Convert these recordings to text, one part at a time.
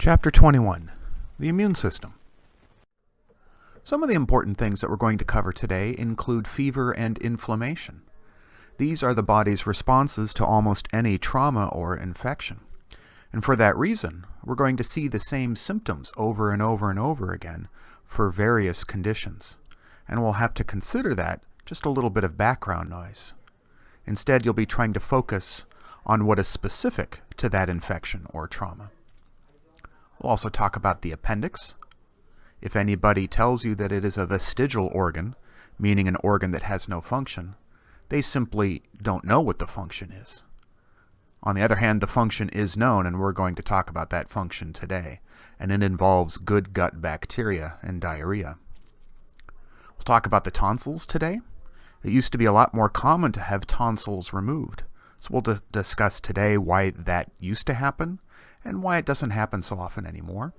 Chapter 21, the immune system. Some of the important things that we're going to cover today include fever and inflammation. These are the body's responses to almost any trauma or infection. And for that reason, we're going to see the same symptoms over and over and over again for various conditions. And we'll have to consider that just a little bit of background noise. Instead, you'll be trying to focus on what is specific to that infection or trauma. We'll also talk about the appendix. If anybody tells you that it is a vestigial organ, meaning an organ that has no function, they simply don't know what the function is. On the other hand, the function is known, and we're going to talk about that function today, and it involves good gut bacteria and diarrhea. We'll talk about the tonsils today. It used to be a lot more common to have tonsils removed, so we'll discuss today why that used to happen and why it doesn't happen so often anymore.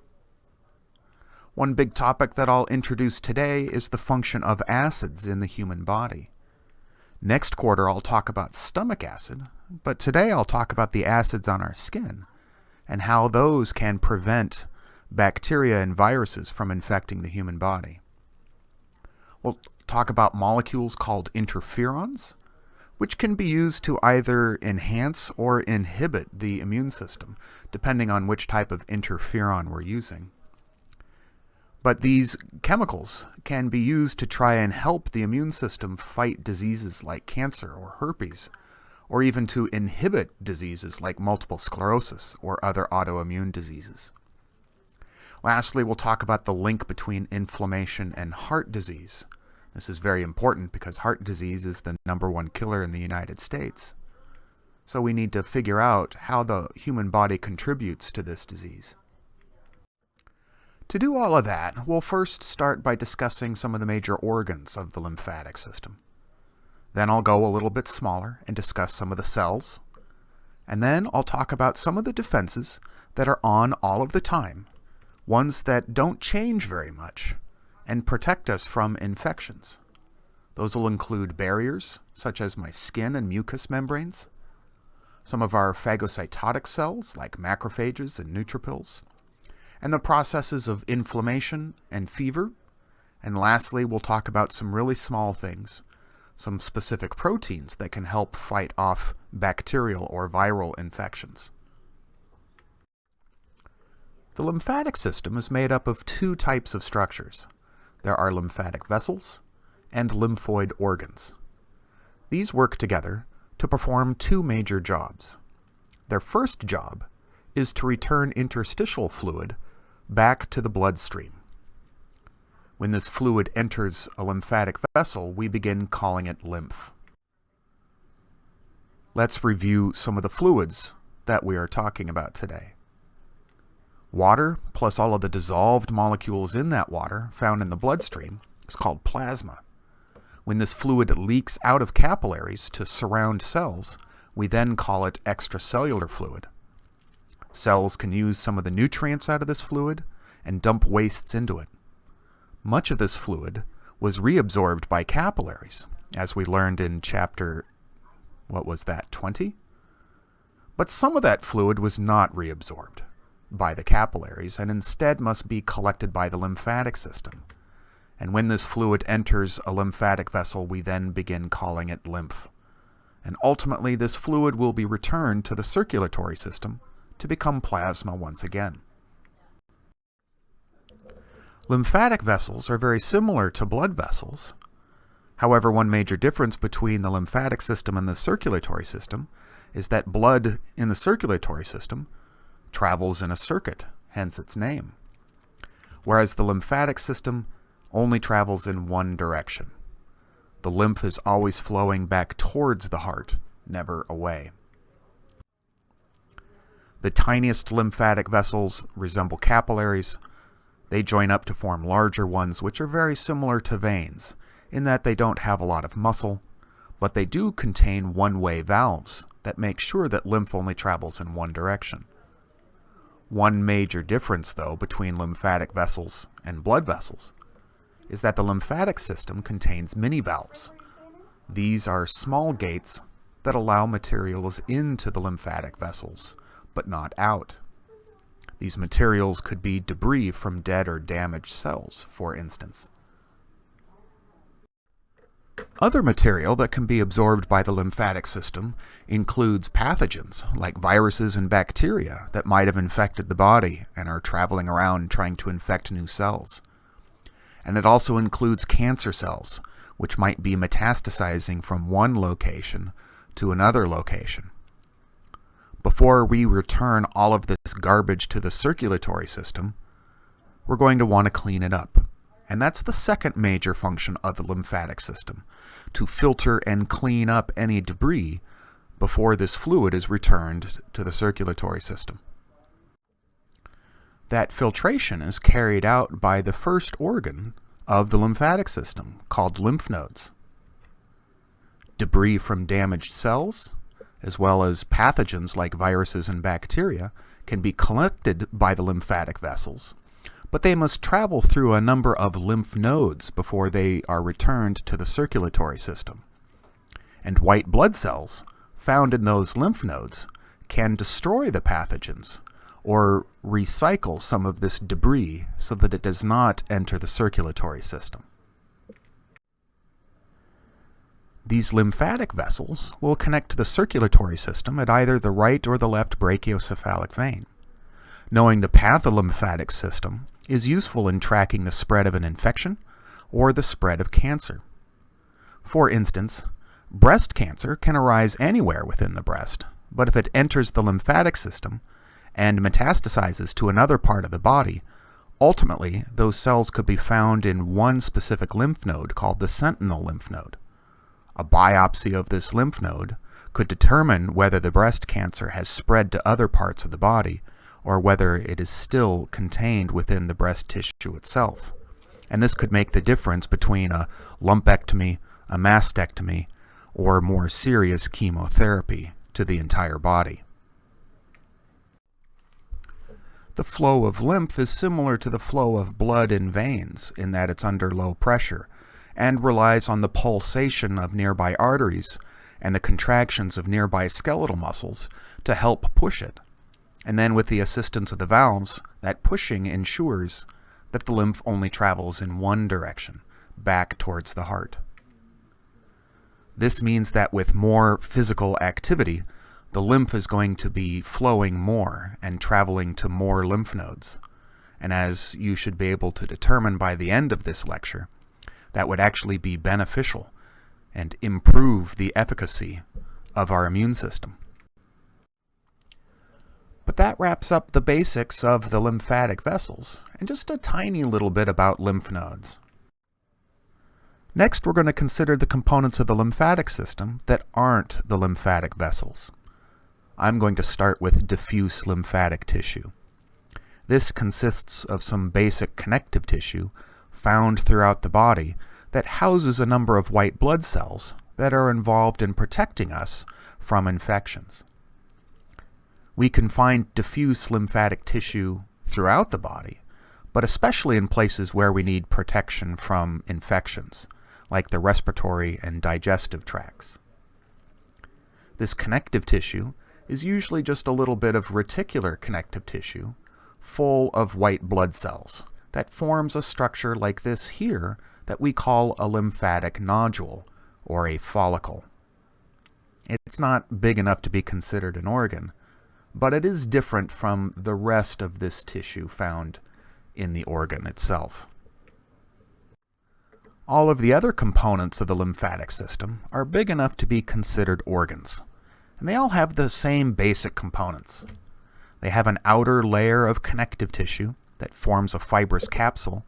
One big topic that I'll introduce today is the function of acids in the human body. Next quarter I'll talk about stomach acid, but today I'll talk about the acids on our skin and how those can prevent bacteria and viruses from infecting the human body. We'll talk about molecules called interferons, which can be used to either enhance or inhibit the immune system, depending on which type of interferon we're using. But these chemicals can be used to try and help the immune system fight diseases like cancer or herpes, or even to inhibit diseases like multiple sclerosis or other autoimmune diseases. Lastly, we'll talk about the link between inflammation and heart disease. This is very important because heart disease is the #1 killer in the United States. So we need to figure out how the human body contributes to this disease. To do all of that, we'll first start by discussing some of the major organs of the lymphatic system. Then I'll go a little bit smaller and discuss some of the cells. And then I'll talk about some of the defenses that are on all of the time, ones that don't change very much and protect us from infections. Those will include barriers, such as my skin and mucous membranes, some of our phagocytotic cells, like macrophages and neutrophils, and the processes of inflammation and fever. And lastly, we'll talk about some really small things, some specific proteins that can help fight off bacterial or viral infections. The lymphatic system is made up of two types of structures. There are lymphatic vessels and lymphoid organs. These work together to perform two major jobs. Their first job is to return interstitial fluid back to the bloodstream. When this fluid enters a lymphatic vessel, we begin calling it lymph. Let's review some of the fluids that we are talking about today. Water, plus all of the dissolved molecules in that water found in the bloodstream, is called plasma. When this fluid leaks out of capillaries to surround cells, we then call it extracellular fluid. Cells can use some of the nutrients out of this fluid and dump wastes into it. Much of this fluid was reabsorbed by capillaries, as we learned in chapter, 20? But some of that fluid was not reabsorbed by the capillaries and instead must be collected by the lymphatic system. And when this fluid enters a lymphatic vessel, we then begin calling it lymph. And ultimately, this fluid will be returned to the circulatory system to become plasma once again. Lymphatic vessels are very similar to blood vessels. However, one major difference between the lymphatic system and the circulatory system is that blood in the circulatory system travels in a circuit, hence its name, whereas the lymphatic system only travels in one direction. The lymph is always flowing back towards the heart, never away. The tiniest lymphatic vessels resemble capillaries. They join up to form larger ones, which are very similar to veins, in that they don't have a lot of muscle, but they do contain one-way valves that make sure that lymph only travels in one direction. One major difference, though, between lymphatic vessels and blood vessels is that the lymphatic system contains mini-valves. These are small gates that allow materials into the lymphatic vessels, but not out. These materials could be debris from dead or damaged cells, for instance. Other material that can be absorbed by the lymphatic system includes pathogens, like viruses and bacteria that might have infected the body and are traveling around trying to infect new cells. And it also includes cancer cells, which might be metastasizing from one location to another location. Before we return all of this garbage to the circulatory system, we're going to want to clean it up. And that's the second major function of the lymphatic system, to filter and clean up any debris before this fluid is returned to the circulatory system. That filtration is carried out by the first organ of the lymphatic system, called lymph nodes. Debris from damaged cells, as well as pathogens like viruses and bacteria, can be collected by the lymphatic vessels, but they must travel through a number of lymph nodes before they are returned to the circulatory system. And white blood cells found in those lymph nodes can destroy the pathogens or recycle some of this debris so that it does not enter the circulatory system. These lymphatic vessels will connect to the circulatory system at either the right or the left brachiocephalic vein. Knowing the path of the lymphatic system is useful in tracking the spread of an infection or the spread of cancer. For instance, breast cancer can arise anywhere within the breast, but if it enters the lymphatic system and metastasizes to another part of the body, ultimately those cells could be found in one specific lymph node called the sentinel lymph node. A biopsy of this lymph node could determine whether the breast cancer has spread to other parts of the body or whether it is still contained within the breast tissue itself. And this could make the difference between a lumpectomy, a mastectomy, or more serious chemotherapy to the entire body. The flow of lymph is similar to the flow of blood in veins in that it's under low pressure and relies on the pulsation of nearby arteries and the contractions of nearby skeletal muscles to help push it. And then with the assistance of the valves, that pushing ensures that the lymph only travels in one direction, back towards the heart. This means that with more physical activity, the lymph is going to be flowing more and traveling to more lymph nodes. And as you should be able to determine by the end of this lecture, that would actually be beneficial and improve the efficacy of our immune system. But that wraps up the basics of the lymphatic vessels, and just a tiny little bit about lymph nodes. Next, we're going to consider the components of the lymphatic system that aren't the lymphatic vessels. I'm going to start with diffuse lymphatic tissue. This consists of some basic connective tissue found throughout the body that houses a number of white blood cells that are involved in protecting us from infections. We can find diffuse lymphatic tissue throughout the body, but especially in places where we need protection from infections, like the respiratory and digestive tracts. This connective tissue is usually just a little bit of reticular connective tissue full of white blood cells that forms a structure like this here that we call a lymphatic nodule or a follicle. It's not big enough to be considered an organ, but it is different from the rest of this tissue found in the organ itself. All of the other components of the lymphatic system are big enough to be considered organs, and they all have the same basic components. They have an outer layer of connective tissue that forms a fibrous capsule.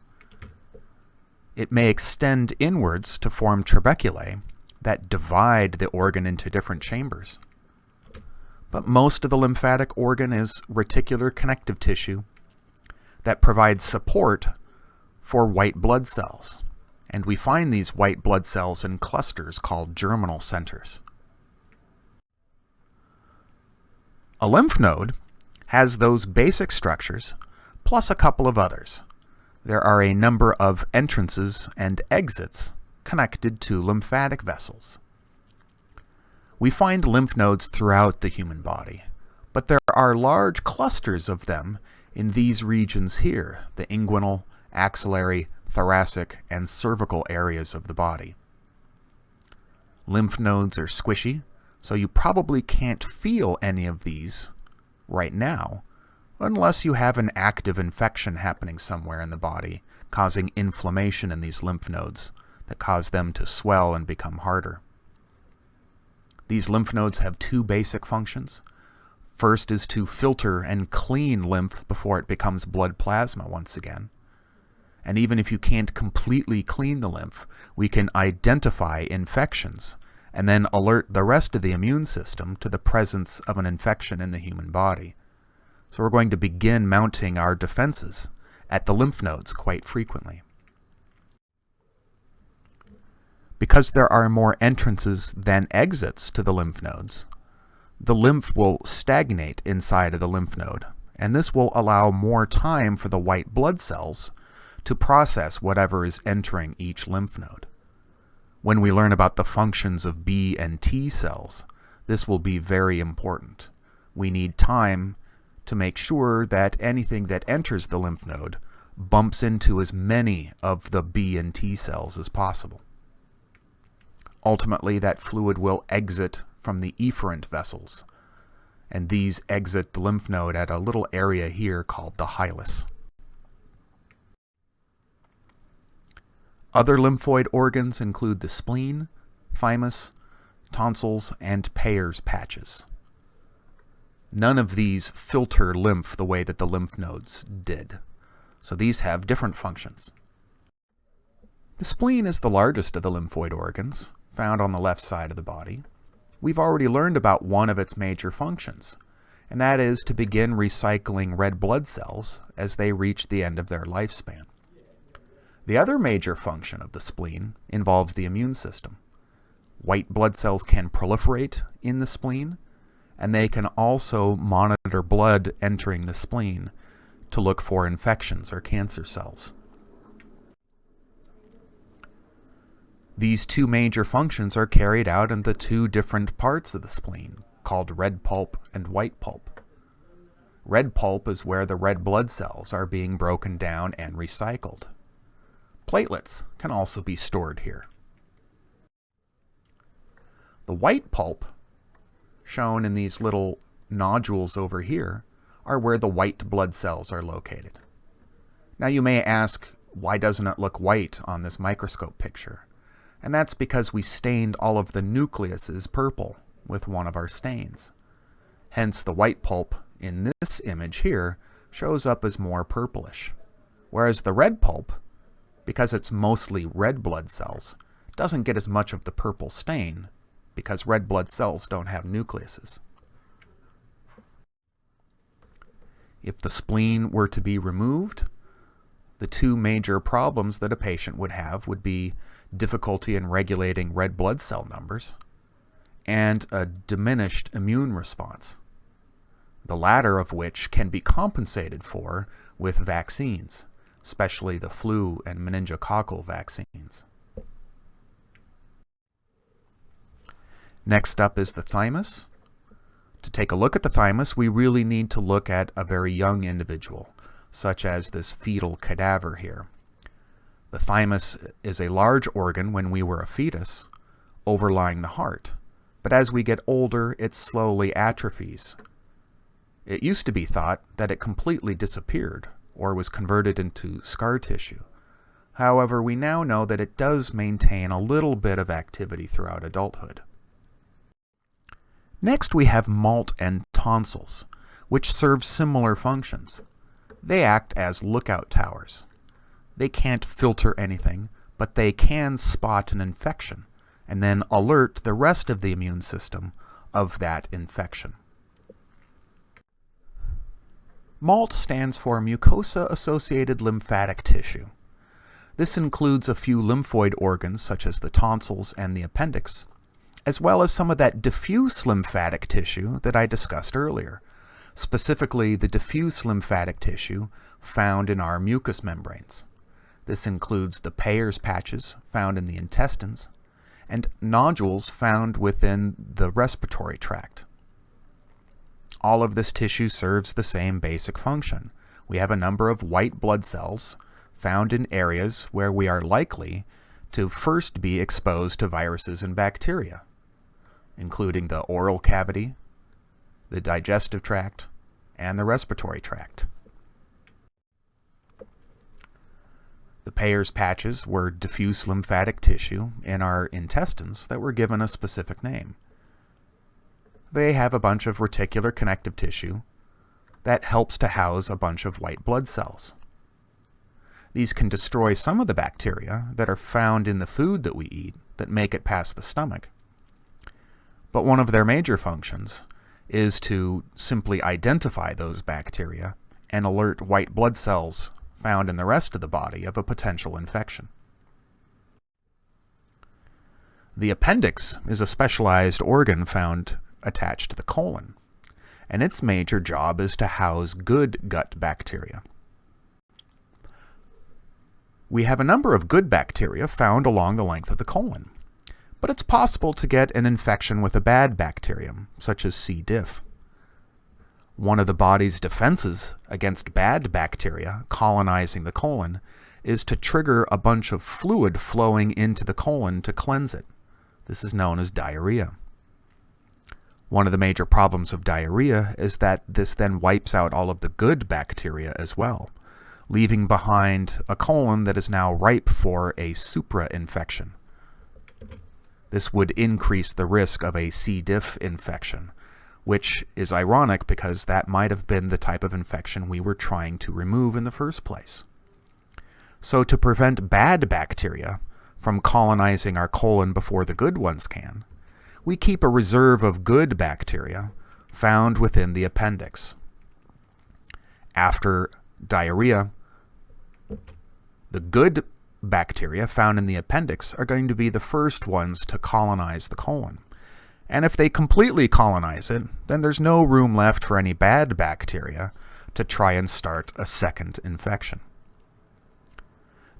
It may extend inwards to form trabeculae that divide the organ into different chambers. But most of the lymphatic organ is reticular connective tissue that provides support for white blood cells. And we find these white blood cells in clusters called germinal centers. A lymph node has those basic structures plus a couple of others. There are a number of entrances and exits connected to lymphatic vessels. We find lymph nodes throughout the human body, but there are large clusters of them in these regions here, the inguinal, axillary, thoracic, and cervical areas of the body. Lymph nodes are squishy, so you probably can't feel any of these right now, unless you have an active infection happening somewhere in the body, causing inflammation in these lymph nodes that cause them to swell and become harder. These lymph nodes have two basic functions. First is to filter and clean lymph before it becomes blood plasma once again. And even if you can't completely clean the lymph, we can identify infections and then alert the rest of the immune system to the presence of an infection in the human body. So we're going to begin mounting our defenses at the lymph nodes quite frequently. Because there are more entrances than exits to the lymph nodes, the lymph will stagnate inside of the lymph node, and this will allow more time for the white blood cells to process whatever is entering each lymph node. When we learn about the functions of B and T cells, this will be very important. We need time to make sure that anything that enters the lymph node bumps into as many of the B and T cells as possible. Ultimately, that fluid will exit from the efferent vessels, and these exit the lymph node at a little area here called the hilus. Other lymphoid organs include the spleen, thymus, tonsils, and Peyer's patches. None of these filter lymph the way that the lymph nodes did, so these have different functions. The spleen is the largest of the lymphoid organs, found on the left side of the body. We've already learned about one of its major functions, and that is to begin recycling red blood cells as they reach the end of their lifespan. The other major function of the spleen involves the immune system. White blood cells can proliferate in the spleen, and they can also monitor blood entering the spleen to look for infections or cancer cells. These two major functions are carried out in the two different parts of the spleen, called red pulp and white pulp. Red pulp is where the red blood cells are being broken down and recycled. Platelets can also be stored here. The white pulp, shown in these little nodules over here, are where the white blood cells are located. Now you may ask, why doesn't it look white on this microscope picture? And that's because we stained all of the nucleuses purple with one of our stains. Hence the white pulp in this image here shows up as more purplish, whereas the red pulp, because it's mostly red blood cells, doesn't get as much of the purple stain because red blood cells don't have nucleuses. If the spleen were to be removed, the two major problems that a patient would have would be difficulty in regulating red blood cell numbers and a diminished immune response, the latter of which can be compensated for with vaccines, especially the flu and meningococcal vaccines. Next up is the thymus. To take a look at the thymus, we really need to look at a very young individual, such as this fetal cadaver here. The thymus is a large organ when we were a fetus, overlying the heart, but as we get older, it slowly atrophies. It used to be thought that it completely disappeared or was converted into scar tissue. However, we now know that it does maintain a little bit of activity throughout adulthood. Next, we have malt and tonsils, which serve similar functions. They act as lookout towers. They can't filter anything, but they can spot an infection and then alert the rest of the immune system of that infection. MALT stands for mucosa-associated lymphatic tissue. This includes a few lymphoid organs such as the tonsils and the appendix, as well as some of that diffuse lymphatic tissue that I discussed earlier, specifically the diffuse lymphatic tissue found in our mucous membranes. This includes the Peyer's patches found in the intestines and nodules found within the respiratory tract. all of this tissue serves the same basic function. We have a number of white blood cells found in areas where we are likely to first be exposed to viruses and bacteria, including the oral cavity, the digestive tract, and the respiratory tract. The Peyer's patches were diffuse lymphatic tissue in our intestines that were given a specific name. They have a bunch of reticular connective tissue that helps to house a bunch of white blood cells. These can destroy some of the bacteria that are found in the food that we eat that make it past the stomach. But one of their major functions is to simply identify those bacteria and alert white blood cells found in the rest of the body of a potential infection. The appendix is a specialized organ found attached to the colon, and its major job is to house good gut bacteria. We have a number of good bacteria found along the length of the colon, but it's possible to get an infection with a bad bacterium, such as C. diff. One of the body's defenses against bad bacteria colonizing the colon is to trigger a bunch of fluid flowing into the colon to cleanse it. This is known as diarrhea. One of the major problems of diarrhea is that this then wipes out all of the good bacteria as well, leaving behind a colon that is now ripe for a supra-infection. This would increase the risk of a C. diff infection, which is ironic because that might have been the type of infection we were trying to remove in the first place. So to prevent bad bacteria from colonizing our colon before the good ones can, we keep a reserve of good bacteria found within the appendix. After diarrhea, the good bacteria found in the appendix are going to be the first ones to colonize the colon. And if they completely colonize it, then there's no room left for any bad bacteria to try and start a second infection.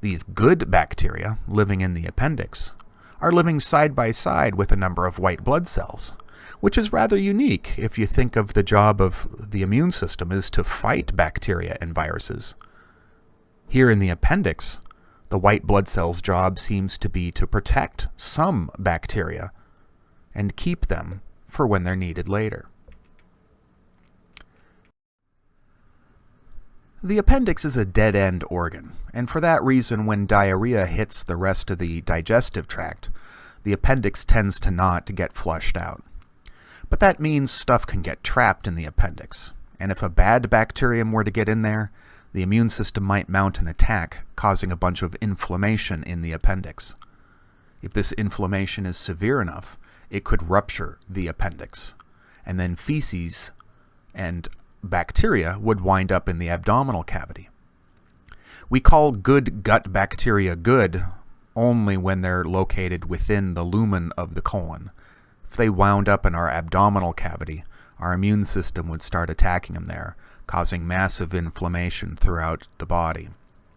These good bacteria living in the appendix are living side by side with a number of white blood cells, which is rather unique if you think of the job of the immune system is to fight bacteria and viruses. Here in the appendix, the white blood cell's job seems to be to protect some bacteria and keep them for when they're needed later. The appendix is a dead-end organ, and for that reason, when diarrhea hits the rest of the digestive tract, the appendix tends to not get flushed out. But that means stuff can get trapped in the appendix, and if a bad bacterium were to get in there, the immune system might mount an attack, causing a bunch of inflammation in the appendix. If this inflammation is severe enough, it could rupture the appendix, and then feces and bacteria would wind up in the abdominal cavity. We call good gut bacteria good only when they're located within the lumen of the colon. If they wound up in our abdominal cavity, our immune system would start attacking them there, causing massive inflammation throughout the body,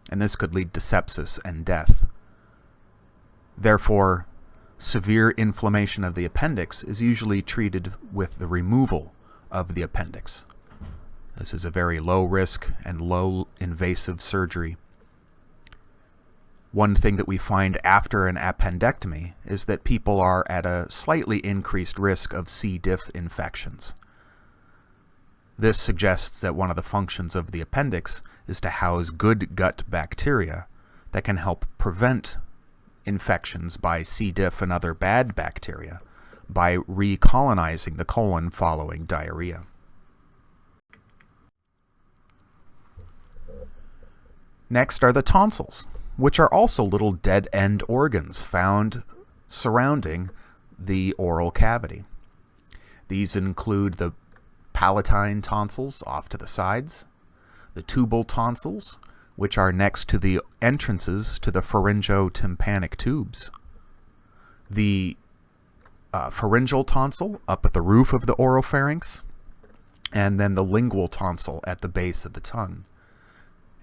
and this could lead to sepsis and death. Therefore, severe inflammation of the appendix is usually treated with the removal of the appendix. This is a very low risk and low invasive surgery. One thing that we find after an appendectomy is that people are at a slightly increased risk of C. diff infections. This suggests that one of the functions of the appendix is to house good gut bacteria that can help prevent infections by C. diff and other bad bacteria by recolonizing the colon following diarrhea. Next are the tonsils, which are also little dead-end organs found surrounding the oral cavity. These include the palatine tonsils off to the sides, the tubal tonsils, which are next to the entrances to the pharyngotympanic tubes, the pharyngeal tonsil up at the roof of the oropharynx, and then the lingual tonsil at the base of the tongue.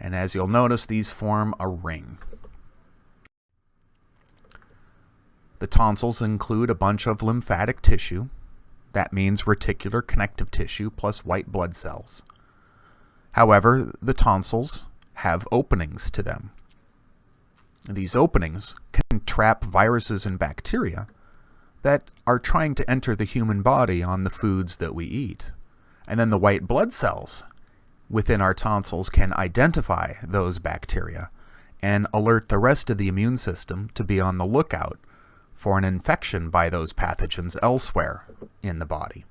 And as you'll notice, these form a ring. The tonsils include a bunch of lymphatic tissue That means reticular connective tissue plus white blood cells. However, the tonsils have openings to them. These openings can trap viruses and bacteria that are trying to enter the human body on the foods that we eat. And then the white blood cells within our tonsils can identify those bacteria and alert the rest of the immune system to be on the lookout for an infection by those pathogens elsewhere in the body.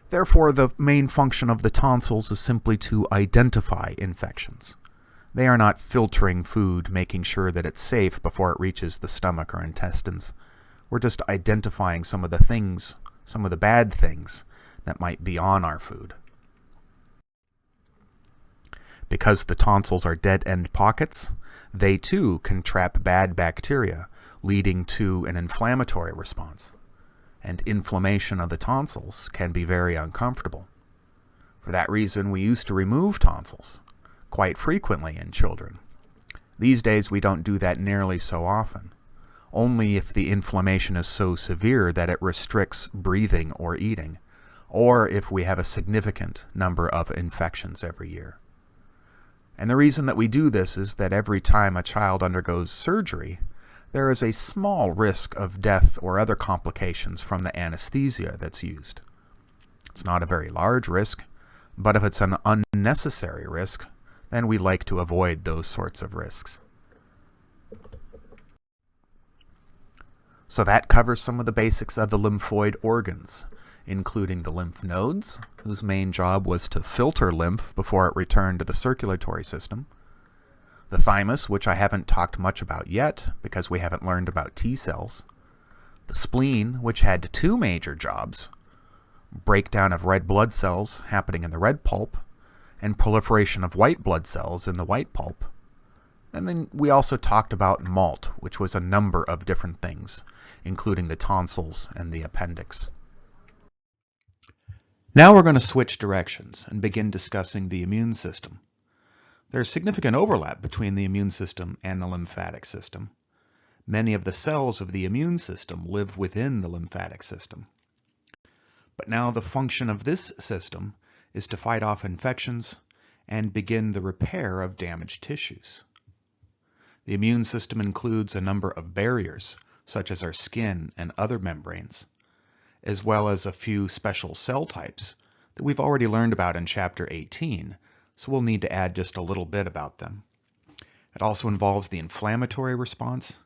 Therefore, the main function of the tonsils is simply to identify infections. They are not filtering food, making sure that it's safe before it reaches the stomach or intestines. We're just identifying some of the things, some of the bad things that might be on our food. Because the tonsils are dead-end pockets, they too can trap bad bacteria, leading to an inflammatory response. And inflammation of the tonsils can be very uncomfortable. For that reason, we used to remove tonsils quite frequently in children. These days, we don't do that nearly so often, only if the inflammation is so severe that it restricts breathing or eating, or if we have a significant number of infections every year. And the reason that we do this is that every time a child undergoes surgery, there is a small risk of death or other complications from the anesthesia that's used. It's not a very large risk, but if it's an unnecessary risk, then we like to avoid those sorts of risks. So that covers some of the basics of the lymphoid organs, including the lymph nodes, whose main job was to filter lymph before it returned to the circulatory system. The thymus, which I haven't talked much about yet because we haven't learned about T cells. The spleen, which had two major jobs: breakdown of red blood cells happening in the red pulp, and proliferation of white blood cells in the white pulp. And then we also talked about MALT, which was a number of different things, including the tonsils and the appendix. Now we're going to switch directions and begin discussing the immune system. There's significant overlap between the immune system and the lymphatic system. Many of the cells of the immune system live within the lymphatic system. But now the function of this system is to fight off infections and begin the repair of damaged tissues. The immune system includes a number of barriers, such as our skin and other membranes, as well as a few special cell types that we've already learned about in Chapter 18, so we'll need to add just a little bit about them. It also involves the inflammatory response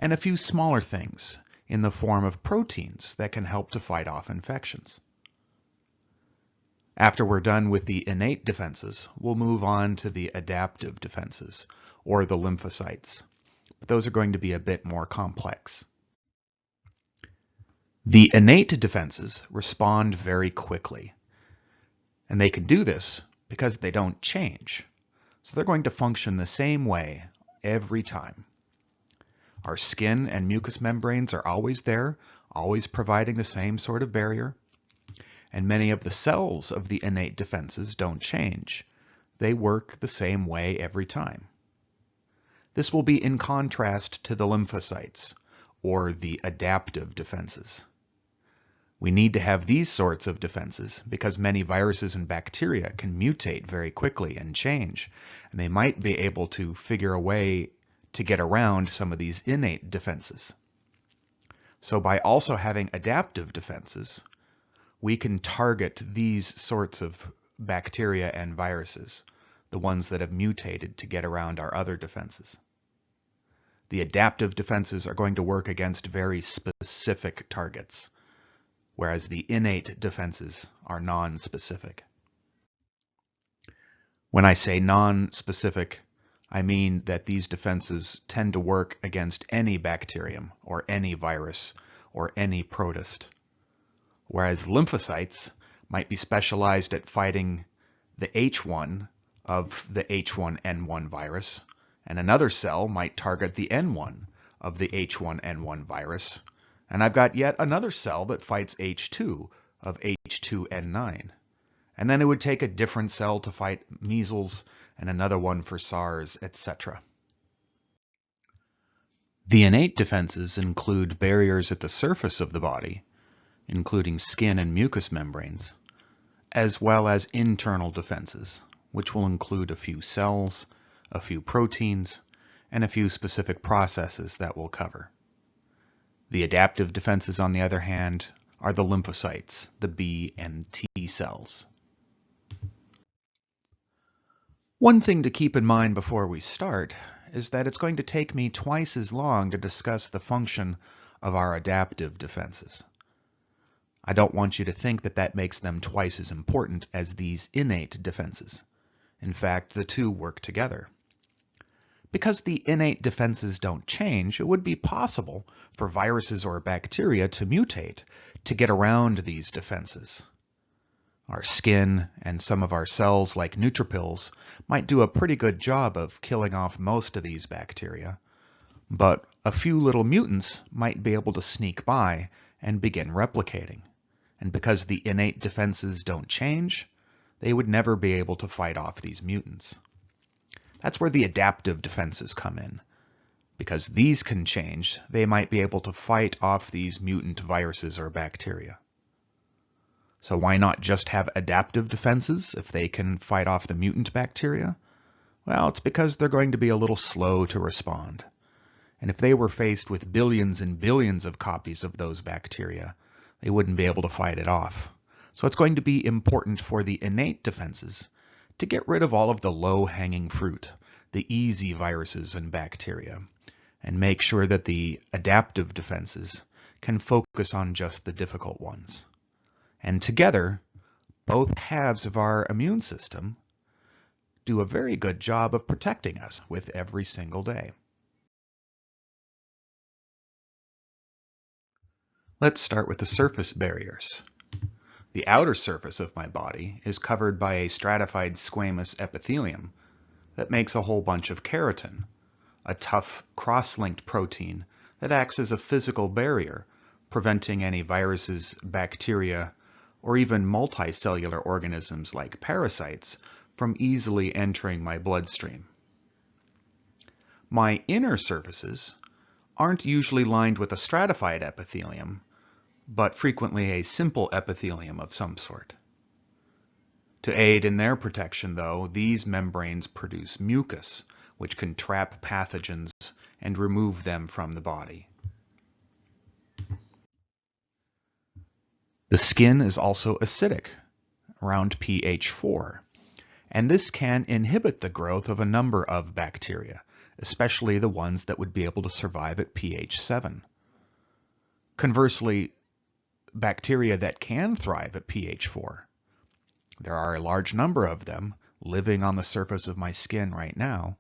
and a few smaller things in the form of proteins that can help to fight off infections. After we're done with the innate defenses, we'll move on to the adaptive defenses, or the lymphocytes. But those are going to be a bit more complex. The innate defenses respond very quickly, and they can do this because they don't change. So they're going to function the same way every time. Our skin and mucous membranes are always there, always providing the same sort of barrier. And many of the cells of the innate defenses don't change. They work the same way every time. This will be in contrast to the lymphocytes, or the adaptive defenses. We need to have these sorts of defenses because many viruses and bacteria can mutate very quickly and change, and they might be able to figure a way to get around some of these innate defenses. So by also having adaptive defenses, we can target these sorts of bacteria and viruses, the ones that have mutated to get around our other defenses. The adaptive defenses are going to work against very specific targets, whereas the innate defenses are non-specific. When I say non-specific, I mean that these defenses tend to work against any bacterium or any virus or any protist, whereas lymphocytes might be specialized at fighting the H1 of the H1N1 virus, and another cell might target the N1 of the H1N1 virus, and I've got yet another cell that fights H2 of H2N9. And then it would take a different cell to fight measles and another one for SARS, etc. The innate defenses include barriers at the surface of the body, including skin and mucous membranes, as well as internal defenses, which will include a few cells, a few proteins, and a few specific processes that we'll cover. The adaptive defenses, on the other hand, are the lymphocytes, the B and T cells. One thing to keep in mind before we start is that it's going to take me twice as long to discuss the function of our adaptive defenses. I don't want you to think that that makes them twice as important as these innate defenses. In fact, the two work together. Because the innate defenses don't change, it would be possible for viruses or bacteria to mutate to get around these defenses. Our skin and some of our cells, like neutrophils, might do a pretty good job of killing off most of these bacteria, but a few little mutants might be able to sneak by and begin replicating. And because the innate defenses don't change, they would never be able to fight off these mutants. That's where the adaptive defenses come in. Because these can change, they might be able to fight off these mutant viruses or bacteria. So why not just have adaptive defenses if they can fight off the mutant bacteria? Well, it's because they're going to be a little slow to respond. And if they were faced with billions and billions of copies of those bacteria, they wouldn't be able to fight it off. So it's going to be important for the innate defenses to get rid of all of the low-hanging fruit, the easy viruses and bacteria, and make sure that the adaptive defenses can focus on just the difficult ones. And together, both halves of our immune system do a very good job of protecting us with every single day. Let's start with the surface barriers. The outer surface of my body is covered by a stratified squamous epithelium that makes a whole bunch of keratin, a tough cross-linked protein that acts as a physical barrier, preventing any viruses, bacteria, or even multicellular organisms like parasites from easily entering my bloodstream. My inner surfaces aren't usually lined with a stratified epithelium, but frequently a simple epithelium of some sort. To aid in their protection, though, these membranes produce mucus, which can trap pathogens and remove them from the body. The skin is also acidic, around pH 4, and this can inhibit the growth of a number of bacteria, especially the ones that would be able to survive at pH 7. Conversely, bacteria that can thrive at pH 4, there are a large number of them living on the surface of my skin right now.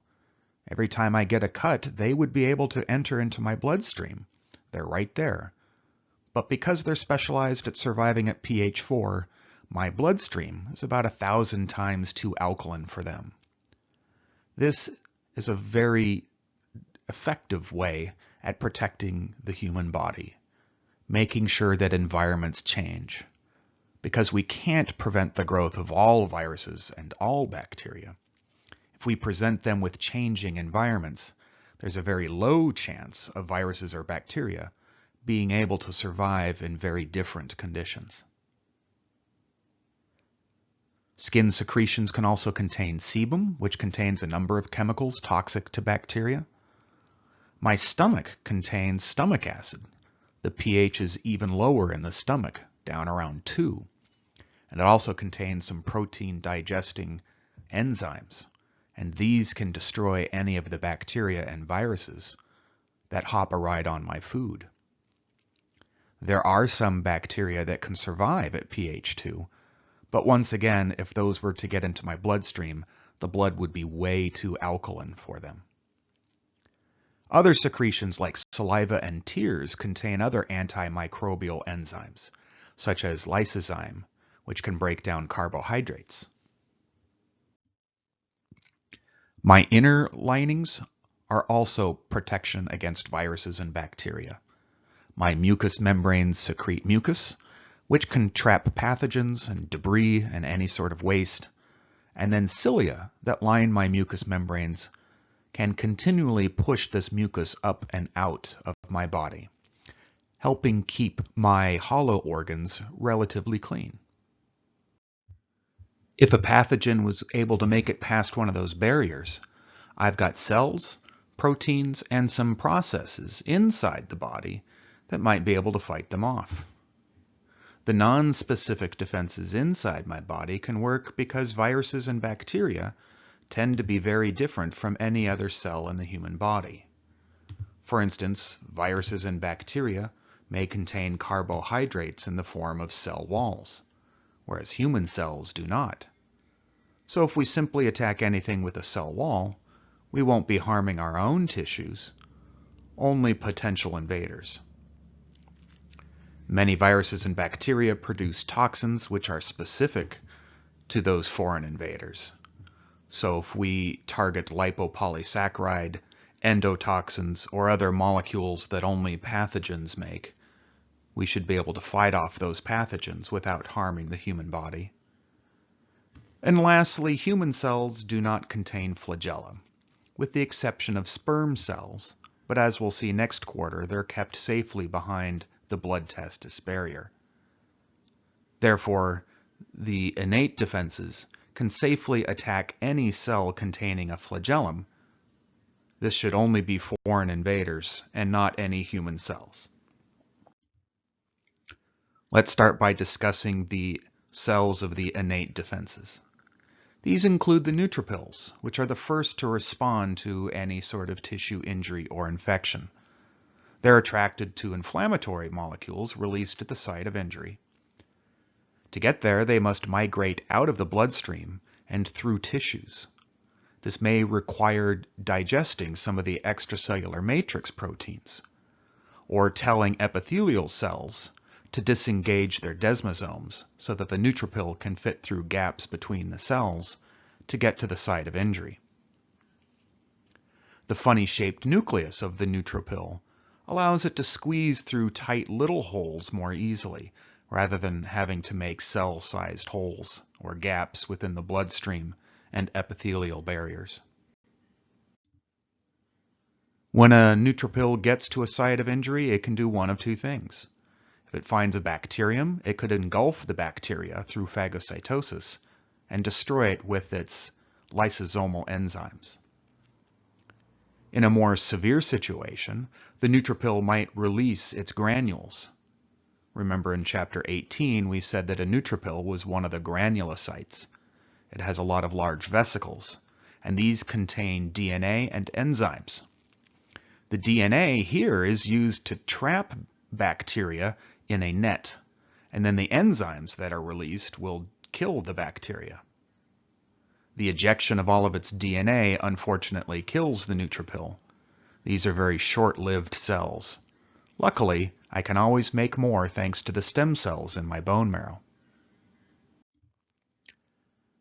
Every time I get a cut, they would be able to enter into my bloodstream. They're right there. But because they're specialized at surviving at pH 4, my bloodstream is about 1,000 times too alkaline for them. This is a very effective way at protecting the human body, making sure that environments change. Because we can't prevent the growth of all viruses and all bacteria. If we present them with changing environments, there's a very low chance of viruses or bacteria being able to survive in very different conditions. Skin secretions can also contain sebum, which contains a number of chemicals toxic to bacteria. My stomach contains stomach acid. The pH is even lower in the stomach, down around 2. And it also contains some protein digesting enzymes, and these can destroy any of the bacteria and viruses that hop a ride on my food. There are some bacteria that can survive at pH 2, but once again, if those were to get into my bloodstream, the blood would be way too alkaline for them. Other secretions like saliva and tears contain other antimicrobial enzymes, such as lysozyme, which can break down carbohydrates. My inner linings are also protection against viruses and bacteria. My mucous membranes secrete mucus, which can trap pathogens and debris and any sort of waste, and then cilia that line my mucous membranes can continually push this mucus up and out of my body. helping keep my hollow organs relatively clean. If a pathogen was able to make it past one of those barriers, I've got cells, proteins, and some processes inside the body that might be able to fight them off. The non-specific defenses inside my body can work because viruses and bacteria tend to be very different from any other cell in the human body. For instance, viruses and bacteria may contain carbohydrates in the form of cell walls, whereas human cells do not. So if we simply attack anything with a cell wall, we won't be harming our own tissues, only potential invaders. Many viruses and bacteria produce toxins which are specific to those foreign invaders. So if we target lipopolysaccharide, endotoxins, or other molecules that only pathogens make, we should be able to fight off those pathogens without harming the human body. And lastly, human cells do not contain flagella, with the exception of sperm cells, but as we'll see next quarter, they're kept safely behind the blood-testis barrier. Therefore, the innate defenses can safely attack any cell containing a flagellum. This should only be foreign invaders and not any human cells. Let's start by discussing the cells of the innate defenses. These include the neutrophils, which are the first to respond to any sort of tissue injury or infection. They're attracted to inflammatory molecules released at the site of injury. To get there, they must migrate out of the bloodstream and through tissues. This may require digesting some of the extracellular matrix proteins, or telling epithelial cells to disengage their desmosomes so that the neutrophil can fit through gaps between the cells to get to the site of injury. The funny-shaped nucleus of the neutrophil allows it to squeeze through tight little holes more easily, rather than having to make cell-sized holes or gaps within the bloodstream and epithelial barriers. When a neutrophil gets to a site of injury, it can do one of two things. If it finds a bacterium, it could engulf the bacteria through phagocytosis and destroy it with its lysosomal enzymes. In a more severe situation, the neutrophil might release its granules. Remember in chapter 18, we said that a neutrophil was one of the granulocytes. It has a lot of large vesicles, and these contain DNA and enzymes. The DNA here is used to trap bacteria in a net, and then the enzymes that are released will kill the bacteria. The ejection of all of its DNA unfortunately kills the neutrophil. These are very short-lived cells. Luckily, I can always make more thanks to the stem cells in my bone marrow.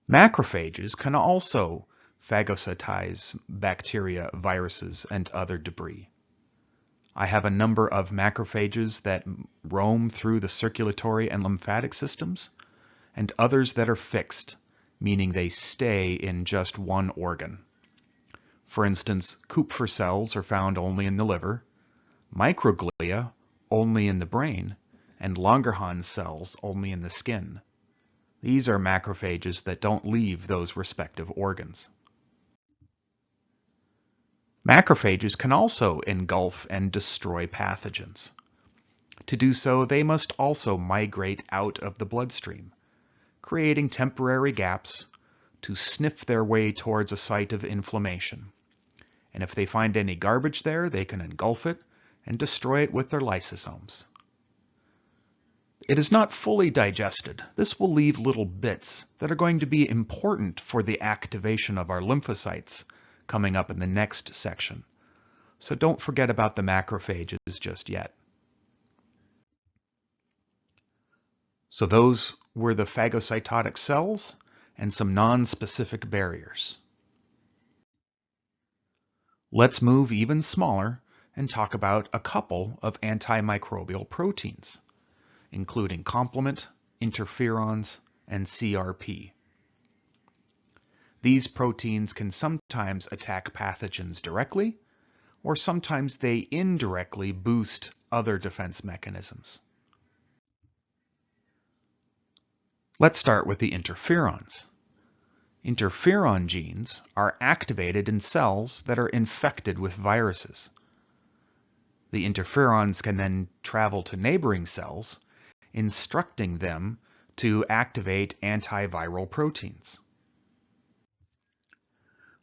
Macrophages can also phagocytize bacteria, viruses, and other debris. I have a number of macrophages that roam through the circulatory and lymphatic systems, and others that are fixed, meaning they stay in just one organ. For instance, Kupffer cells are found only in the liver, microglia only in the brain, and Langerhans cells only in the skin. These are macrophages that don't leave those respective organs. Macrophages can also engulf and destroy pathogens. To do so, they must also migrate out of the bloodstream, creating temporary gaps to sniff their way towards a site of inflammation. And if they find any garbage there, they can engulf it and destroy it with their lysosomes. It is not fully digested. This will leave little bits that are going to be important for the activation of our lymphocytes coming up in the next section. So don't forget about the macrophages just yet. So those were the phagocytotic cells and some non-specific barriers. Let's move even smaller and talk about a couple of antimicrobial proteins, including complement, interferons, and CRP. These proteins can sometimes attack pathogens directly, or sometimes they indirectly boost other defense mechanisms. Let's start with the interferons. Interferon genes are activated in cells that are infected with viruses. The interferons can then travel to neighboring cells, instructing them to activate antiviral proteins.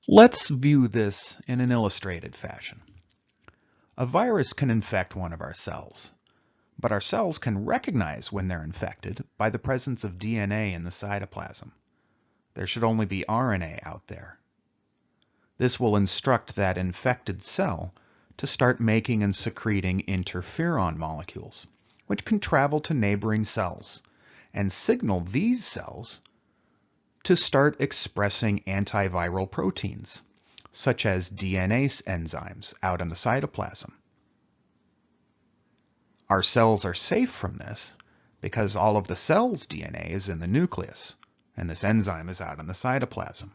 Let's view this in an illustrated fashion. A virus can infect one of our cells, but our cells can recognize when they're infected by the presence of DNA in the cytoplasm. There should only be RNA out there. This will instruct that infected cell to start making and secreting interferon molecules, which can travel to neighboring cells and signal these cells to start expressing antiviral proteins, such as DNA enzymes out in the cytoplasm. Our cells are safe from this because all of the cell's DNA is in the nucleus, and this enzyme is out in the cytoplasm.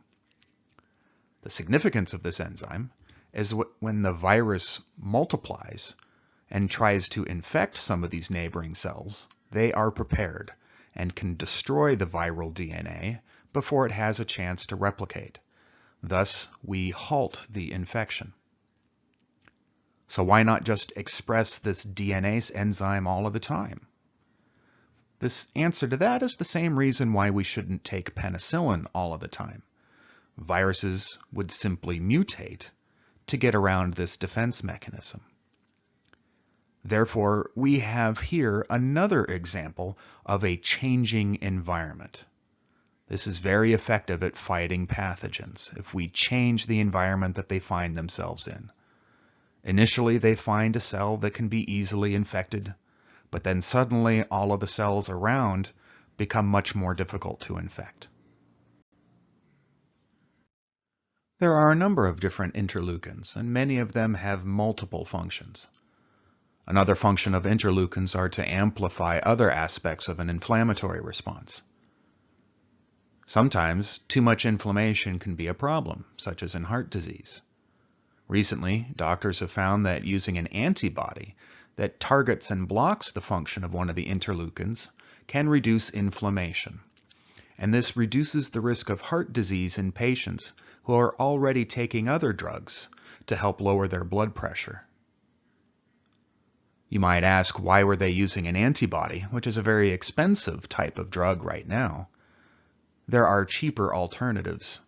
The significance of this enzyme is when the virus multiplies and tries to infect some of these neighboring cells, they are prepared and can destroy the viral DNA before it has a chance to replicate. Thus, we halt the infection. So why not just express this DNA enzyme all of the time? This answer to that is the same reason why we shouldn't take penicillin all of the time. Viruses would simply mutate to get around this defense mechanism. Therefore, we have here another example of a changing environment. This is very effective at fighting pathogens if we change the environment that they find themselves in. Initially, they find a cell that can be easily infected, but then suddenly all of the cells around become much more difficult to infect. There are a number of different interleukins, and many of them have multiple functions. Another function of interleukins are to amplify other aspects of an inflammatory response. Sometimes too much inflammation can be a problem, such as in heart disease. Recently, doctors have found that using an antibody that targets and blocks the function of one of the interleukins can reduce inflammation. And this reduces the risk of heart disease in patients who are already taking other drugs to help lower their blood pressure. You might ask, why were they using an antibody, which is a very expensive type of drug right now? There are cheaper alternatives.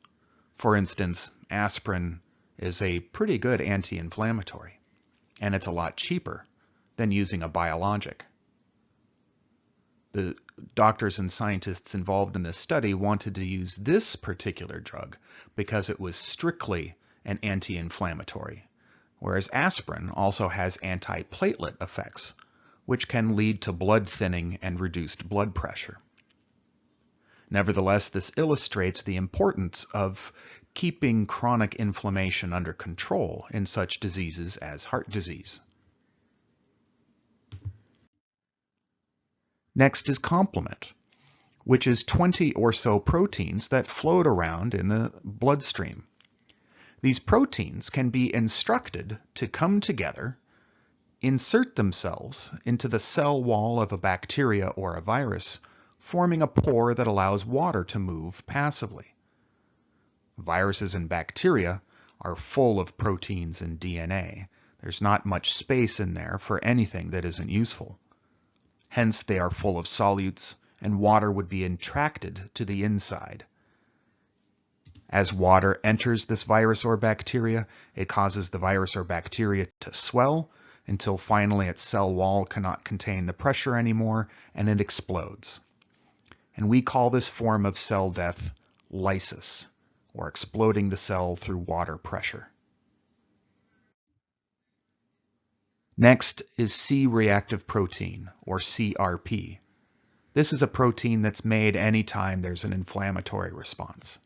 For instance, aspirin is a pretty good anti-inflammatory, and it's a lot cheaper than using a biologic. The doctors and scientists involved in this study wanted to use this particular drug because it was strictly an anti-inflammatory, whereas aspirin also has antiplatelet effects, which can lead to blood thinning and reduced blood pressure. Nevertheless, this illustrates the importance of keeping chronic inflammation under control in such diseases as heart disease. Next is complement, which is 20 or so proteins that float around in the bloodstream. These proteins can be instructed to come together, insert themselves into the cell wall of a bacteria or a virus, forming a pore that allows water to move passively. Viruses and bacteria are full of proteins and DNA. There's not much space in there for anything that isn't useful. Hence, they are full of solutes, and water would be attracted to the inside. As water enters this virus or bacteria, it causes the virus or bacteria to swell until finally its cell wall cannot contain the pressure anymore, and it explodes. And we call this form of cell death lysis, or exploding the cell through water pressure. Next is C-reactive protein, or CRP. This is a protein that's made anytime there's an inflammatory response.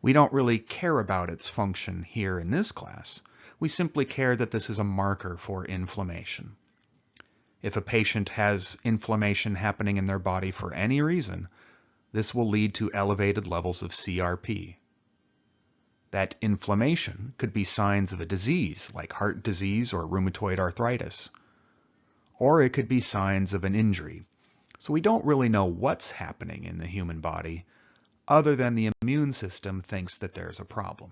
We don't really care about its function here in this class. We simply care that this is a marker for inflammation. If a patient has inflammation happening in their body for any reason, this will lead to elevated levels of CRP. That inflammation could be signs of a disease like heart disease or rheumatoid arthritis, or it could be signs of an injury. So we don't really know what's happening in the human body, other than the immune system thinks that there's a problem.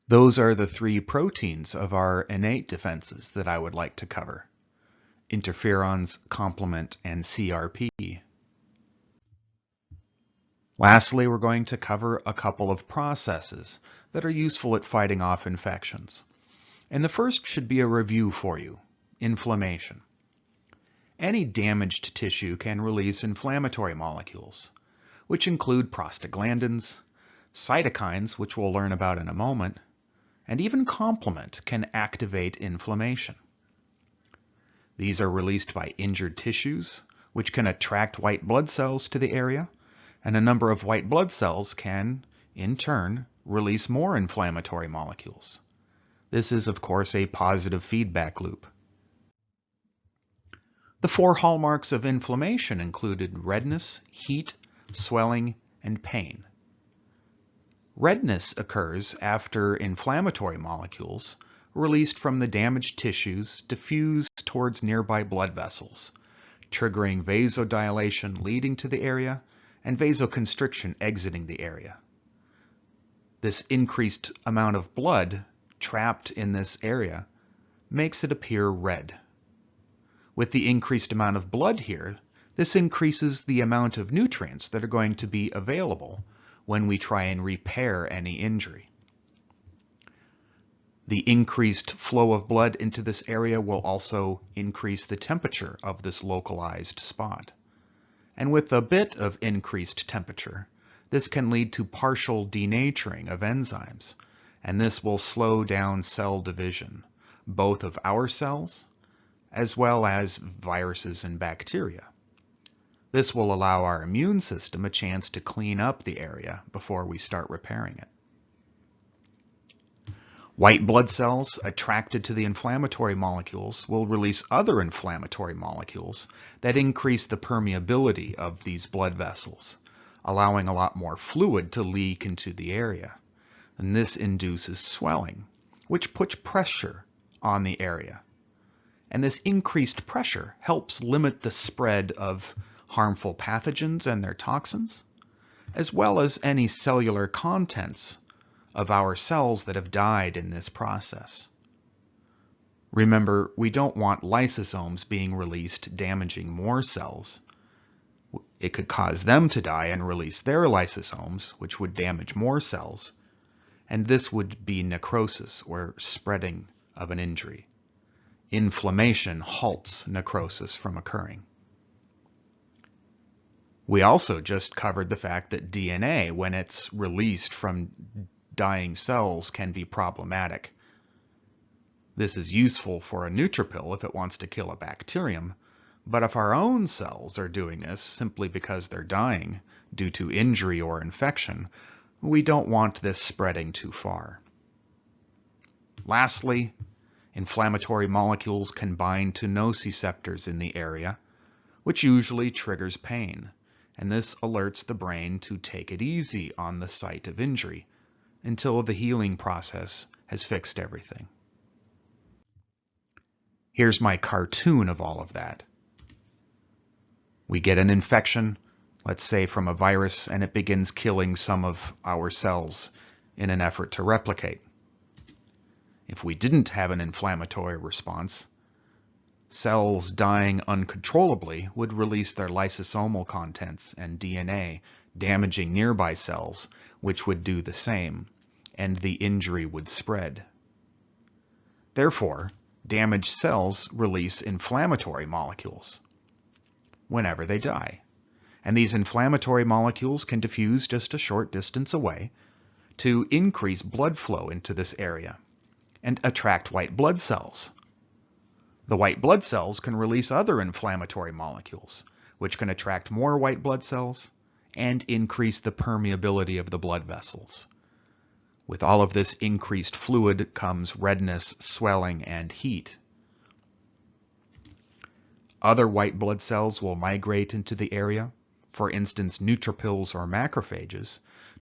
Those are the three proteins of our innate defenses that I would like to cover: interferons, complement, and CRP. Lastly, we're going to cover a couple of processes that are useful at fighting off infections. And the first should be a review for you: inflammation. Any damaged tissue can release inflammatory molecules, which include prostaglandins, cytokines, which we'll learn about in a moment, and even complement can activate inflammation. These are released by injured tissues, which can attract white blood cells to the area, and a number of white blood cells can, in turn, release more inflammatory molecules. This is, of course, a positive feedback loop. The four hallmarks of inflammation included redness, heat, swelling, and pain. Redness occurs after inflammatory molecules released from the damaged tissues diffuse towards nearby blood vessels, triggering vasodilation leading to the area and vasoconstriction exiting the area. This increased amount of blood trapped in this area makes it appear red. With the increased amount of blood here, this increases the amount of nutrients that are going to be available when we try and repair any injury. The increased flow of blood into this area will also increase the temperature of this localized spot. And with a bit of increased temperature, this can lead to partial denaturing of enzymes, and this will slow down cell division, both of our cells as well as viruses and bacteria. This will allow our immune system a chance to clean up the area before we start repairing it. White blood cells attracted to the inflammatory molecules will release other inflammatory molecules that increase the permeability of these blood vessels, allowing a lot more fluid to leak into the area. And this induces swelling, which puts pressure on the area. And this increased pressure helps limit the spread of harmful pathogens and their toxins, as well as any cellular contents of our cells that have died in this process. Remember, we don't want lysosomes being released, damaging more cells. It could cause them to die and release their lysosomes, which would damage more cells, and this would be necrosis, or spreading of an injury. Inflammation halts necrosis from occurring. We also just covered the fact that DNA, when it's released from dying cells, can be problematic. This is useful for a neutrophil if it wants to kill a bacterium, but if our own cells are doing this simply because they're dying due to injury or infection, we don't want this spreading too far. Lastly, inflammatory molecules can bind to nociceptors in the area, which usually triggers pain, and this alerts the brain to take it easy on the site of injury until the healing process has fixed everything. Here's my cartoon of all of that. We get an infection, let's say from a virus, and it begins killing some of our cells in an effort to replicate. If we didn't have an inflammatory response, cells dying uncontrollably would release their lysosomal contents and DNA, damaging nearby cells, which would do the same, and the injury would spread. Therefore, damaged cells release inflammatory molecules whenever they die. And these inflammatory molecules can diffuse just a short distance away to increase blood flow into this area and attract white blood cells. The white blood cells can release other inflammatory molecules, which can attract more white blood cells and increase the permeability of the blood vessels. With all of this increased fluid comes redness, swelling, and heat. Other white blood cells will migrate into the area, for instance neutrophils or macrophages,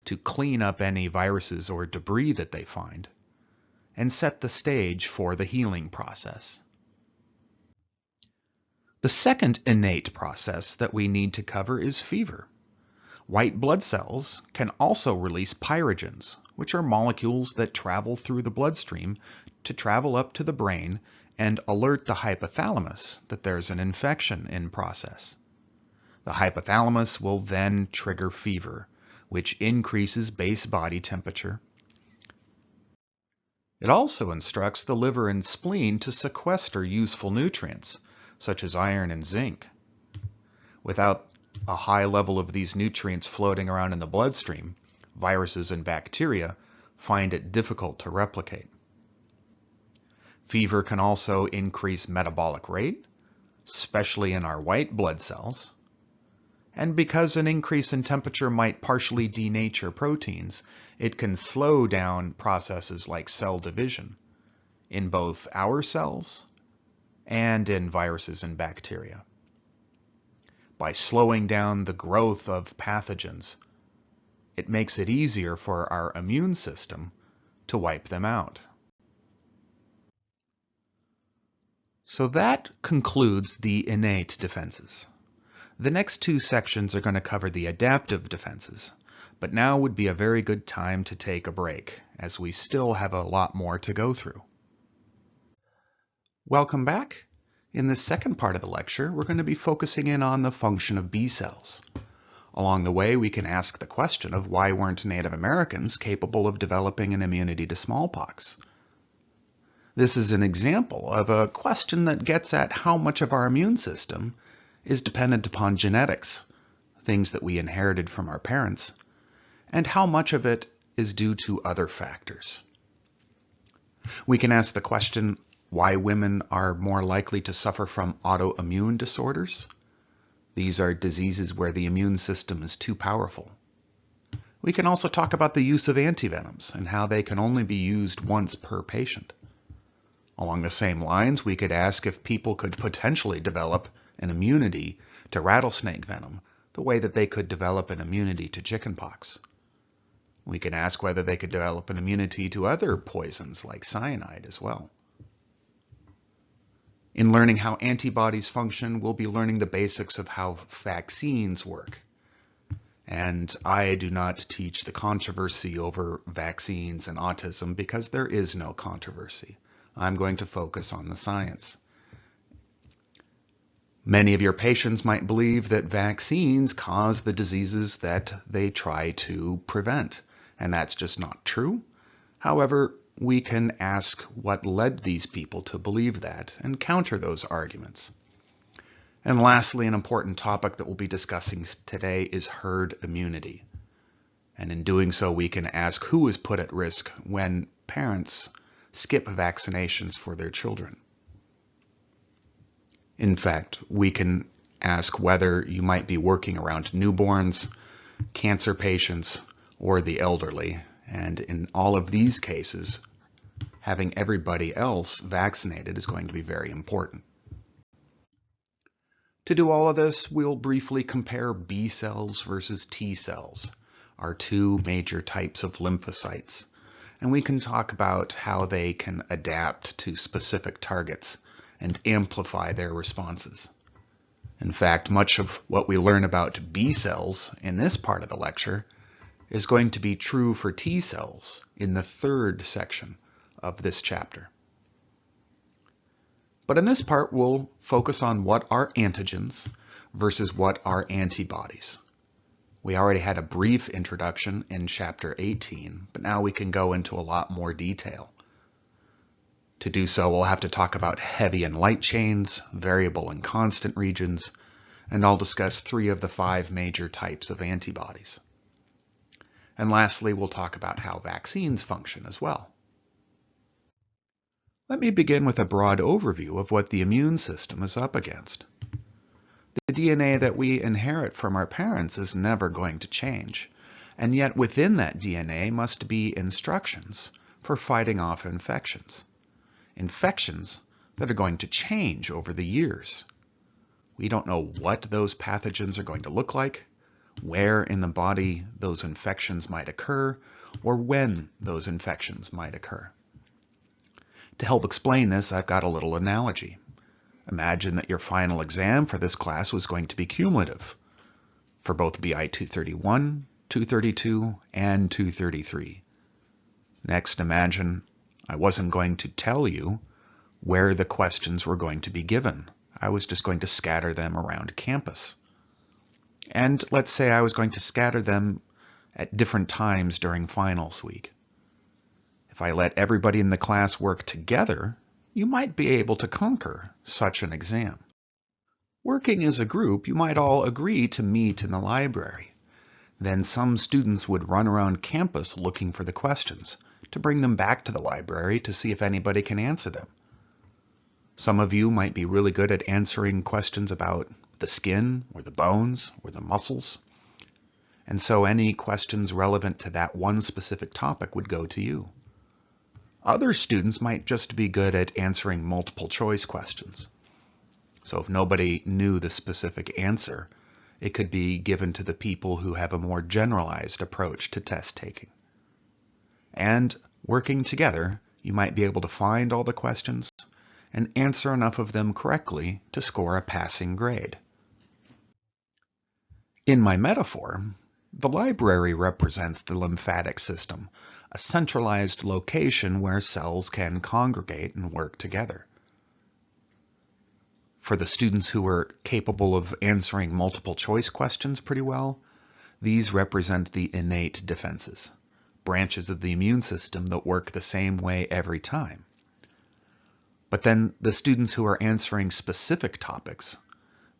to clean up any viruses or debris that they find, and set the stage for the healing process. The second innate process that we need to cover is fever. White blood cells can also release pyrogens, which are molecules that travel through the bloodstream to travel up to the brain and alert the hypothalamus that there's an infection in process. The hypothalamus will then trigger fever, which increases base body temperature. It also instructs the liver and spleen to sequester useful nutrients, such as iron and zinc. Without a high level of these nutrients floating around in the bloodstream, viruses and bacteria find it difficult to replicate. Fever can also increase metabolic rate, especially in our white blood cells. And because an increase in temperature might partially denature proteins, it can slow down processes like cell division in both our cells and in viruses and bacteria. By slowing down the growth of pathogens, it makes it easier for our immune system to wipe them out. So that concludes the innate defenses. The next two sections are going to cover the adaptive defenses, but now would be a very good time to take a break, as we still have a lot more to go through. Welcome back. In this second part of the lecture, we're going to be focusing in on the function of B cells. Along the way, we can ask the question of why weren't Native Americans capable of developing an immunity to smallpox? This is an example of a question that gets at how much of our immune system is dependent upon genetics, things that we inherited from our parents, and how much of it is due to other factors. We can ask the question why women are more likely to suffer from autoimmune disorders. These are diseases where the immune system is too powerful. We can also talk about the use of antivenoms and how they can only be used once per patient. Along the same lines, we could ask if people could potentially develop an immunity to rattlesnake venom the way that they could develop an immunity to chickenpox. We can ask whether they could develop an immunity to other poisons like cyanide as well. In learning how antibodies function, we'll be learning the basics of how vaccines work. And I do not teach the controversy over vaccines and autism because there is no controversy. I'm going to focus on the science. Many of your patients might believe that vaccines cause the diseases that they try to prevent, and that's just not true. However, we can ask what led these people to believe that and counter those arguments. And lastly, an important topic that we'll be discussing today is herd immunity. And in doing so, we can ask who is put at risk when parents skip vaccinations for their children. In fact, we can ask whether you might be working around newborns, cancer patients, or the elderly. And in all of these cases, having everybody else vaccinated is going to be very important. To do all of this, we'll briefly compare B cells versus T cells, our two major types of lymphocytes. And we can talk about how they can adapt to specific targets and amplify their responses. In fact, much of what we learn about B cells in this part of the lecture is going to be true for T cells in the third section of this chapter. But in this part, we'll focus on what are antigens versus what are antibodies. We already had a brief introduction in chapter 18, but now we can go into a lot more detail. To do so, we'll have to talk about heavy and light chains, variable and constant regions, and I'll discuss 3 of the 5 major types of antibodies. And lastly, we'll talk about how vaccines function as well. Let me begin with a broad overview of what the immune system is up against. The DNA that we inherit from our parents is never going to change, and yet within that DNA must be instructions for fighting off infections. Infections that are going to change over the years. We don't know what those pathogens are going to look like, where in the body those infections might occur, or when those infections might occur. To help explain this, I've got a little analogy. Imagine that your final exam for this class was going to be cumulative for both BI 231, 232, and 233. Next, imagine I wasn't going to tell you where the questions were going to be given. I was just going to scatter them around campus. And let's say I was going to scatter them at different times during finals week. If I let everybody in the class work together, you might be able to conquer such an exam. Working as a group, you might all agree to meet in the library. Then some students would run around campus looking for the questions to bring them back to the library to see if anybody can answer them. Some of you might be really good at answering questions about the skin or the bones or the muscles. And so any questions relevant to that one specific topic would go to you. Other students might just be good at answering multiple choice questions. So if nobody knew the specific answer, it could be given to the people who have a more generalized approach to test taking. And working together, you might be able to find all the questions and answer enough of them correctly to score a passing grade. In my metaphor, the library represents the lymphatic system, a centralized location where cells can congregate and work together. For the students who are capable of answering multiple choice questions pretty well, these represent the innate defenses, branches of the immune system that work the same way every time. But then the students who are answering specific topics,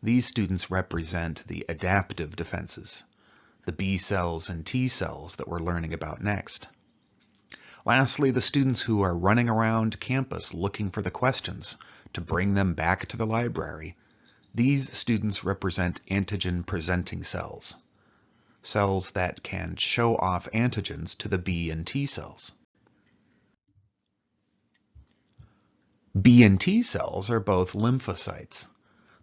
these students represent the adaptive defenses, the B cells and T cells that we're learning about next. Lastly, the students who are running around campus looking for the questions to bring them back to the library, these students represent antigen-presenting cells, cells that can show off antigens to the B and T cells. B and T cells are both lymphocytes.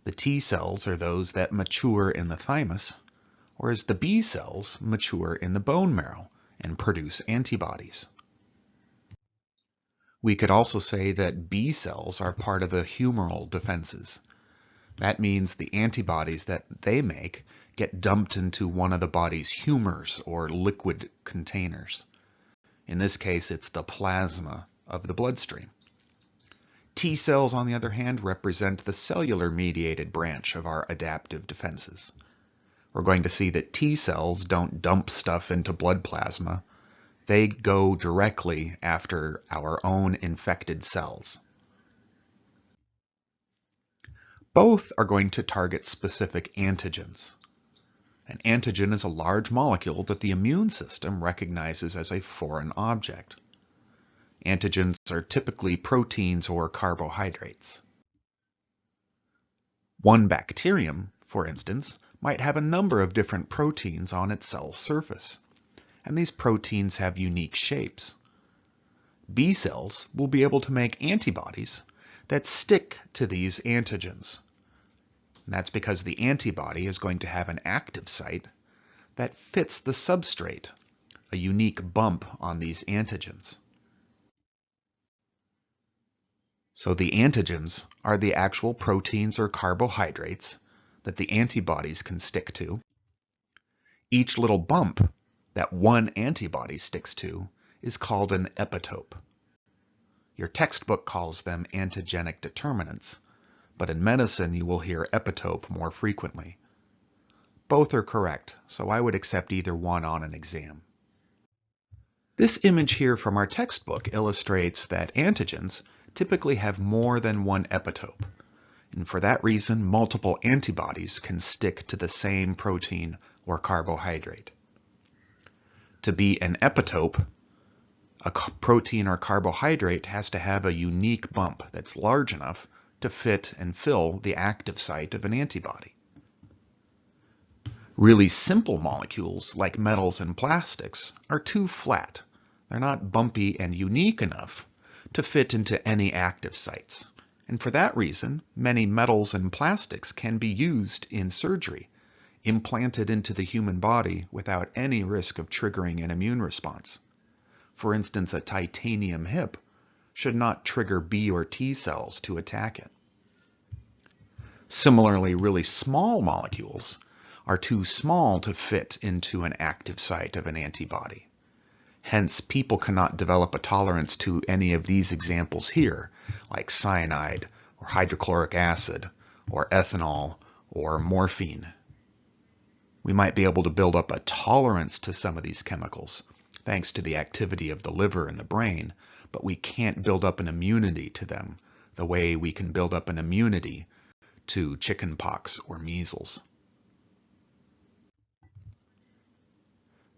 The T cells are those that mature in the thymus, whereas the B cells mature in the bone marrow and produce antibodies. We could also say that B cells are part of the humoral defenses. That means the antibodies that they make get dumped into one of the body's humors or liquid containers. In this case, it's the plasma of the bloodstream. T cells, on the other hand, represent the cellular-mediated branch of our adaptive defenses. We're going to see that T cells don't dump stuff into blood plasma. They go directly after our own infected cells. Both are going to target specific antigens. An antigen is a large molecule that the immune system recognizes as a foreign object. Antigens are typically proteins or carbohydrates. One bacterium, for instance, might have a number of different proteins on its cell surface, and these proteins have unique shapes. B cells will be able to make antibodies that stick to these antigens. And that's because the antibody is going to have an active site that fits the substrate, a unique bump on these antigens. So the antigens are the actual proteins or carbohydrates that the antibodies can stick to. Each little bump that one antibody sticks to is called an epitope. Your textbook calls them antigenic determinants, but in medicine you will hear epitope more frequently. Both are correct, so I would accept either one on an exam. This image here from our textbook illustrates that antigens typically have more than one epitope, and for that reason multiple antibodies can stick to the same protein or carbohydrate. To be an epitope, a protein or carbohydrate has to have a unique bump that's large enough to fit and fill the active site of an antibody. Really simple molecules like metals and plastics are too flat. They're not bumpy and unique enough to fit into any active sites. And for that reason, many metals and plastics can be used in surgery, implanted into the human body without any risk of triggering an immune response. For instance, a titanium hip should not trigger B or T cells to attack it. Similarly, really small molecules are too small to fit into an active site of an antibody. Hence, people cannot develop a tolerance to any of these examples here, like cyanide, or hydrochloric acid, or ethanol, or morphine. We might be able to build up a tolerance to some of these chemicals, thanks to the activity of the liver and the brain, but we can't build up an immunity to them the way we can build up an immunity to chickenpox or measles.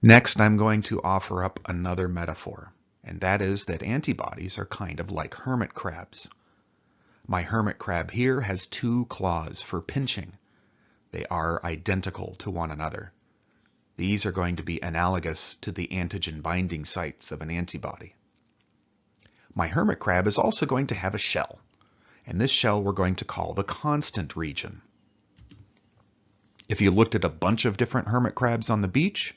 Next, I'm going to offer up another metaphor, and that is that antibodies are kind of like hermit crabs. My hermit crab here has 2 claws for pinching. They are identical to one another. These are going to be analogous to the antigen binding sites of an antibody. My hermit crab is also going to have a shell, and this shell we're going to call the constant region. If you looked at a bunch of different hermit crabs on the beach,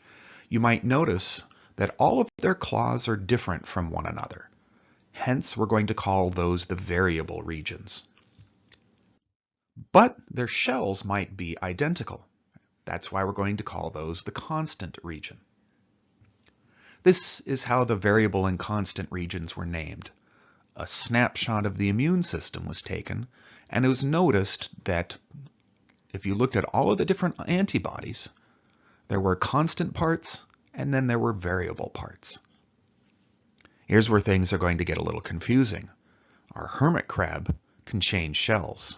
you might notice that all of their claws are different from one another. Hence, we're going to call those the variable regions. But their shells might be identical. That's why we're going to call those the constant region. This is how the variable and constant regions were named. A snapshot of the immune system was taken, and it was noticed that if you looked at all of the different antibodies, there were constant parts and then there were variable parts. Here's where things are going to get a little confusing. Our hermit crab can change shells.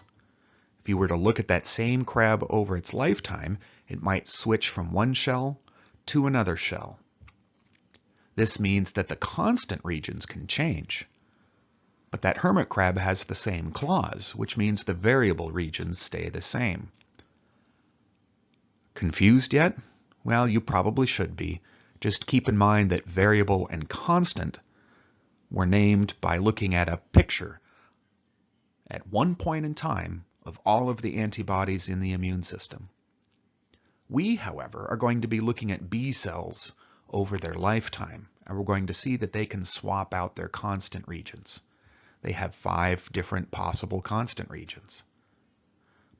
If you were to look at that same crab over its lifetime, it might switch from one shell to another shell. This means that the constant regions can change. But that hermit crab has the same claws, which means the variable regions stay the same. Confused yet? Well, you probably should be. Just keep in mind that variable and constant were named by looking at a picture at one point in time of all of the antibodies in the immune system. We, however, are going to be looking at B cells over their lifetime, and we're going to see that they can swap out their constant regions. They have 5 different possible constant regions.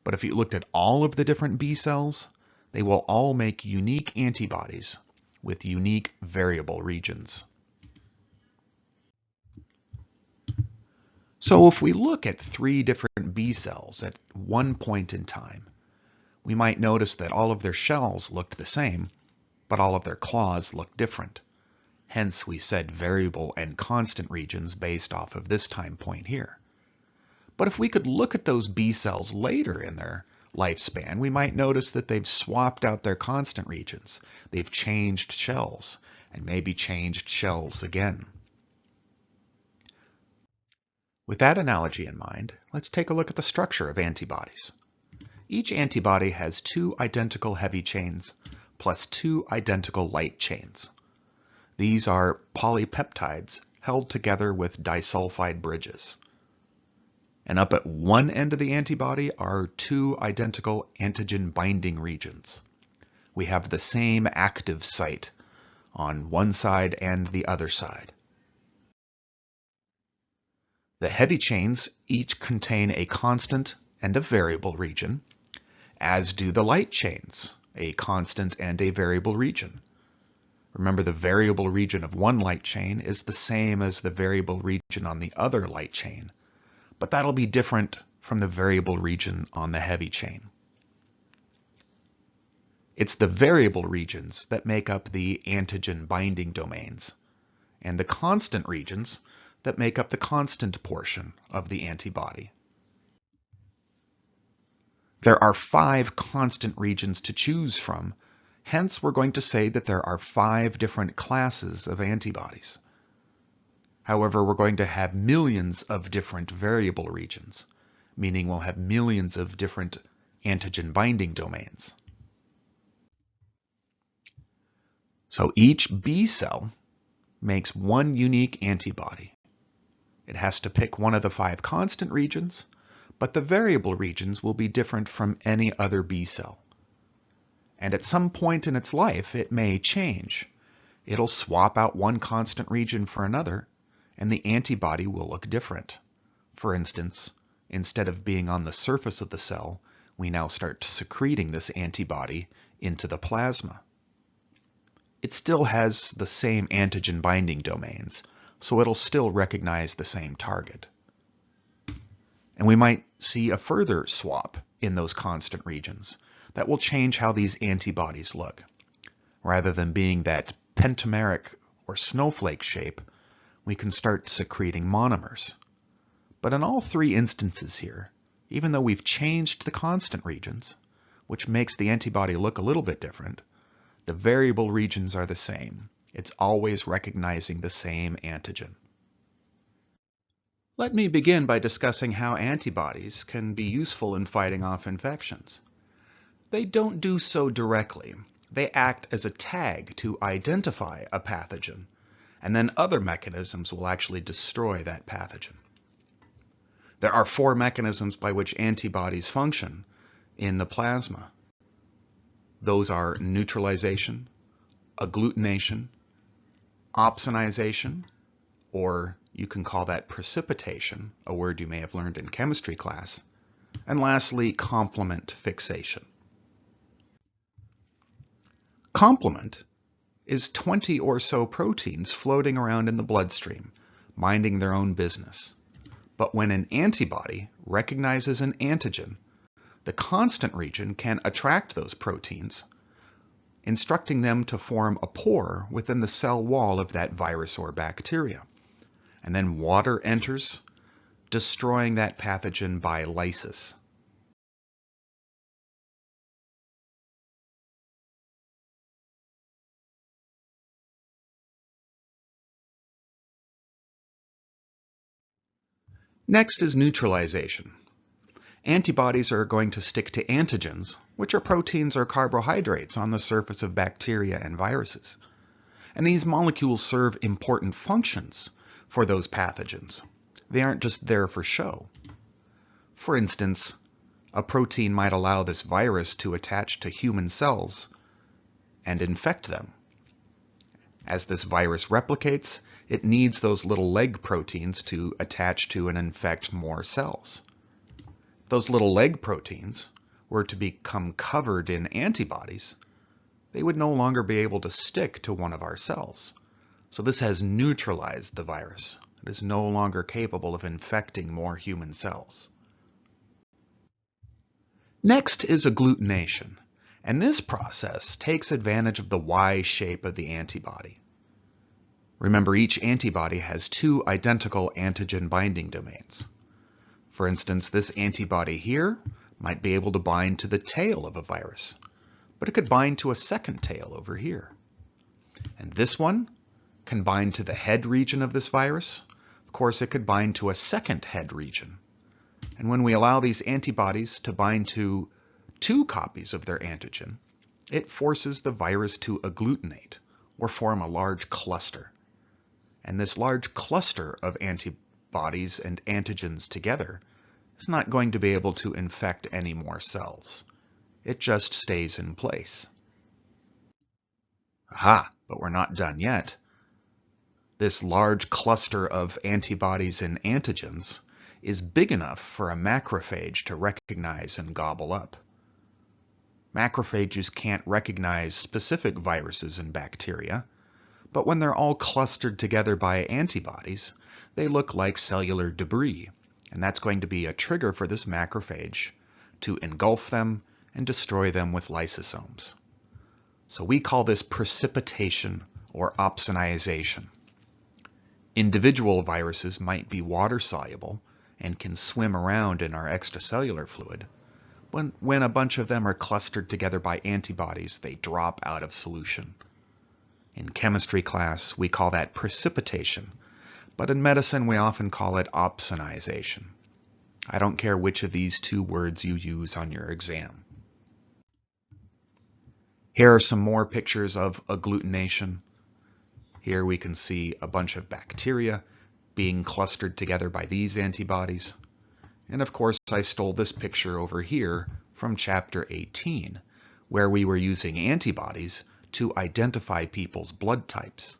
But if you looked at all of the different B cells, they will all make unique antibodies with unique variable regions. So if we look at 3 different B cells at one point in time, we might notice that all of their shells looked the same, but all of their claws looked different. Hence, we said variable and constant regions based off of this time point here. But if we could look at those B cells later in their lifespan, we might notice that they've swapped out their constant regions. They've changed shells, and maybe changed shells again. With that analogy in mind, let's take a look at the structure of antibodies. Each antibody has 2 identical heavy chains plus 2 identical light chains. These are polypeptides held together with disulfide bridges. And up at one end of the antibody are 2 identical antigen binding regions. We have the same active site on one side and the other side. The heavy chains each contain a constant and a variable region, as do the light chains, a constant and a variable region. Remember, the variable region of one light chain is the same as the variable region on the other light chain, but that'll be different from the variable region on the heavy chain. It's the variable regions that make up the antigen binding domains, and the constant regions that make up the constant portion of the antibody. There are 5 constant regions to choose from. Hence, we're going to say that there are 5 different classes of antibodies. However, we're going to have millions of different variable regions, meaning we'll have millions of different antigen binding domains. So each B cell makes one unique antibody. It has to pick one of the 5 constant regions, but the variable regions will be different from any other B cell. And at some point in its life, it may change. It'll swap out one constant region for another, and the antibody will look different. For instance, Instead of being on the surface of the cell, we now start secreting this antibody into the plasma. It still has the same antigen binding domains, so it'll still recognize the same target. And we might see a further swap in those constant regions that will change how these antibodies look. Rather than being that pentameric or snowflake shape, we can start secreting monomers. But in all three instances here, even though we've changed the constant regions, which makes the antibody look a little bit different, the variable regions are the same. It's always recognizing the same antigen. Let me begin by discussing how antibodies can be useful in fighting off infections. They don't do so directly. They act as a tag to identify a pathogen, and then other mechanisms will actually destroy that pathogen. There are 4 mechanisms by which antibodies function in the plasma. Those are neutralization, agglutination, opsonization, or you can call that precipitation, a word you may have learned in chemistry class, and lastly, complement fixation. Complement is 20 or so proteins floating around in the bloodstream, minding their own business. But when an antibody recognizes an antigen, the constant region can attract those proteins, instructing them to form a pore within the cell wall of that virus or bacteria. And then water enters, destroying that pathogen by lysis. Next is neutralization. Antibodies are going to stick to antigens, which are proteins or carbohydrates on the surface of bacteria and viruses. And these molecules serve important functions for those pathogens. They aren't just there for show. For instance, a protein might allow this virus to attach to human cells and infect them. As this virus replicates, it needs those little leg proteins to attach to and infect more cells. If those little leg proteins were to become covered in antibodies, they would no longer be able to stick to one of our cells. So this has neutralized the virus. It is no longer capable of infecting more human cells. Next is agglutination, and this process takes advantage of the Y shape of the antibody. Remember, each antibody has 2 identical antigen binding domains. For instance, this antibody here might be able to bind to the tail of a virus, but it could bind to a second tail over here. And this one can bind to the head region of this virus. Of course, it could bind to a second head region. And when we allow these antibodies to bind to 2 copies of their antigen, it forces the virus to agglutinate, or form a large cluster. And this large cluster of antibodies and antigens together is not going to be able to infect any more cells. It just stays in place. Aha, but we're not done yet. This large cluster of antibodies and antigens is big enough for a macrophage to recognize and gobble up. Macrophages can't recognize specific viruses and bacteria, but when they're all clustered together by antibodies, they look like cellular debris, and that's going to be a trigger for this macrophage to engulf them and destroy them with lysosomes. So we call this precipitation or opsonization. Individual viruses might be water-soluble and can swim around in our extracellular fluid. When a bunch of them are clustered together by antibodies, they drop out of solution. In chemistry class, we call that precipitation, but in medicine, we often call it opsonization. I don't care which of these 2 words you use on your exam. Here are some more pictures of agglutination. Here we can see a bunch of bacteria being clustered together by these antibodies. And of course, I stole this picture over here from chapter 18, where we were using antibodies to identify people's blood types.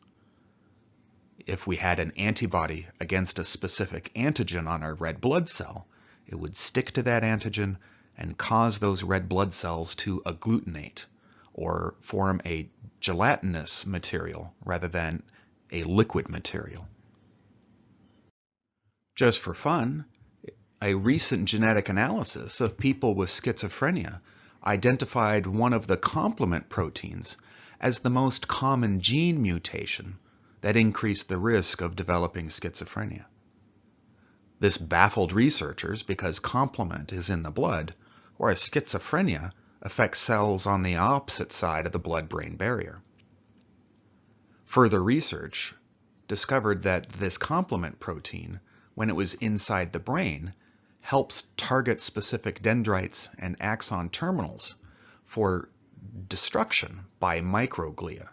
If we had an antibody against a specific antigen on our red blood cell, it would stick to that antigen and cause those red blood cells to agglutinate, or form a gelatinous material rather than a liquid material. Just for fun, a recent genetic analysis of people with schizophrenia identified one of the complement proteins as the most common gene mutation that increased the risk of developing schizophrenia. This baffled researchers because complement is in the blood, whereas schizophrenia affects cells on the opposite side of the blood-brain barrier. Further research discovered that this complement protein, when it was inside the brain, helps target specific dendrites and axon terminals for destruction by microglia,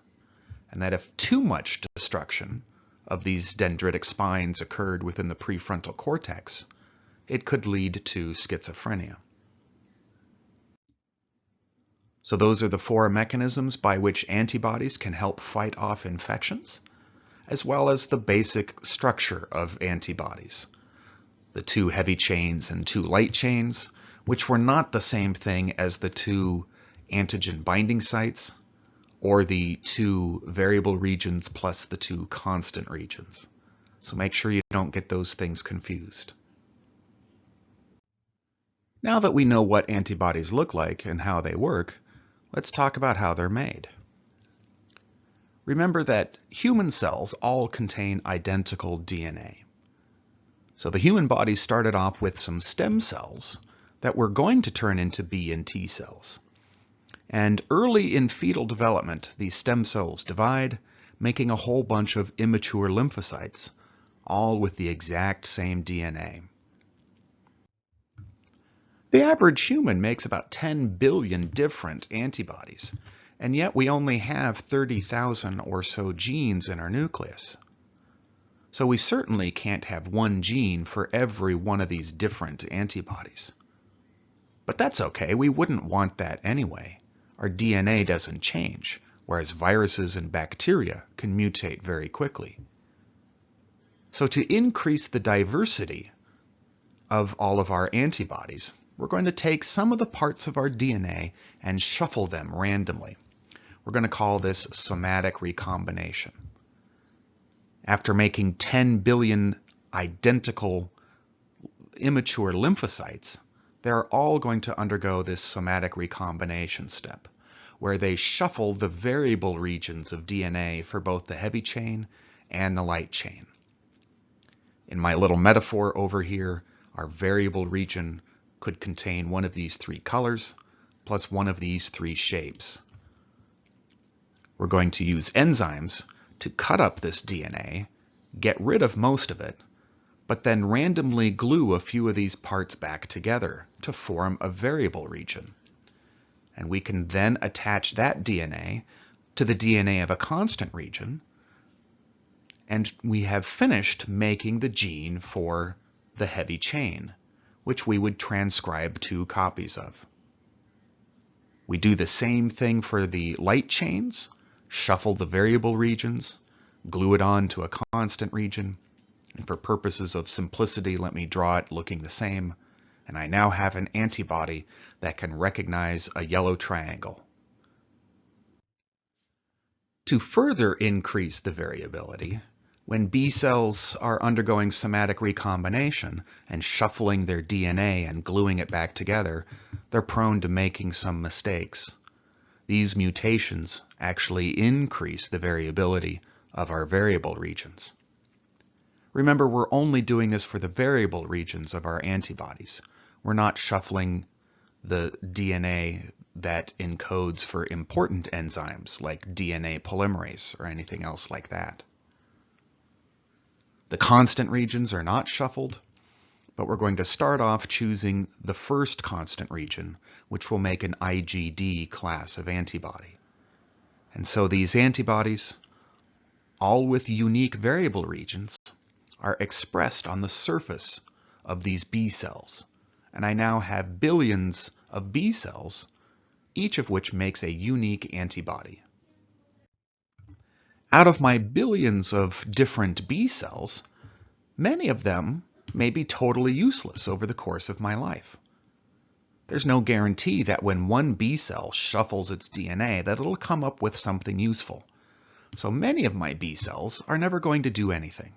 and that if too much destruction of these dendritic spines occurred within the prefrontal cortex, it could lead to schizophrenia. So those are the four mechanisms by which antibodies can help fight off infections, as well as the basic structure of antibodies. The 2 heavy chains and 2 light chains, which were not the same thing as the 2 antigen binding sites, or the 2 variable regions plus the 2 constant regions. So make sure you don't get those things confused. Now that we know what antibodies look like and how they work, let's talk about how they're made. Remember that human cells all contain identical DNA. So the human body started off with some stem cells that were going to turn into B and T cells. And early in fetal development, these stem cells divide, making a whole bunch of immature lymphocytes, all with the exact same DNA. The average human makes about 10 billion different antibodies, and yet we only have 30,000 or so genes in our nucleus. So we certainly can't have one gene for every one of these different antibodies. But that's okay, we wouldn't want that anyway. Our DNA doesn't change, whereas viruses and bacteria can mutate very quickly. So to increase the diversity of all of our antibodies, we're going to take some of the parts of our DNA and shuffle them randomly. We're going to call this somatic recombination. After making 10 billion identical immature lymphocytes, they're all going to undergo this somatic recombination step, where they shuffle the variable regions of DNA for both the heavy chain and the light chain. In my little metaphor over here, our variable region could contain one of these 3 colors, plus one of these 3 shapes. We're going to use enzymes to cut up this DNA, get rid of most of it, but then randomly glue a few of these parts back together to form a variable region. And we can then attach that DNA to the DNA of a constant region, and we have finished making the gene for the heavy chain, which we would transcribe 2 copies of. We do the same thing for the light chains, shuffle the variable regions, glue it on to a constant region, and for purposes of simplicity, let me draw it looking the same, and I now have an antibody that can recognize a yellow triangle. To further increase the variability, when B cells are undergoing somatic recombination and shuffling their DNA and gluing it back together, they're prone to making some mistakes. These mutations actually increase the variability of our variable regions. Remember, we're only doing this for the variable regions of our antibodies. We're not shuffling the DNA that encodes for important enzymes like DNA polymerase or anything else like that. The constant regions are not shuffled, but we're going to start off choosing the first constant region, which will make an IgD class of antibody. And so these antibodies, all with unique variable regions, are expressed on the surface of these B cells. And I now have billions of B cells, each of which makes a unique antibody. Out of my billions of different B cells, many of them may be totally useless over the course of my life. There's no guarantee that when one B cell shuffles its DNA that it'll come up with something useful. So many of my B cells are never going to do anything.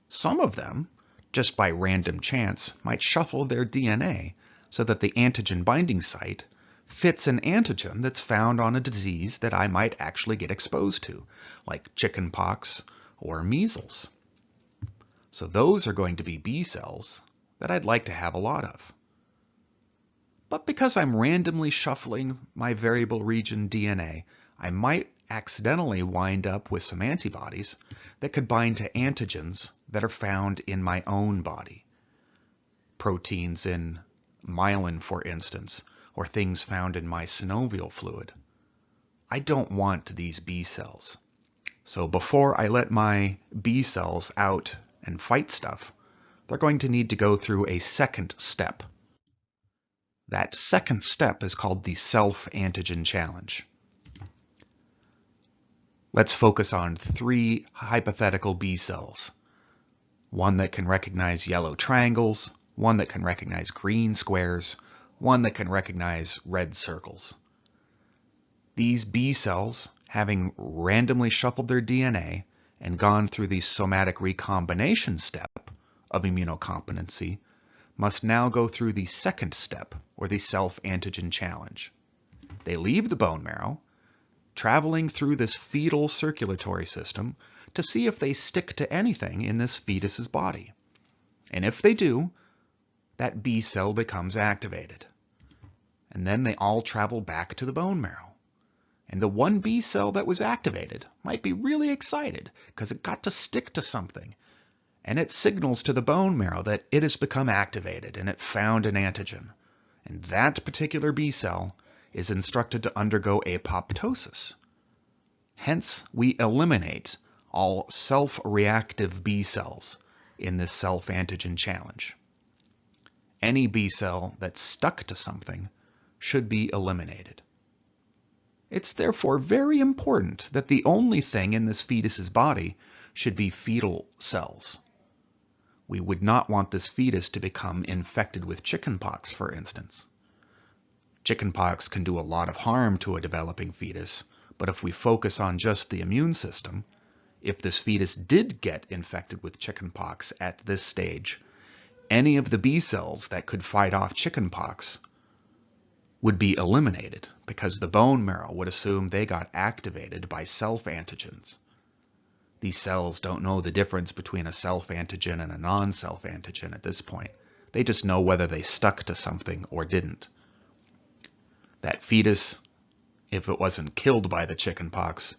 Some of them, just by random chance, might shuffle their DNA so that the antigen binding site fits an antigen that's found on a disease that I might actually get exposed to, like chickenpox or measles. So those are going to be B cells that I'd like to have a lot of. But because I'm randomly shuffling my variable region DNA, I might accidentally wind up with some antibodies that could bind to antigens that are found in my own body. Proteins in myelin, for instance, or things found in my synovial fluid. I don't want these B cells. So before I let my B cells out and fight stuff, they're going to need to go through a second step. That second step is called the self-antigen challenge. Let's focus on 3 hypothetical B cells. One that can recognize yellow triangles, one that can recognize green squares, one that can recognize red circles. These B cells, having randomly shuffled their DNA and gone through the somatic recombination step of immunocompetency, must now go through the second step, or the self-antigen challenge. They leave the bone marrow, traveling through this fetal circulatory system to see if they stick to anything in this fetus's body. And if they do, that B cell becomes activated. And then they all travel back to the bone marrow. And the one B cell that was activated might be really excited because it got to stick to something. And it signals to the bone marrow that it has become activated and it found an antigen. And that particular B cell is instructed to undergo apoptosis. Hence, we eliminate all self-reactive B cells in this self-antigen challenge. Any B cell that's stuck to something should be eliminated. It's therefore very important that the only thing in this fetus's body should be fetal cells. We would not want this fetus to become infected with chickenpox, for instance. Chickenpox can do a lot of harm to a developing fetus, but if we focus on just the immune system, if this fetus did get infected with chickenpox at this stage, any of the B cells that could fight off chickenpox would be eliminated because the bone marrow would assume they got activated by self-antigens. These cells don't know the difference between a self-antigen and a non-self-antigen at this point. They just know whether they stuck to something or didn't. That fetus, if it wasn't killed by the chickenpox,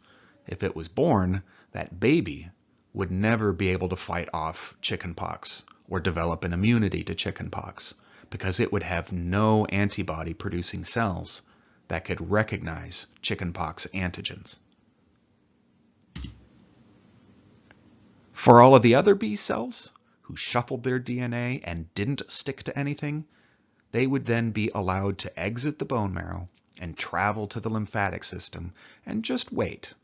if it was born, that baby would never be able to fight off chickenpox or develop an immunity to chickenpox because it would have no antibody-producing cells that could recognize chickenpox antigens. For all of the other B cells who shuffled their DNA and didn't stick to anything, they would then be allowed to exit the bone marrow and travel to the lymphatic system and just wait.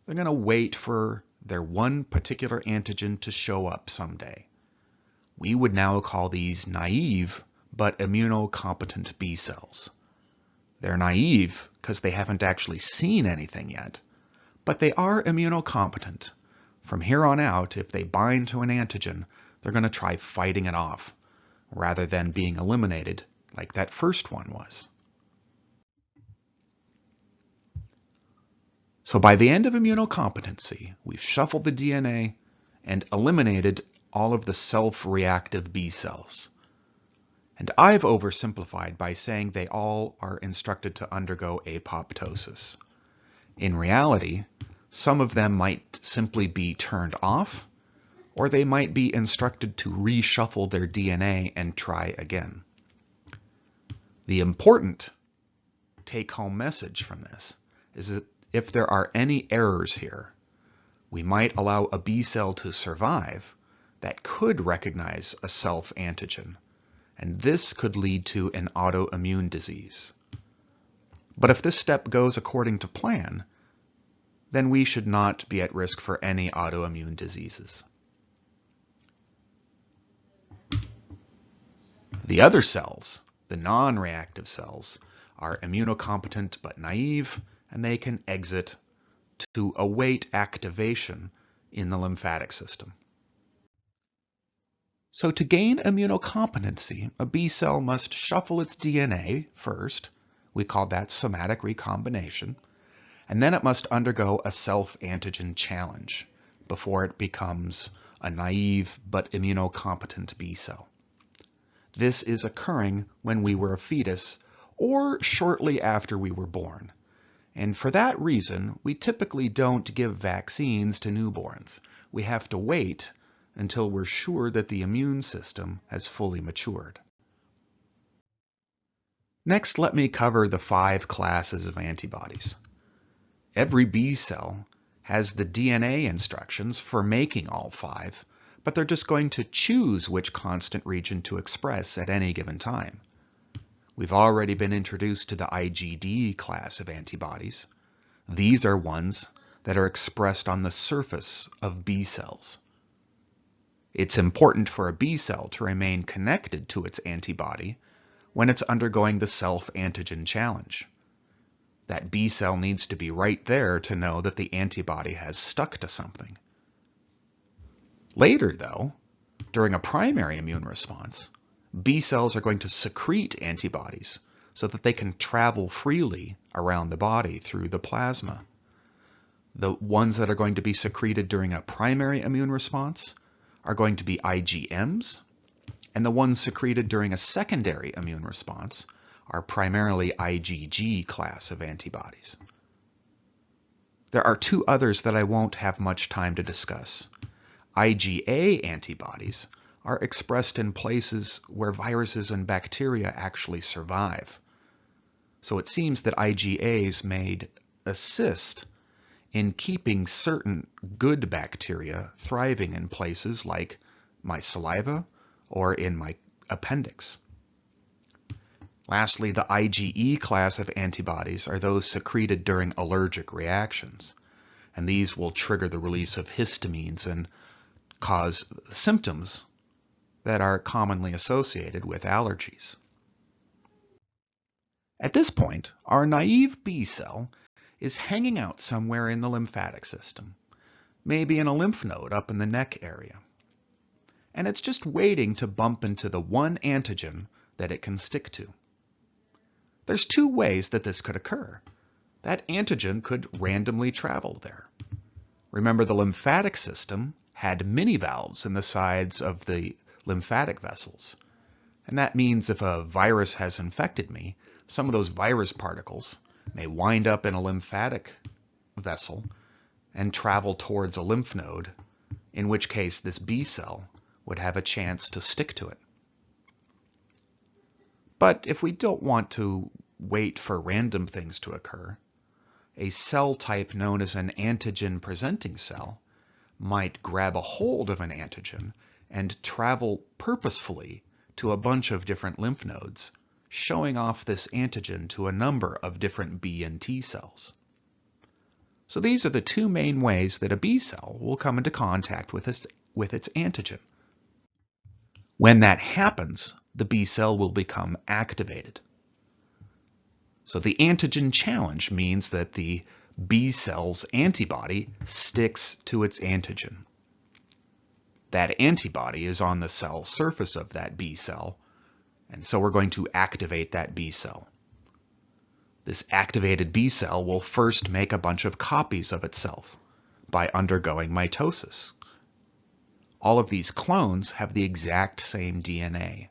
They're going to wait for their one particular antigen to show up someday. We would now call these naive but immunocompetent B cells. They're naive because they haven't actually seen anything yet, but they are immunocompetent. From here on out, if they bind to an antigen, they're going to try fighting it off, rather than being eliminated like that first one was. So by the end of immunocompetency, we've shuffled the DNA and eliminated all of the self-reactive B cells. And I've oversimplified by saying they all are instructed to undergo apoptosis. In reality, some of them might simply be turned off, or they might be instructed to reshuffle their DNA and try again. The important take-home message from this is that if there are any errors here, we might allow a B cell to survive that could recognize a self-antigen, and this could lead to an autoimmune disease. But if this step goes according to plan, then we should not be at risk for any autoimmune diseases. The other cells, the non-reactive cells, are immunocompetent but naive, and they can exit to await activation in the lymphatic system. So to gain immunocompetency, a B cell must shuffle its DNA first. We call that somatic recombination. And then it must undergo a self-antigen challenge before it becomes a naive but immunocompetent B cell. This is occurring when we were a fetus or shortly after we were born. And for that reason, we typically don't give vaccines to newborns. We have to wait until we're sure that the immune system has fully matured. Next, let me cover the 5 classes of antibodies. Every B cell has the DNA instructions for making all 5, but they're just going to choose which constant region to express at any given time. We've already been introduced to the IgD class of antibodies. These are ones that are expressed on the surface of B cells. It's important for a B cell to remain connected to its antibody when it's undergoing the self-antigen challenge. That B cell needs to be right there to know that the antibody has stuck to something. Later, though, during a primary immune response, B cells are going to secrete antibodies so that they can travel freely around the body through the plasma. The ones that are going to be secreted during a primary immune response are going to be IgMs, and the ones secreted during a secondary immune response are primarily IgG class of antibodies. There are 2 others that I won't have much time to discuss. IgA antibodies are expressed in places where viruses and bacteria actually survive. So it seems that IgAs may assist in keeping certain good bacteria thriving in places like my saliva or in my appendix. Lastly, the IgE class of antibodies are those secreted during allergic reactions, and these will trigger the release of histamines and cause symptoms that are commonly associated with allergies. At this point, our naive B cell is hanging out somewhere in the lymphatic system, maybe in a lymph node up in the neck area. And it's just waiting to bump into the one antigen that it can stick to. There's 2 ways that this could occur. That antigen could randomly travel there. Remember, the lymphatic system had mini valves in the sides of the lymphatic vessels. And that means if a virus has infected me, some of those virus particles may wind up in a lymphatic vessel and travel towards a lymph node, in which case this B cell would have a chance to stick to it. But if we don't want to wait for random things to occur, a cell type known as an antigen-presenting cell might grab a hold of an antigen and travel purposefully to a bunch of different lymph nodes, showing off this antigen to a number of different B and T cells. So these are the 2 main ways that a B cell will come into contact with its antigen. When that happens, the B cell will become activated. So the antigen challenge means that the B cell's antibody sticks to its antigen. That antibody is on the cell surface of that B cell, and so we're going to activate that B cell. This activated B cell will first make a bunch of copies of itself by undergoing mitosis. All of these clones have the exact same DNA.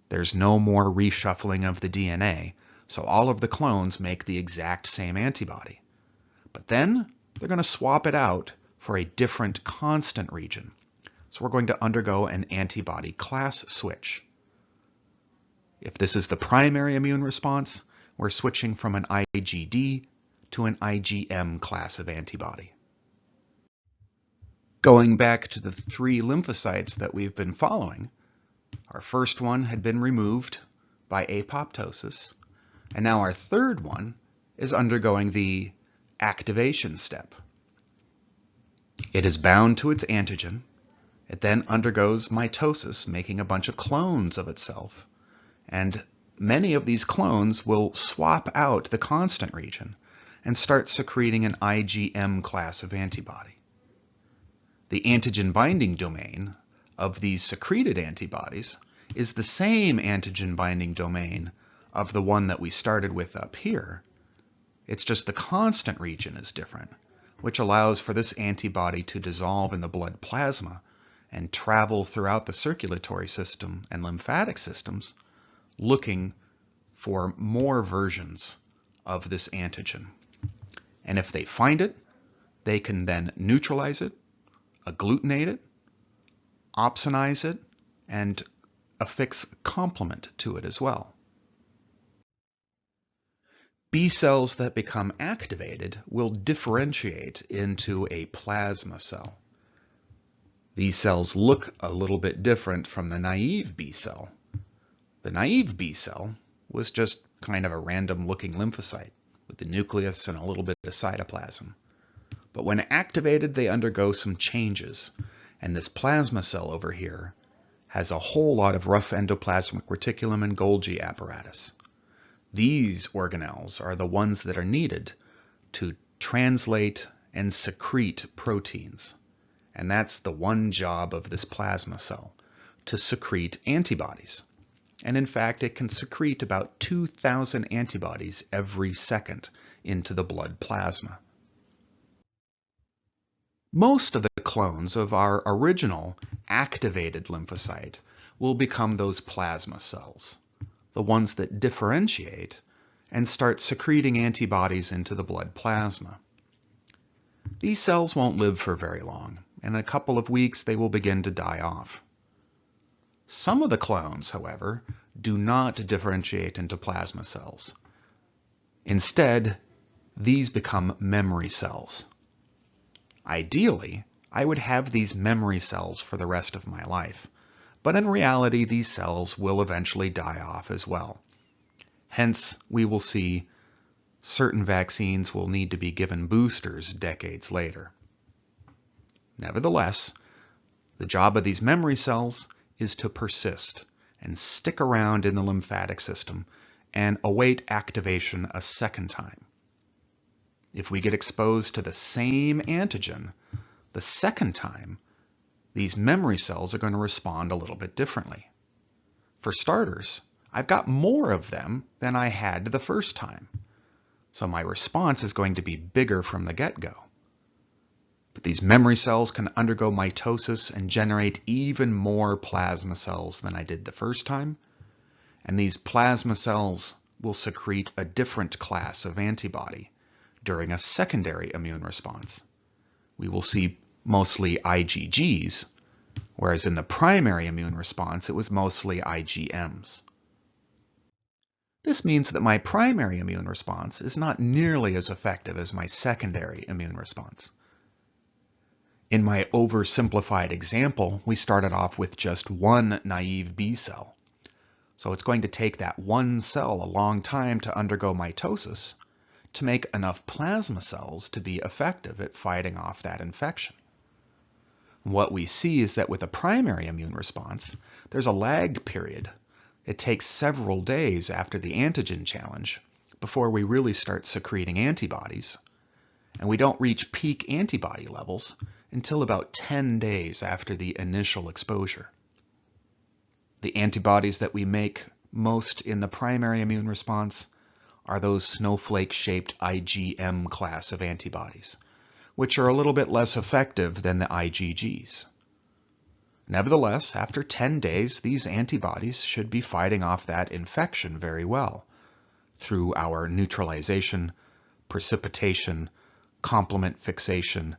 There's no more reshuffling of the DNA, so all of the clones make the exact same antibody. But then they're going to swap it out for a different constant region. So we're going to undergo an antibody class switch. If this is the primary immune response, we're switching from an IgD to an IgM class of antibody. Going back to the 3 lymphocytes that we've been following, our first one had been removed by apoptosis, and now our third one is undergoing the activation step. It is bound to its antigen, It then undergoes mitosis, making a bunch of clones of itself. And many of these clones will swap out the constant region and start secreting an IgM class of antibody. The antigen binding domain of these secreted antibodies is the same antigen binding domain of the one that we started with up here. It's just the constant region is different, which allows for this antibody to dissolve in the blood plasma and travel throughout the circulatory system and lymphatic systems looking for more versions of this antigen. And if they find it, they can then neutralize it, agglutinate it, opsonize it, and affix complement to it as well. B cells that become activated will differentiate into a plasma cell. These cells look a little bit different from the naive B cell. The naive B cell was just kind of a random looking lymphocyte with the nucleus and a little bit of cytoplasm. But when activated, they undergo some changes, and this plasma cell over here has a whole lot of rough endoplasmic reticulum and Golgi apparatus. These organelles are the ones that are needed to translate and secrete proteins. And that's the one job of this plasma cell, to secrete antibodies. And in fact, it can secrete about 2,000 antibodies every second into the blood plasma. Most of the clones of our original activated lymphocyte will become those plasma cells, the ones that differentiate and start secreting antibodies into the blood plasma. These cells won't live for very long. In a couple of weeks, they will begin to die off. Some of the clones, however, do not differentiate into plasma cells. Instead, these become memory cells. Ideally, I would have these memory cells for the rest of my life, but in reality, these cells will eventually die off as well. Hence, we will see certain vaccines will need to be given boosters decades later. Nevertheless, the job of these memory cells is to persist and stick around in the lymphatic system and await activation a second time. If we get exposed to the same antigen the second time, these memory cells are going to respond a little bit differently. For starters, I've got more of them than I had the first time, so my response is going to be bigger from the get-go. But these memory cells can undergo mitosis and generate even more plasma cells than I did the first time, and these plasma cells will secrete a different class of antibody during a secondary immune response. We will see mostly IgGs, whereas in the primary immune response it was mostly IgMs. This means that my primary immune response is not nearly as effective as my secondary immune response. In my oversimplified example, we started off with just one naive B cell. So it's going to take that one cell a long time to undergo mitosis to make enough plasma cells to be effective at fighting off that infection. What we see is that with a primary immune response, there's a lag period. It takes several days after the antigen challenge before we really start secreting antibodies, and we don't reach peak antibody levels until about 10 days after the initial exposure. The antibodies that we make most in the primary immune response are those snowflake-shaped IgM class of antibodies, which are a little bit less effective than the IgGs. Nevertheless, after 10 days, these antibodies should be fighting off that infection very well through our neutralization, precipitation, complement fixation,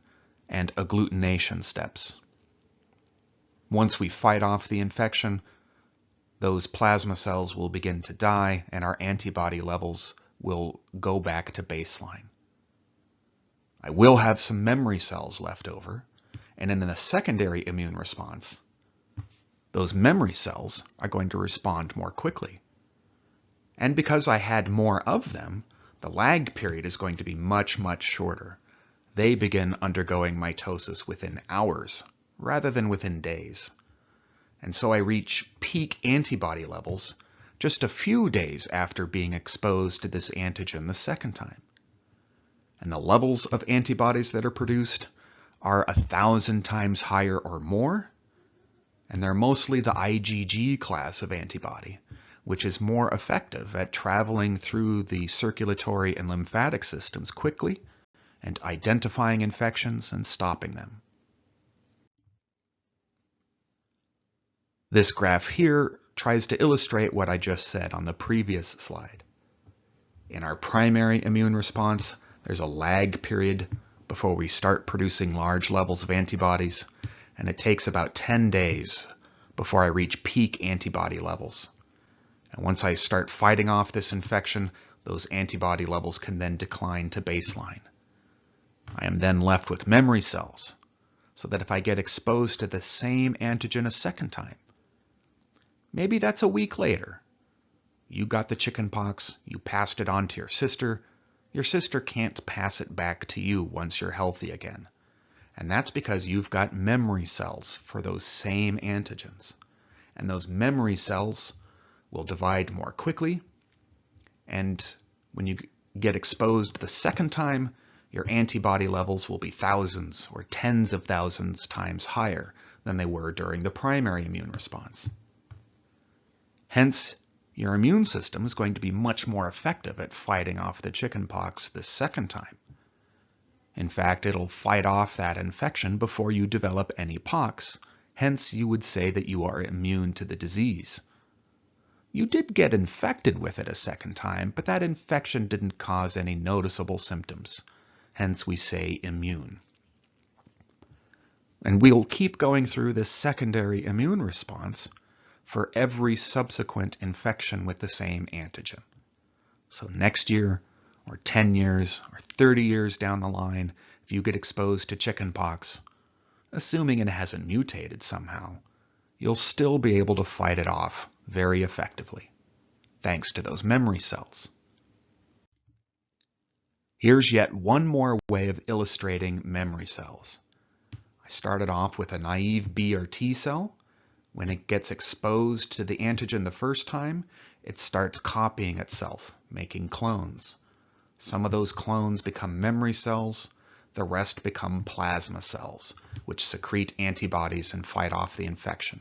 and agglutination steps. Once we fight off the infection, those plasma cells will begin to die and our antibody levels will go back to baseline. I will have some memory cells left over, and in a secondary immune response, those memory cells are going to respond more quickly. And because I had more of them, the lag period is going to be much, much shorter. They begin undergoing mitosis within hours rather than within days. And so I reach peak antibody levels just a few days after being exposed to this antigen the second time. And the levels of antibodies that are produced are 1,000 times higher or more, and they're mostly the IgG class of antibody, which is more effective at traveling through the circulatory and lymphatic systems quickly and identifying infections and stopping them. This graph here tries to illustrate what I just said on the previous slide. In our primary immune response, there's a lag period before we start producing large levels of antibodies, and it takes about 10 days before I reach peak antibody levels. And once I start fighting off this infection, those antibody levels can then decline to baseline. I am then left with memory cells, so that if I get exposed to the same antigen a second time, maybe that's a week later, you got the chickenpox, you passed it on to your sister can't pass it back to you once you're healthy again. And that's because you've got memory cells for those same antigens. And those memory cells will divide more quickly, and when you get exposed the second time, your antibody levels will be thousands or tens of thousands times higher than they were during the primary immune response. Hence, your immune system is going to be much more effective at fighting off the chickenpox the second time. In fact, it'll fight off that infection before you develop any pox. Hence, you would say that you are immune to the disease. You did get infected with it a second time, but that infection didn't cause any noticeable symptoms. Hence, we say immune. And we'll keep going through this secondary immune response for every subsequent infection with the same antigen. So next year, or 10 years, or 30 years down the line, if you get exposed to chickenpox, assuming it hasn't mutated somehow, you'll still be able to fight it off very effectively, thanks to those memory cells. Here's yet one more way of illustrating memory cells. I started off with a naive B or T cell. When it gets exposed to the antigen the first time, it starts copying itself, making clones. Some of those clones become memory cells, the rest become plasma cells, which secrete antibodies and fight off the infection.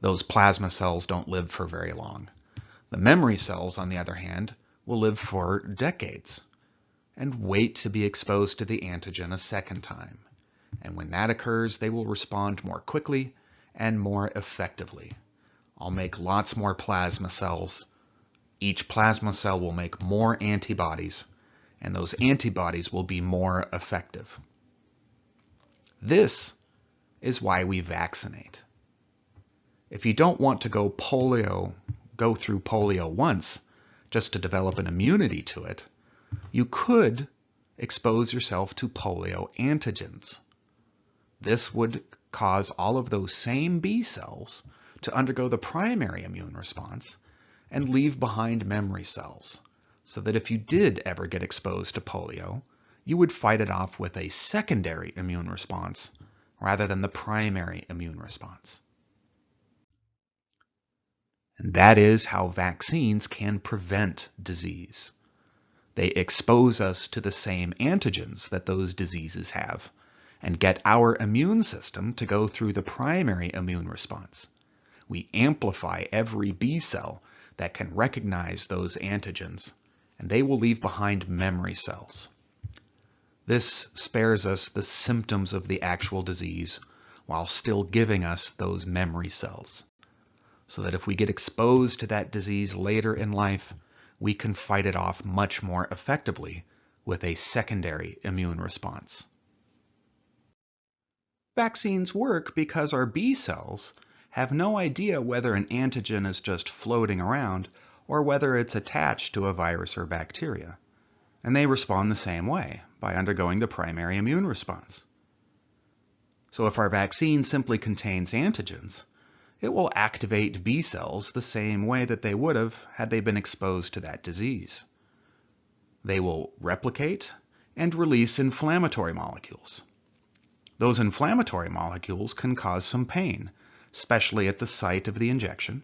Those plasma cells don't live for very long. The memory cells, on the other hand, will live for decades and wait to be exposed to the antigen a second time. And when that occurs, they will respond more quickly and more effectively. I'll make lots more plasma cells. Each plasma cell will make more antibodies, and those antibodies will be more effective. This is why we vaccinate. If you don't want to go through polio once just to develop an immunity to it, you could expose yourself to polio antigens. This would cause all of those same B cells to undergo the primary immune response and leave behind memory cells, so that if you did ever get exposed to polio, you would fight it off with a secondary immune response rather than the primary immune response. And that is how vaccines can prevent disease. They expose us to the same antigens that those diseases have, and get our immune system to go through the primary immune response. We amplify every B cell that can recognize those antigens, and they will leave behind memory cells. This spares us the symptoms of the actual disease while still giving us those memory cells, so that if we get exposed to that disease later in life, we can fight it off much more effectively with a secondary immune response. Vaccines work because our B cells have no idea whether an antigen is just floating around or whether it's attached to a virus or bacteria. And they respond the same way, by undergoing the primary immune response. So if our vaccine simply contains antigens, it will activate B cells the same way that they would have had they been exposed to that disease. They will replicate and release inflammatory molecules. Those inflammatory molecules can cause some pain, especially at the site of the injection,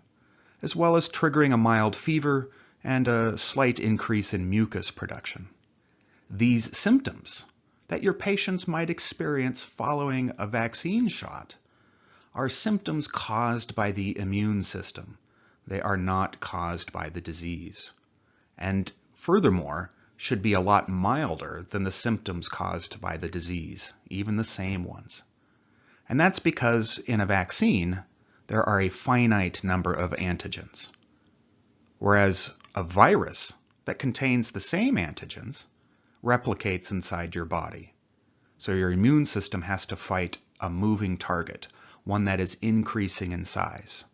as well as triggering a mild fever and a slight increase in mucus production. These symptoms that your patients might experience following a vaccine shot are symptoms caused by the immune system. They are not caused by the disease. And furthermore, should be a lot milder than the symptoms caused by the disease, even the same ones. And that's because in a vaccine, there are a finite number of antigens. Whereas a virus that contains the same antigens replicates inside your body. So your immune system has to fight a moving target, one that is increasing in size.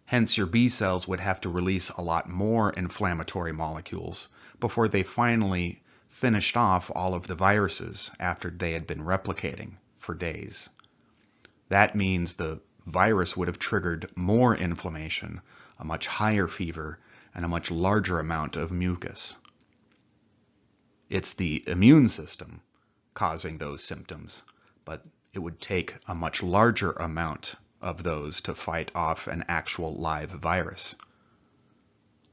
Hence, your B cells would have to release a lot more inflammatory molecules before they finally finished off all of the viruses after they had been replicating for days. That means the virus would have triggered more inflammation, a much higher fever, and a much larger amount of mucus. It's the immune system causing those symptoms, but it would take a much larger amount of those to fight off an actual live virus.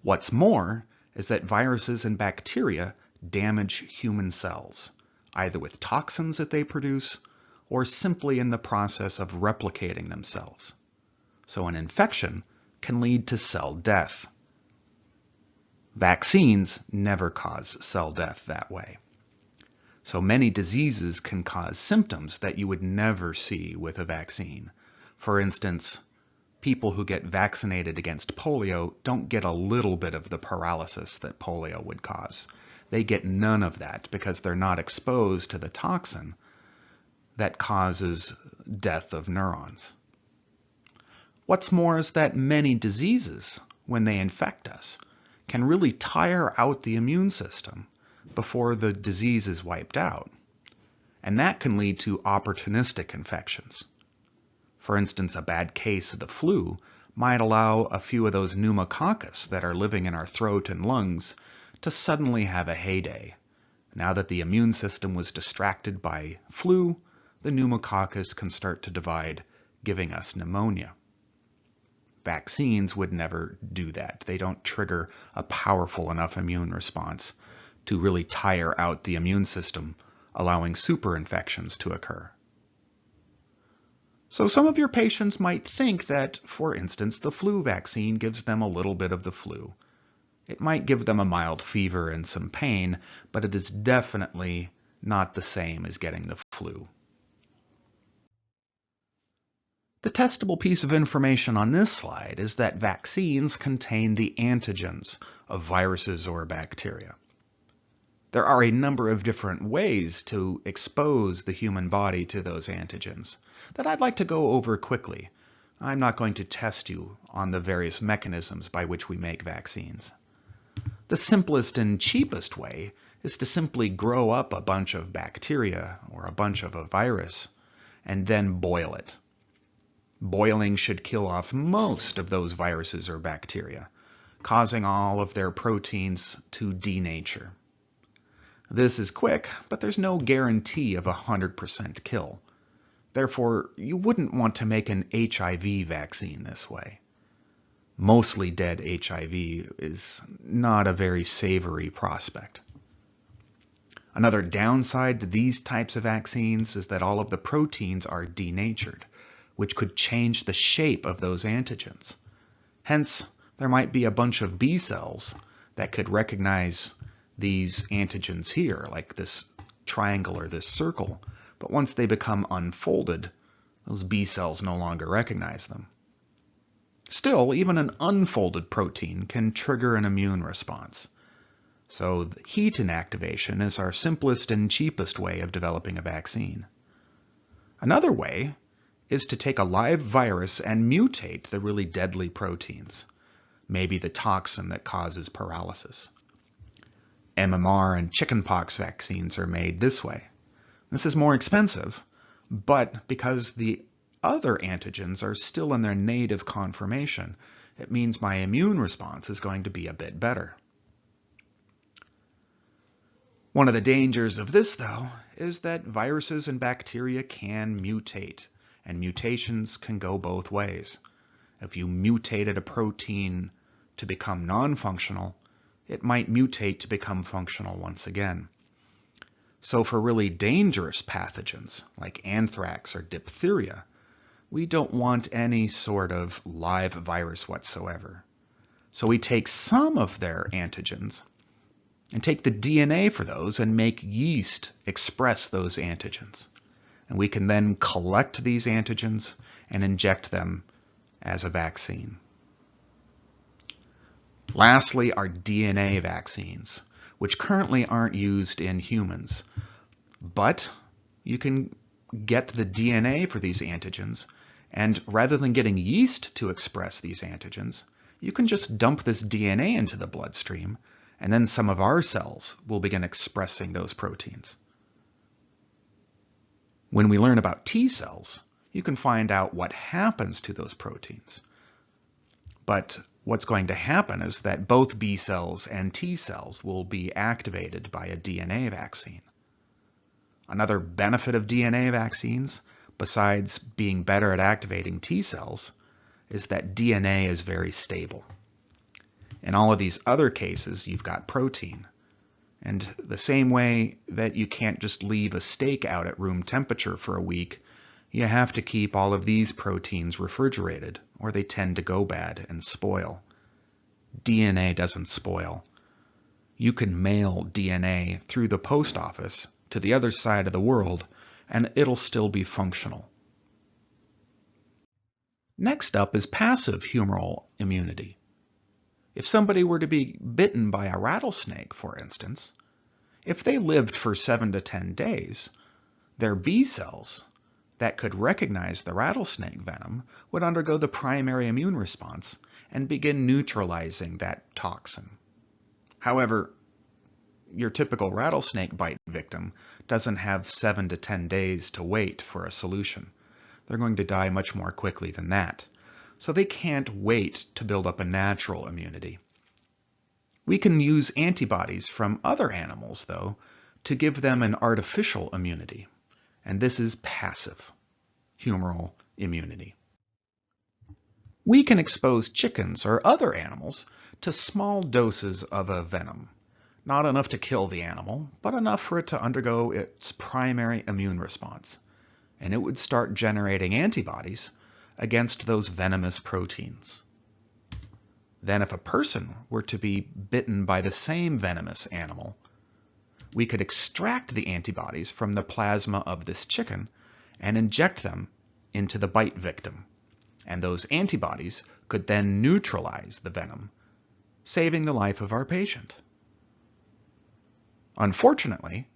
What's more is that viruses and bacteria damage human cells, either with toxins that they produce or simply in the process of replicating themselves. So an infection can lead to cell death. Vaccines never cause cell death that way. So many diseases can cause symptoms that you would never see with a vaccine. For instance, people who get vaccinated against polio don't get a little bit of the paralysis that polio would cause. They get none of that because they're not exposed to the toxin that causes death of neurons. What's more is that many diseases, when they infect us, can really tire out the immune system before the disease is wiped out. And that can lead to opportunistic infections. For instance, a bad case of the flu might allow a few of those pneumococcus that are living in our throat and lungs to suddenly have a heyday. Now that the immune system was distracted by flu, the pneumococcus can start to divide, giving us pneumonia. Vaccines would never do that. They don't trigger a powerful enough immune response to really tire out the immune system, allowing superinfections to occur. So some of your patients might think that, for instance, the flu vaccine gives them a little bit of the flu. It might give them a mild fever and some pain, but it is definitely not the same as getting the flu. The testable piece of information on this slide is that vaccines contain the antigens of viruses or bacteria. There are a number of different ways to expose the human body to those antigens that I'd like to go over quickly. I'm not going to test you on the various mechanisms by which we make vaccines. The simplest and cheapest way is to simply grow up a bunch of bacteria or a bunch of a virus and then boil it. Boiling should kill off most of those viruses or bacteria, causing all of their proteins to denature. This is quick, but there's no guarantee of 100% kill. Therefore, you wouldn't want to make an HIV vaccine this way. Mostly dead HIV is not a very savory prospect. Another downside to these types of vaccines is that all of the proteins are denatured, which could change the shape of those antigens. Hence, there might be a bunch of B cells that could recognize these antigens here, like this triangle or this circle, but once they become unfolded, those B cells no longer recognize them. Still, even an unfolded protein can trigger an immune response. So the heat inactivation is our simplest and cheapest way of developing a vaccine. Another way is to take a live virus and mutate the really deadly proteins, maybe the toxin that causes paralysis. MMR and chickenpox vaccines are made this way. This is more expensive, but because the other antigens are still in their native conformation, it means my immune response is going to be a bit better. One of the dangers of this, though, is that viruses and bacteria can mutate, and mutations can go both ways. If you mutated a protein to become non-functional, it might mutate to become functional once again. So for really dangerous pathogens, like anthrax or diphtheria, we don't want any sort of live virus whatsoever. So we take some of their antigens and take the DNA for those and make yeast express those antigens. And we can then collect these antigens and inject them as a vaccine. Lastly are DNA vaccines, which currently aren't used in humans. But you can get the DNA for these antigens, and rather than getting yeast to express these antigens, you can just dump this DNA into the bloodstream, and then some of our cells will begin expressing those proteins. When we learn about T cells, you can find out what happens to those proteins. But what's going to happen is that both B cells and T cells will be activated by a DNA vaccine. Another benefit of DNA vaccines, besides being better at activating T cells, is that DNA is very stable. In all of these other cases, you've got protein. And the same way that you can't just leave a steak out at room temperature for a week, you have to keep all of these proteins refrigerated, or they tend to go bad and spoil. DNA doesn't spoil. You can mail DNA through the post office to the other side of the world, and it'll still be functional. Next up is passive humoral immunity. If somebody were to be bitten by a rattlesnake, for instance, if they lived for 7 to 10 days, their B cells that could recognize the rattlesnake venom would undergo the primary immune response and begin neutralizing that toxin. However, your typical rattlesnake bite victim doesn't have 7 to 10 days to wait for a solution. They're going to die much more quickly than that. So they can't wait to build up a natural immunity. We can use antibodies from other animals, though, to give them an artificial immunity. And this is passive humoral immunity. We can expose chickens or other animals to small doses of a venom. Not enough to kill the animal, but enough for it to undergo its primary immune response. And it would start generating antibodies against those venomous proteins. Then if a person were to be bitten by the same venomous animal, we could extract the antibodies from the plasma of this chicken and inject them into the bite victim. And those antibodies could then neutralize the venom, saving the life of our patient. Unfortunately,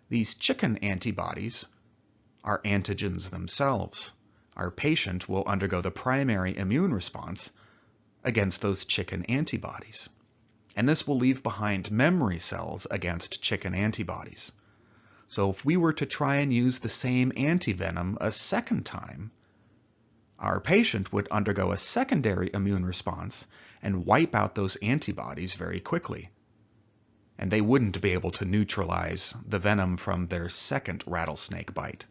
these chicken antibodies are antigens themselves. Our patient will undergo the primary immune response against those chicken antibodies. And this will leave behind memory cells against chicken antibodies. So if we were to try and use the same antivenom a second time, our patient would undergo a secondary immune response and wipe out those antibodies very quickly. And they wouldn't be able to neutralize the venom from their second rattlesnake bite.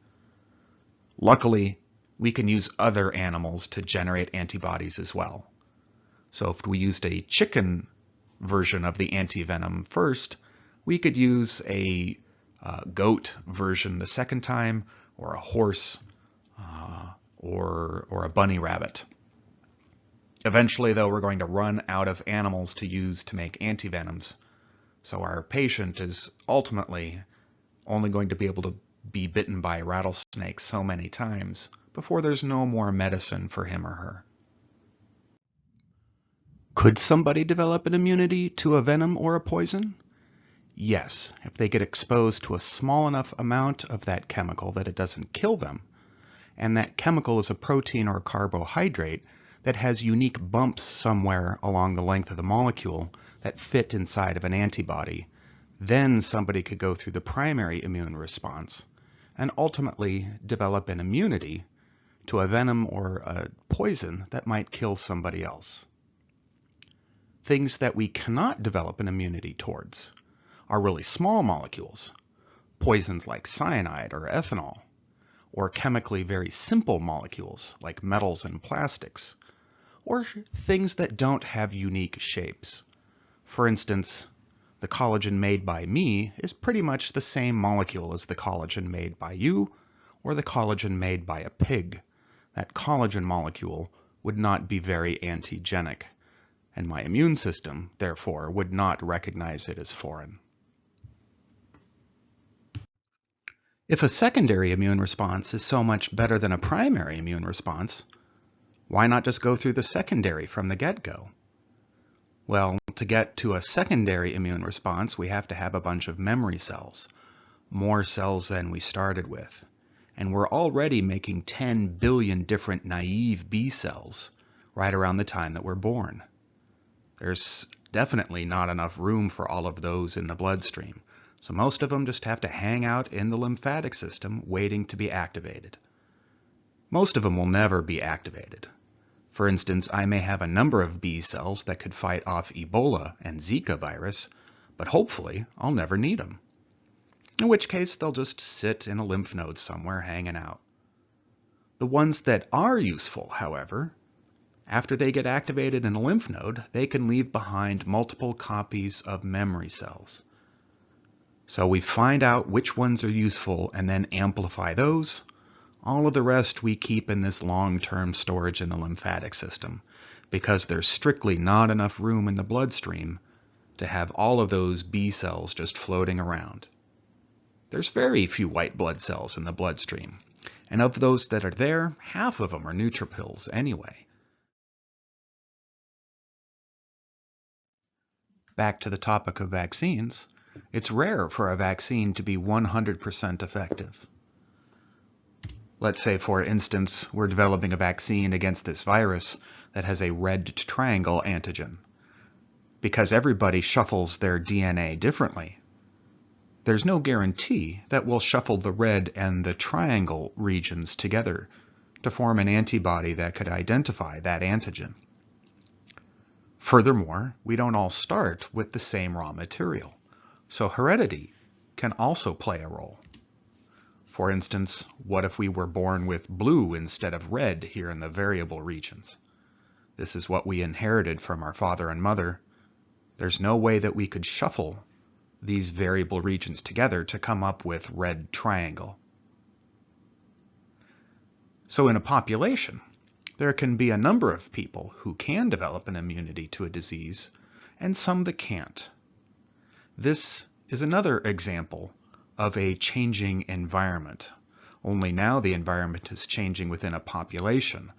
Luckily, we can use other animals to generate antibodies as well. So if we used a chicken version of the antivenom first, we could use a goat version the second time, or a horse, or a bunny rabbit. Eventually, though, we're going to run out of animals to use to make antivenoms, so our patient is ultimately only going to be able to be bitten by rattlesnakes so many times before there's no more medicine for him or her. Could somebody develop an immunity to a venom or a poison? Yes, if they get exposed to a small enough amount of that chemical that it doesn't kill them, and that chemical is a protein or a carbohydrate that has unique bumps somewhere along the length of the molecule that fit inside of an antibody, then somebody could go through the primary immune response and ultimately develop an immunity to a venom or a poison that might kill somebody else. Things that we cannot develop an immunity towards are really small molecules, poisons like cyanide or ethanol, or chemically very simple molecules like metals and plastics, or things that don't have unique shapes. For instance, the collagen made by me is pretty much the same molecule as the collagen made by you or the collagen made by a pig. That collagen molecule would not be very antigenic, and my immune system, therefore, would not recognize it as foreign. If a secondary immune response is so much better than a primary immune response, why not just go through the secondary from the get-go? Well, to get to a secondary immune response, we have to have a bunch of memory cells, more cells than we started with. And we're already making 10 billion different naive B cells right around the time that we're born. There's definitely not enough room for all of those in the bloodstream, so most of them just have to hang out in the lymphatic system waiting to be activated. Most of them will never be activated. For instance, I may have a number of B cells that could fight off Ebola and Zika virus, but hopefully I'll never need them. In which case they'll just sit in a lymph node somewhere hanging out. The ones that are useful, however, after they get activated in a lymph node, they can leave behind multiple copies of memory cells. So we find out which ones are useful and then amplify those. All of the rest we keep in this long-term storage in the lymphatic system, because there's strictly not enough room in the bloodstream to have all of those B cells just floating around. There's very few white blood cells in the bloodstream, and of those that are there, half of them are neutrophils anyway. Back to the topic of vaccines, it's rare for a vaccine to be 100% effective. Let's say, for instance, we're developing a vaccine against this virus that has a red triangle antigen. Because everybody shuffles their DNA differently, there's no guarantee that we'll shuffle the red and the triangle regions together to form an antibody that could identify that antigen. Furthermore, we don't all start with the same raw material, so heredity can also play a role. For instance, what if we were born with blue instead of red here in the variable regions? This is what we inherited from our father and mother. There's no way that we could shuffle these variable regions together to come up with red triangle. So in a population, there can be a number of people who can develop an immunity to a disease and some that can't. This is another example of a changing environment. Only now the environment is changing within a population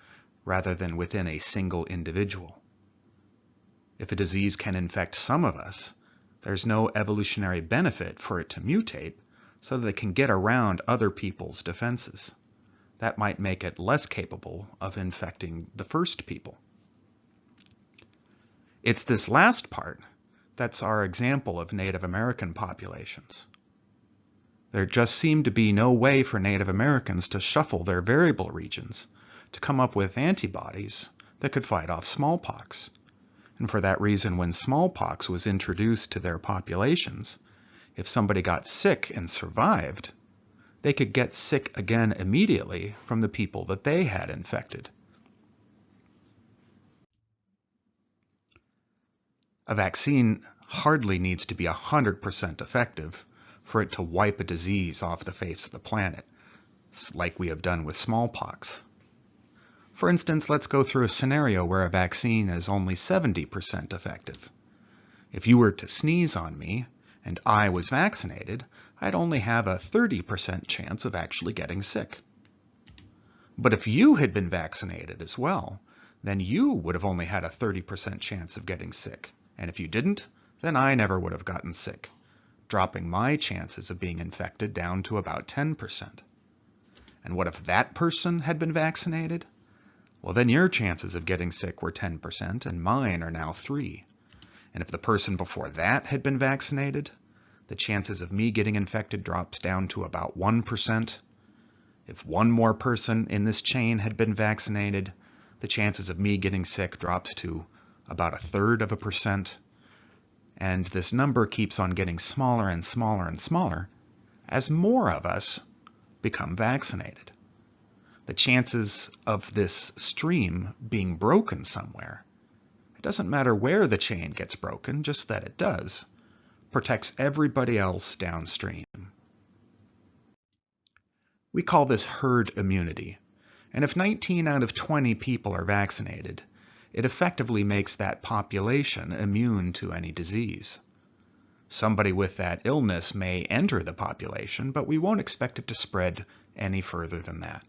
rather than within a single individual. If a disease can infect some of us, there's no evolutionary benefit for it to mutate so that it can get around other people's defenses. That might make it less capable of infecting the first people. It's this last part that's our example of Native American populations. There just seemed to be no way for Native Americans to shuffle their variable regions to come up with antibodies that could fight off smallpox. And for that reason, when smallpox was introduced to their populations, if somebody got sick and survived, they could get sick again immediately from the people that they had infected. A vaccine hardly needs to be 100% effective for it to wipe a disease off the face of the planet, like we have done with smallpox. For instance, let's go through a scenario where a vaccine is only 70% effective. If you were to sneeze on me and I was vaccinated, I'd only have a 30% chance of actually getting sick. But if you had been vaccinated as well, then you would have only had a 30% chance of getting sick. And if you didn't, then I never would have gotten sick, dropping my chances of being infected down to about 10%. And what if that person had been vaccinated? Well, then your chances of getting sick were 10% and mine are now 3%. And if the person before that had been vaccinated, the chances of me getting infected drops down to about 1%. If one more person in this chain had been vaccinated, the chances of me getting sick drops to about 1/3%. And this number keeps on getting smaller and smaller and smaller as more of us become vaccinated. The chances of this stream being broken somewhere, it doesn't matter where the chain gets broken, just that it does, protects everybody else downstream. We call this herd immunity, and if 19 out of 20 people are vaccinated, it effectively makes that population immune to any disease. Somebody with that illness may enter the population, but we won't expect it to spread any further than that.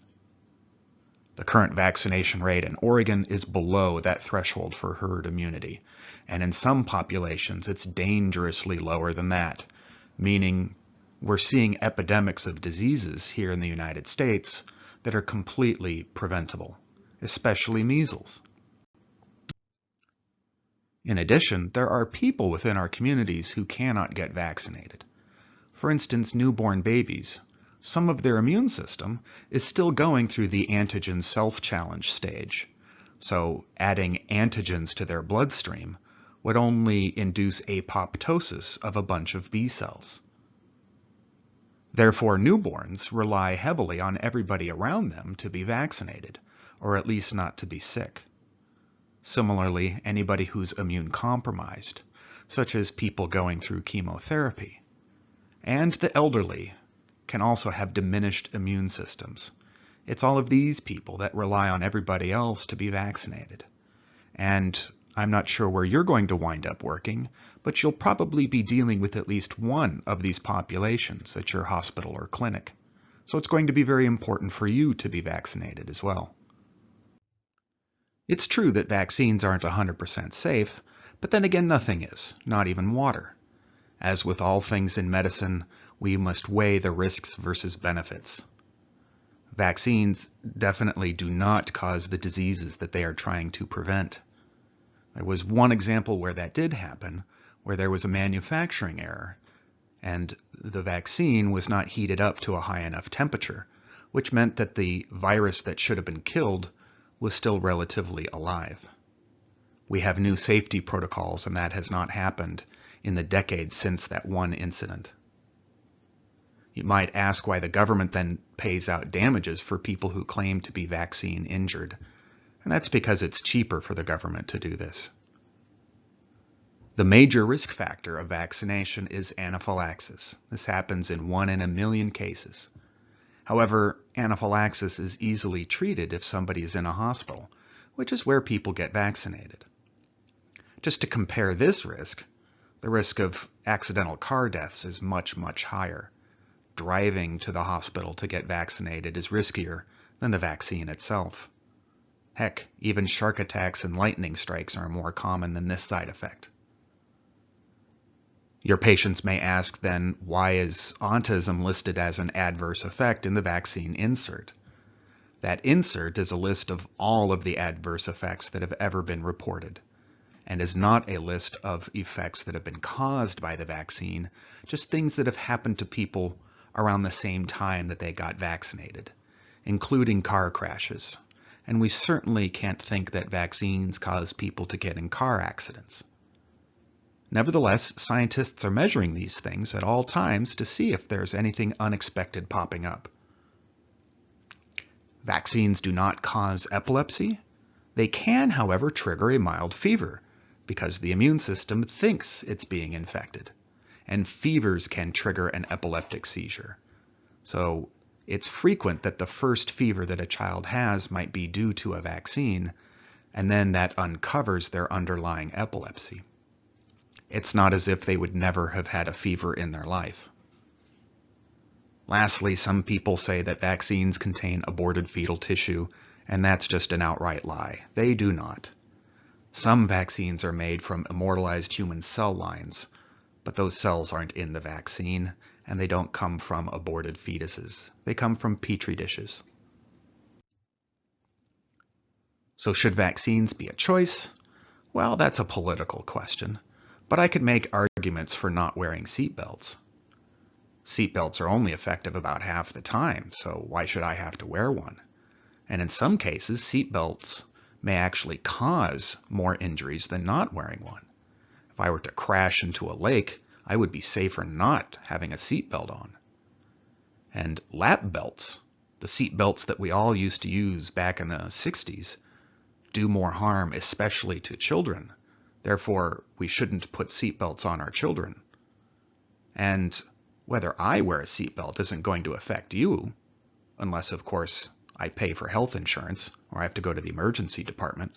The current vaccination rate in Oregon is below that threshold for herd immunity, and in some populations it's dangerously lower than that, meaning we're seeing epidemics of diseases here in the United States that are completely preventable, especially measles. In addition, there are people within our communities who cannot get vaccinated. For instance, newborn babies. Some of their immune system is still going through the antigen self-challenge stage. So adding antigens to their bloodstream would only induce apoptosis of a bunch of B cells. Therefore, newborns rely heavily on everybody around them to be vaccinated, or at least not to be sick. Similarly, anybody who's immune compromised, such as people going through chemotherapy, and the elderly, can also have diminished immune systems. It's all of these people that rely on everybody else to be vaccinated. And I'm not sure where you're going to wind up working, but you'll probably be dealing with at least one of these populations at your hospital or clinic. So it's going to be very important for you to be vaccinated as well. It's true that vaccines aren't 100% safe, but then again, nothing is, not even water. As with all things in medicine, we must weigh the risks versus benefits. Vaccines definitely do not cause the diseases that they are trying to prevent. There was one example where that did happen, where there was a manufacturing error, and the vaccine was not heated up to a high enough temperature, which meant that the virus that should have been killed was still relatively alive. We have new safety protocols, and that has not happened in the decades since that one incident. You might ask why the government then pays out damages for people who claim to be vaccine injured, and that's because it's cheaper for the government to do this. The major risk factor of vaccination is anaphylaxis. This happens in 1 in a million cases. However, anaphylaxis is easily treated if somebody is in a hospital, which is where people get vaccinated. Just to compare this risk, the risk of accidental car deaths is much, much higher. Driving to the hospital to get vaccinated is riskier than the vaccine itself. Heck, even shark attacks and lightning strikes are more common than this side effect. Your patients may ask then, why is autism listed as an adverse effect in the vaccine insert? That insert is a list of all of the adverse effects that have ever been reported, and is not a list of effects that have been caused by the vaccine, just things that have happened to people around the same time that they got vaccinated, including car crashes. And we certainly can't think that vaccines cause people to get in car accidents. Nevertheless, scientists are measuring these things at all times to see if there's anything unexpected popping up. Vaccines do not cause epilepsy. They can, however, trigger a mild fever because the immune system thinks it's being infected. And fevers can trigger an epileptic seizure. So it's frequent that the first fever that a child has might be due to a vaccine, and then that uncovers their underlying epilepsy. It's not as if they would never have had a fever in their life. Lastly, some people say that vaccines contain aborted fetal tissue, and that's just an outright lie. They do not. Some vaccines are made from immortalized human cell lines, but those cells aren't in the vaccine, and they don't come from aborted fetuses. They come from petri dishes. So should vaccines be a choice? Well, that's a political question, but I could make arguments for not wearing seatbelts. Seatbelts are only effective about half the time, so why should I have to wear one? And in some cases, seatbelts may actually cause more injuries than not wearing one. If I were to crash into a lake, I would be safer not having a seatbelt on. And lap belts, the seat belts that we all used to use back in the 60s, do more harm, especially to children. Therefore, we shouldn't put seatbelts on our children. And whether I wear a seatbelt isn't going to affect you, unless, of course, I pay for health insurance or I have to go to the emergency department.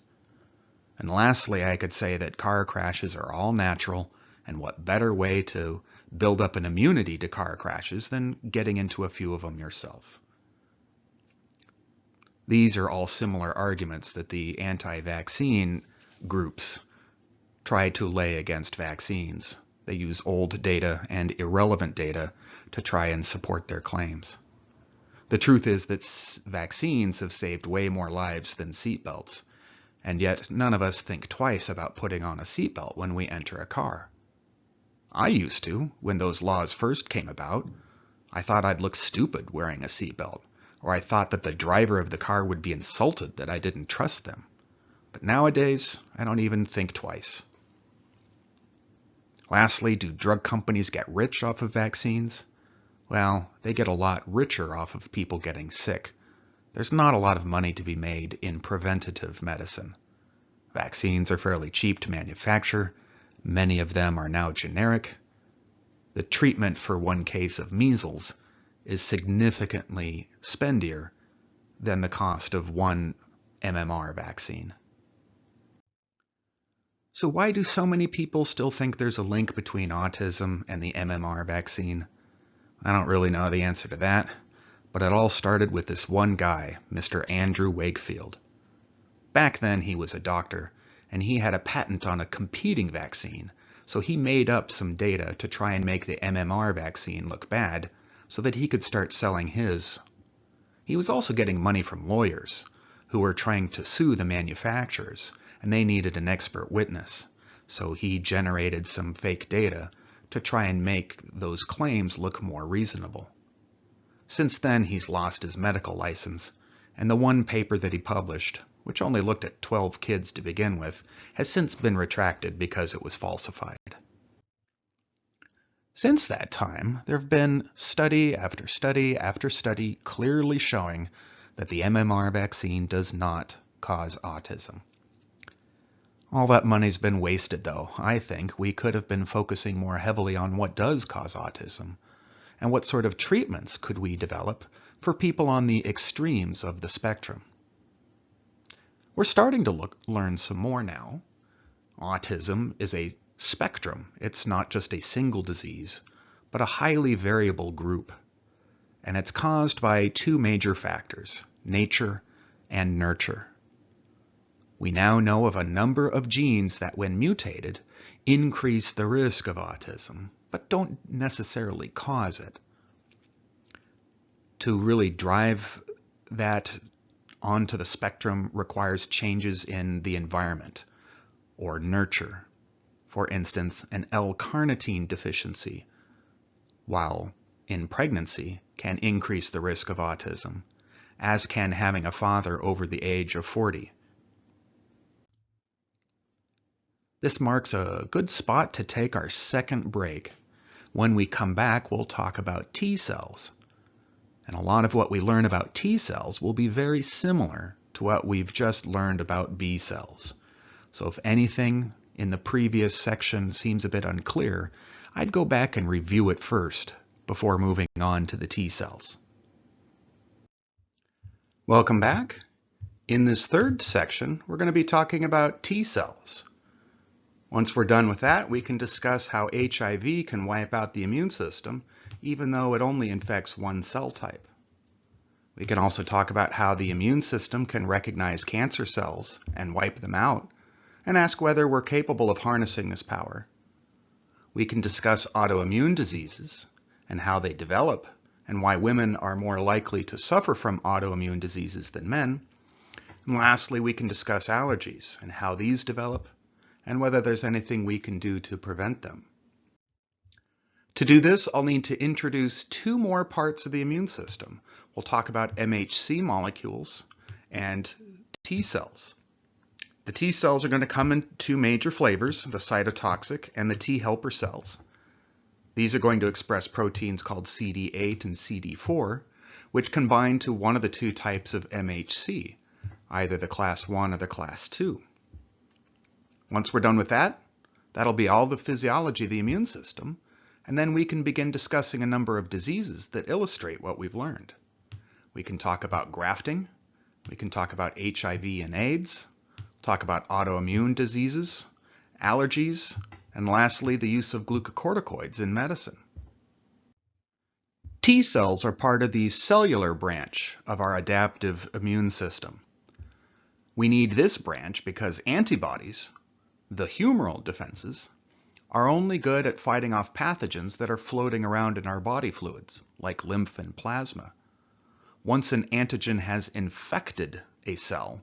And lastly, I could say that car crashes are all natural, and what better way to build up an immunity to car crashes than getting into a few of them yourself. These are all similar arguments that the anti-vaccine groups try to lay against vaccines. They use old data and irrelevant data to try and support their claims. The truth is that vaccines have saved way more lives than seatbelts, and yet none of us think twice about putting on a seatbelt when we enter a car. I used to, when those laws first came about. I thought I'd look stupid wearing a seatbelt, or I thought that the driver of the car would be insulted that I didn't trust them. But nowadays, I don't even think twice. Lastly, do drug companies get rich off of vaccines? Well, they get a lot richer off of people getting sick. There's not a lot of money to be made in preventative medicine. Vaccines are fairly cheap to manufacture. Many of them are now generic. The treatment for one case of measles is significantly spendier than the cost of one MMR vaccine. So why do so many people still think there's a link between autism and the MMR vaccine? I don't really know the answer to that, but it all started with this one guy, Mr. Andrew Wakefield. Back then he was a doctor, and he had a patent on a competing vaccine, so he made up some data to try and make the MMR vaccine look bad so that he could start selling his. He was also getting money from lawyers who were trying to sue the manufacturers, and they needed an expert witness, so he generated some fake data to try and make those claims look more reasonable. Since then, he's lost his medical license, and the one paper that he published, which only looked at 12 kids to begin with, has since been retracted because it was falsified. Since that time, there have been study after study after study clearly showing that the MMR vaccine does not cause autism. All that money's been wasted, though. I think we could have been focusing more heavily on what does cause autism, and what sort of treatments could we develop for people on the extremes of the spectrum. We're starting to learn some more now. Autism is a spectrum. It's not just a single disease, but a highly variable group. And it's caused by two major factors, nature and nurture. We now know of a number of genes that, when mutated, increase the risk of autism, but don't necessarily cause it. To really drive that onto the spectrum requires changes in the environment or nurture. For instance, an L-carnitine deficiency, while in pregnancy, can increase the risk of autism, as can having a father over the age of 40. This marks a good spot to take our second break. When we come back, we'll talk about T cells. And a lot of what we learn about T cells will be very similar to what we've just learned about B cells. So if anything in the previous section seems a bit unclear, I'd go back and review it first before moving on to the T cells. Welcome back. In this third section, we're going to be talking about T cells. Once we're done with that, we can discuss how HIV can wipe out the immune system, even though it only infects one cell type. We can also talk about how the immune system can recognize cancer cells and wipe them out, and ask whether we're capable of harnessing this power. We can discuss autoimmune diseases and how they develop, and why women are more likely to suffer from autoimmune diseases than men. And lastly, we can discuss allergies and how these develop, and whether there's anything we can do to prevent them. To do this, I'll need to introduce two more parts of the immune system. We'll talk about MHC molecules and T cells. The T cells are going to come in two major flavors, the cytotoxic and the T helper cells. These are going to express proteins called CD8 and CD4, which combine to one of the two types of MHC, either the class 1 or the class 2. Once we're done with that, that'll be all the physiology of the immune system, and then we can begin discussing a number of diseases that illustrate what we've learned. We can talk about grafting, we can talk about HIV and AIDS, talk about autoimmune diseases, allergies, and lastly, the use of glucocorticoids in medicine. T cells are part of the cellular branch of our adaptive immune system. We need this branch because antibodies, the humoral defenses, are only good at fighting off pathogens that are floating around in our body fluids, like lymph and plasma. Once an antigen has infected a cell,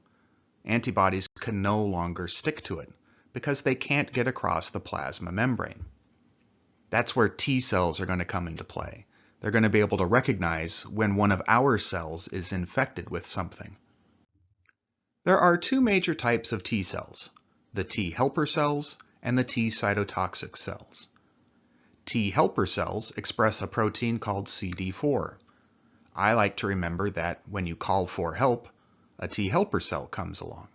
antibodies can no longer stick to it because they can't get across the plasma membrane. That's where T cells are going to come into play. They're going to be able to recognize when one of our cells is infected with something. There are two major types of T cells, the T helper cells and the T cytotoxic cells. T helper cells express a protein called CD4. I like to remember that when you call for help, a T helper cell comes along.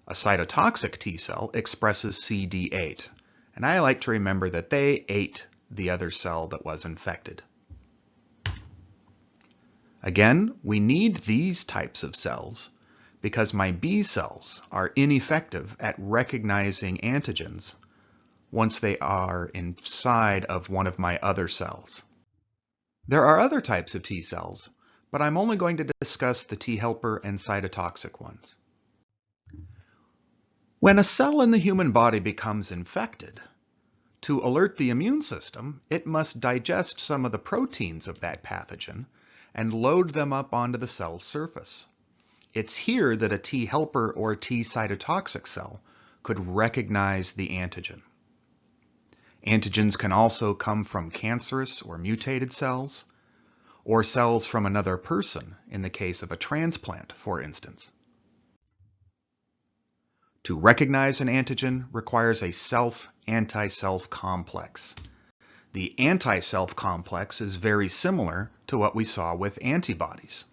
A cytotoxic T cell expresses CD8, and I like to remember that they ate the other cell that was infected. Again, we need these types of cells because my B cells are ineffective at recognizing antigens once they are inside of one of my other cells. There are other types of T cells, but I'm only going to discuss the T helper and cytotoxic ones. When a cell in the human body becomes infected, to alert the immune system, it must digest some of the proteins of that pathogen and load them up onto the cell's surface. It's here that a T helper or T cytotoxic cell could recognize the antigen. Antigens can also come from cancerous or mutated cells, or cells from another person, in the case of a transplant, for instance. To recognize an antigen requires a self-anti-self complex. The anti-self complex is very similar to what we saw with antibodies.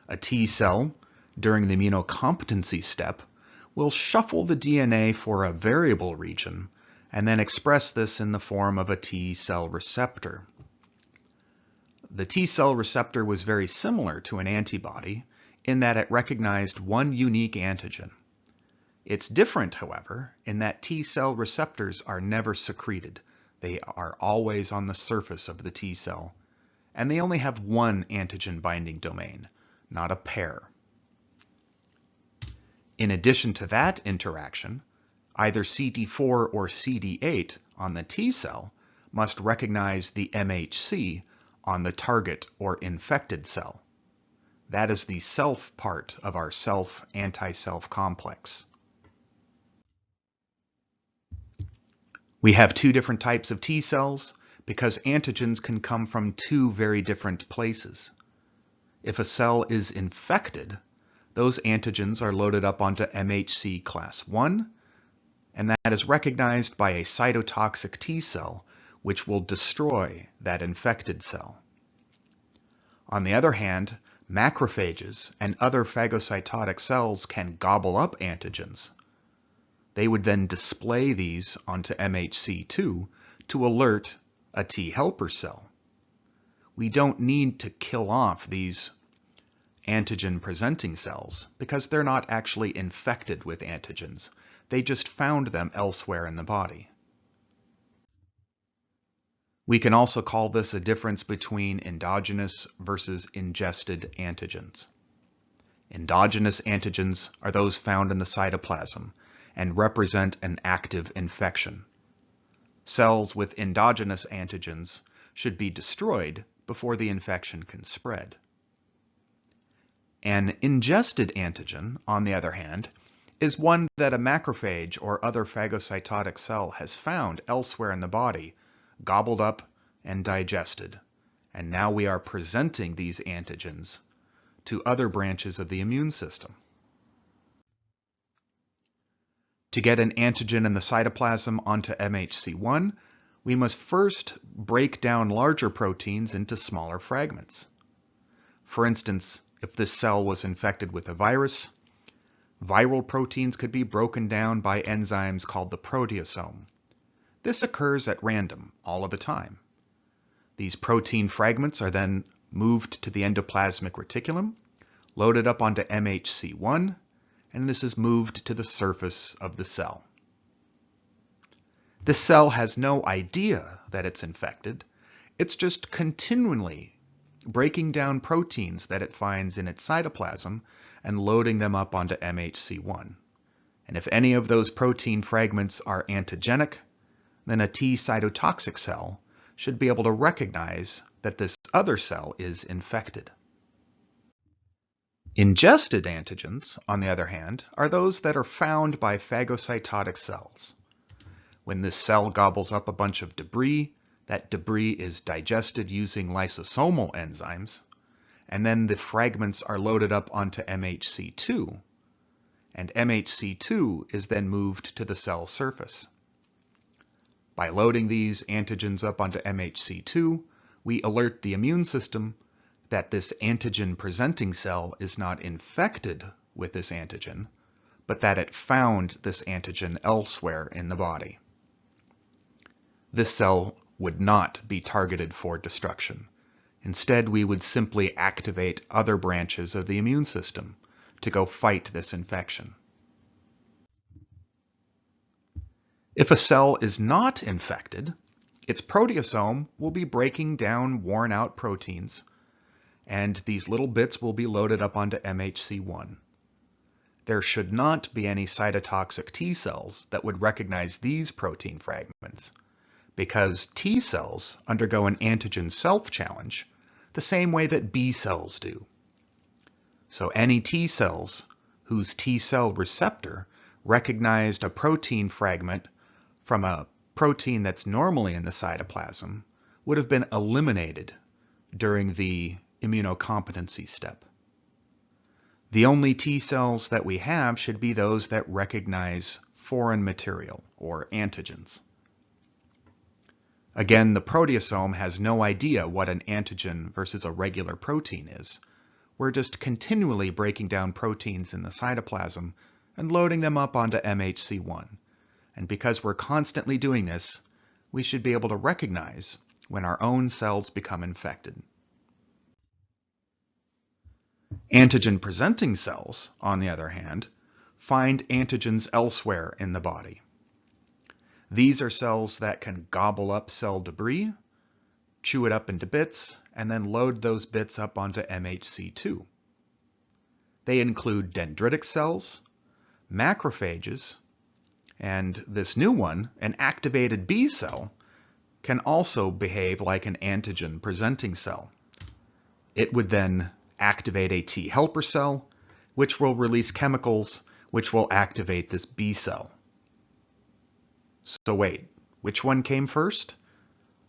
A T cell, during the immunocompetency step, will shuffle the DNA for a variable region and then express this in the form of a T cell receptor. The T cell receptor was very similar to an antibody in that it recognized one unique antigen. It's different, however, in that T cell receptors are never secreted. They are always on the surface of the T cell, and they only have one antigen binding domain, not a pair. In addition to that interaction, either CD4 or CD8 on the T cell must recognize the MHC on the target or infected cell. That is the self part of our self-anti-self complex. We have two different types of T cells because antigens can come from two very different places. If a cell is infected, those antigens are loaded up onto MHC class 1, and that is recognized by a cytotoxic T cell, which will destroy that infected cell. On the other hand, macrophages and other phagocytotic cells can gobble up antigens. They would then display these onto MHC2 to alert a T helper cell. We don't need to kill off these antigen-presenting cells because they're not actually infected with antigens. They just found them elsewhere in the body. We can also call this a difference between endogenous versus ingested antigens. Endogenous antigens are those found in the cytoplasm and represent an active infection. Cells with endogenous antigens should be destroyed before the infection can spread. An ingested antigen, on the other hand, is one that a macrophage or other phagocytotic cell has found elsewhere in the body, gobbled up and digested, and now we are presenting these antigens to other branches of the immune system. To get an antigen in the cytoplasm onto MHC1, we must first break down larger proteins into smaller fragments. For instance, if this cell was infected with a virus, viral proteins could be broken down by enzymes called the proteasome. This occurs at random, all of the time. These protein fragments are then moved to the endoplasmic reticulum, loaded up onto MHC1, and this is moved to the surface of the cell. This cell has no idea that it's infected. It's just continually breaking down proteins that it finds in its cytoplasm and loading them up onto MHC1. And if any of those protein fragments are antigenic, then a T cytotoxic cell should be able to recognize that this other cell is infected. Ingested antigens, on the other hand, are those that are found by phagocytotic cells. When this cell gobbles up a bunch of debris, that debris is digested using lysosomal enzymes, and then the fragments are loaded up onto MHC2, and MHC2 is then moved to the cell surface. By loading these antigens up onto MHC2, we alert the immune system that this antigen-presenting cell is not infected with this antigen, but that it found this antigen elsewhere in the body. This cell would not be targeted for destruction. Instead, we would simply activate other branches of the immune system to go fight this infection. If a cell is not infected, its proteasome will be breaking down worn-out proteins, and these little bits will be loaded up onto MHC1. There should not be any cytotoxic T cells that would recognize these protein fragments, because T cells undergo an antigen self-challenge the same way that B cells do. So any T cells whose T cell receptor recognized a protein fragment from a protein that's normally in the cytoplasm would have been eliminated during the immunocompetency step. The only T cells that we have should be those that recognize foreign material, or antigens. Again, the proteasome has no idea what an antigen versus a regular protein is. We're just continually breaking down proteins in the cytoplasm and loading them up onto MHC1. And because we're constantly doing this, we should be able to recognize when our own cells become infected. Antigen-presenting cells, on the other hand, find antigens elsewhere in the body. These are cells that can gobble up cell debris, chew it up into bits, and then load those bits up onto MHC2. They include dendritic cells, macrophages, and this new one, an activated B cell, can also behave like an antigen-presenting cell. It would then activate a T helper cell, which will release chemicals which will activate this B cell. So wait, which one came first?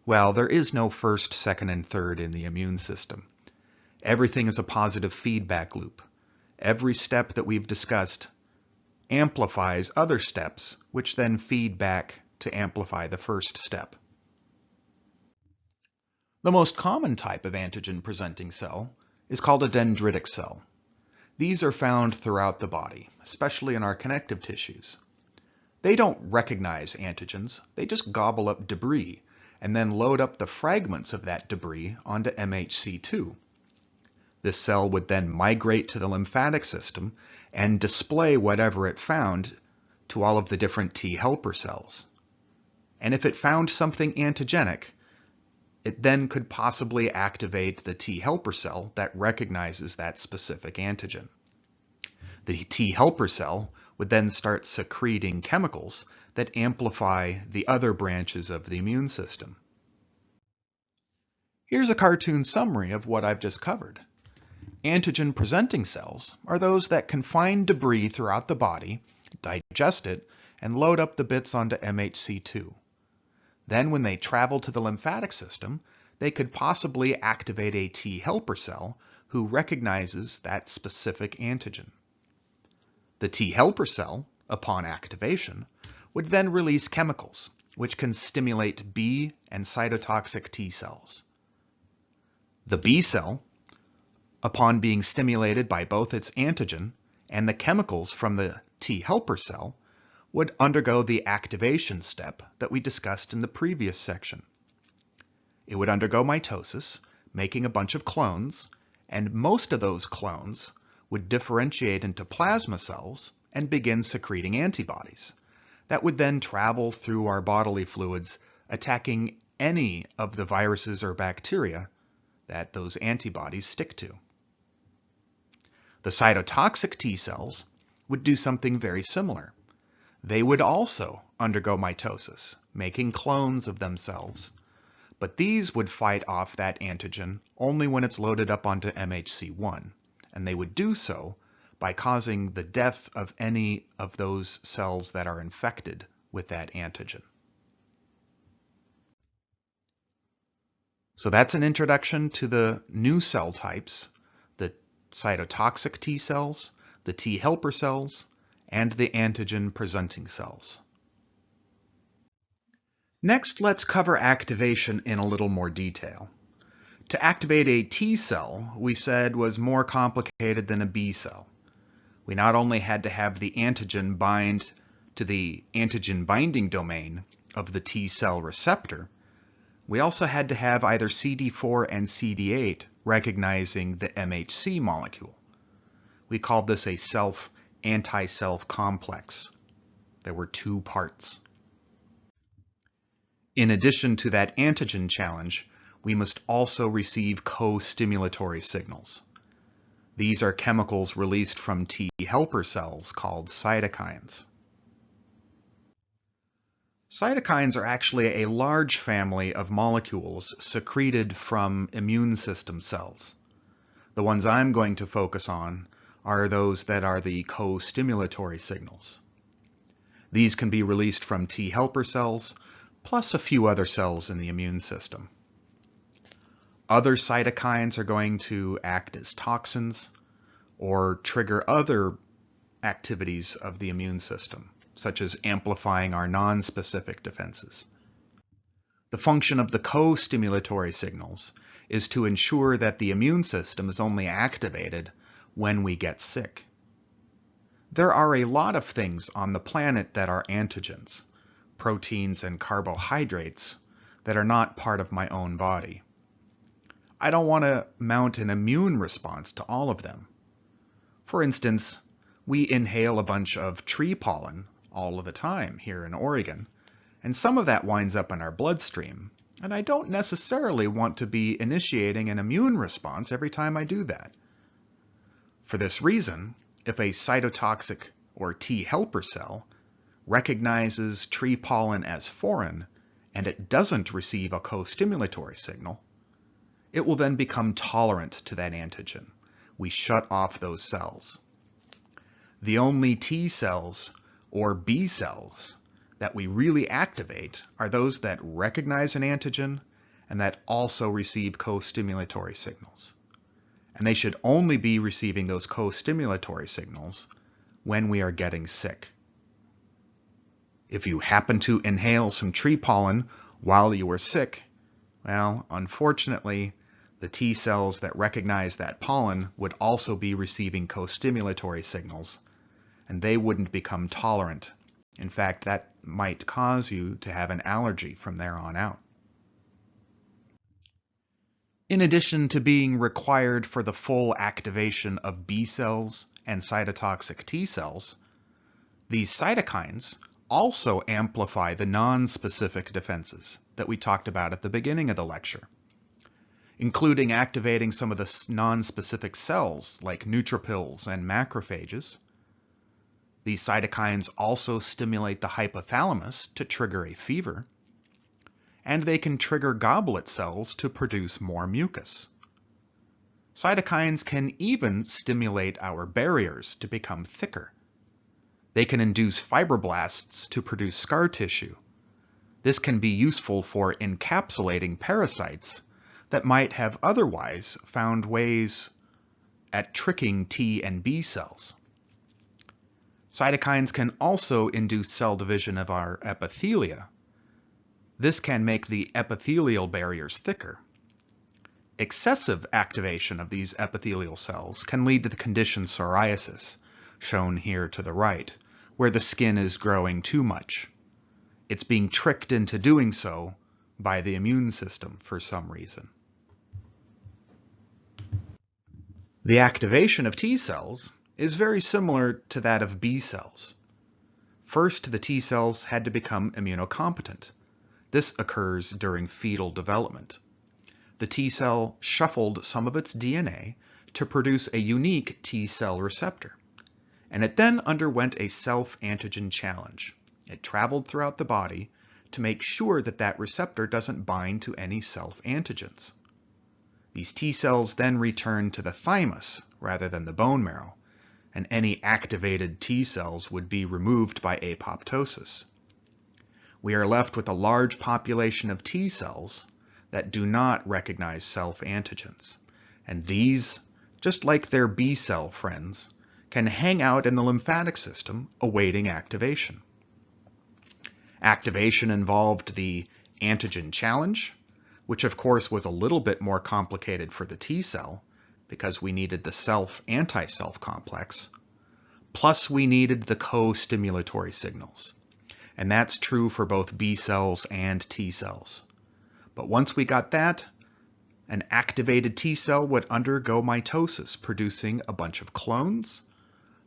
Well, there is no first, second, and third in the immune system. Everything is a positive feedback loop. Every step that we've discussed amplifies other steps, which then feed back to amplify the first step. The most common type of antigen-presenting cell is called a dendritic cell. These are found throughout the body, especially in our connective tissues. They don't recognize antigens, they just gobble up debris and then load up the fragments of that debris onto MHC2. This cell would then migrate to the lymphatic system and display whatever it found to all of the different T helper cells. And if it found something antigenic, it then could possibly activate the T helper cell that recognizes that specific antigen. The T helper cell would then start secreting chemicals that amplify the other branches of the immune system. Here's a cartoon summary of what I've just covered. Antigen-presenting cells are those that can find debris throughout the body, digest it, and load up the bits onto MHC2. Then when they travel to the lymphatic system, they could possibly activate a T helper cell who recognizes that specific antigen. The T helper cell upon activation, would then release chemicals, which can stimulate B and cytotoxic T cells. The B cell, upon being stimulated by both its antigen and the chemicals from the T helper cell, would undergo the activation step that we discussed in the previous section. It would undergo mitosis, making a bunch of clones, and most of those clones would differentiate into plasma cells and begin secreting antibodies that would then travel through our bodily fluids, attacking any of the viruses or bacteria that those antibodies stick to. The cytotoxic T cells would do something very similar. They would also undergo mitosis, making clones of themselves, but these would fight off that antigen only when it's loaded up onto ch21, and they would do so by causing the death of any of those cells that are infected with that antigen. So that's an introduction to the new cell types, the cytotoxic T cells, the T helper cells, and the antigen-presenting cells. Next, let's cover activation in a little more detail. To activate a T cell, we said was more complicated than a B cell. We not only had to have the antigen bind to the antigen binding domain of the T cell receptor, we also had to have either CD4 and CD8 recognizing the MHC molecule. We called this a self-anti-self complex. There were two parts. In addition to that antigen challenge, we must also receive co-stimulatory signals. These are chemicals released from T helper cells called cytokines. Cytokines are actually a large family of molecules secreted from immune system cells. The ones I'm going to focus on are those that are the co-stimulatory signals. These can be released from T helper cells, plus a few other cells in the immune system. Other cytokines are going to act as toxins or trigger other activities of the immune system, such as amplifying our non-specific defenses. The function of the co-stimulatory signals is to ensure that the immune system is only activated when we get sick. There are a lot of things on the planet that are antigens, proteins and carbohydrates, that are not part of my own body. I don't want to mount an immune response to all of them. For instance, we inhale a bunch of tree pollen all of the time here in Oregon, and some of that winds up in our bloodstream, and I don't necessarily want to be initiating an immune response every time I do that. For this reason, if a cytotoxic or T helper cell recognizes tree pollen as foreign and it doesn't receive a co-stimulatory signal, it will then become tolerant to that antigen. We shut off those cells. The only T cells or B cells that we really activate are those that recognize an antigen and that also receive co-stimulatory signals. And they should only be receiving those co-stimulatory signals when we are getting sick. If you happen to inhale some tree pollen while you were sick, well, unfortunately, the T cells that recognize that pollen would also be receiving co-stimulatory signals, and they wouldn't become tolerant. In fact, that might cause you to have an allergy from there on out. In addition to being required for the full activation of B cells and cytotoxic T cells, these cytokines also amplify the non-specific defenses that we talked about at the beginning of the lecture, including activating some of the non-specific cells like neutrophils and macrophages. These cytokines also stimulate the hypothalamus to trigger a fever, and they can trigger goblet cells to produce more mucus. Cytokines can even stimulate our barriers to become thicker. They can induce fibroblasts to produce scar tissue. This can be useful for encapsulating parasites that might have otherwise found ways at tricking T and B cells. Cytokines can also induce cell division of our epithelia. This can make the epithelial barriers thicker. Excessive activation of these epithelial cells can lead to the condition psoriasis, shown here to the right, where the skin is growing too much. It's being tricked into doing so by the immune system for some reason. The activation of T cells is very similar to that of B cells. First, the T cells had to become immunocompetent. This occurs during fetal development. The T cell shuffled some of its DNA to produce a unique T cell receptor, and it then underwent a self-antigen challenge. It traveled throughout the body to make sure that that receptor doesn't bind to any self-antigens. These T cells then return to the thymus rather than the bone marrow, and any activated T cells would be removed by apoptosis. We are left with a large population of T cells that do not recognize self-antigens, and these, just like their B cell friends, can hang out in the lymphatic system awaiting activation. Activation involved the antigen challenge, which of course was a little bit more complicated for the T cell because we needed the self-anti-self complex, plus we needed the co-stimulatory signals. And that's true for both B cells and T cells. But once we got that, an activated T cell would undergo mitosis, producing a bunch of clones.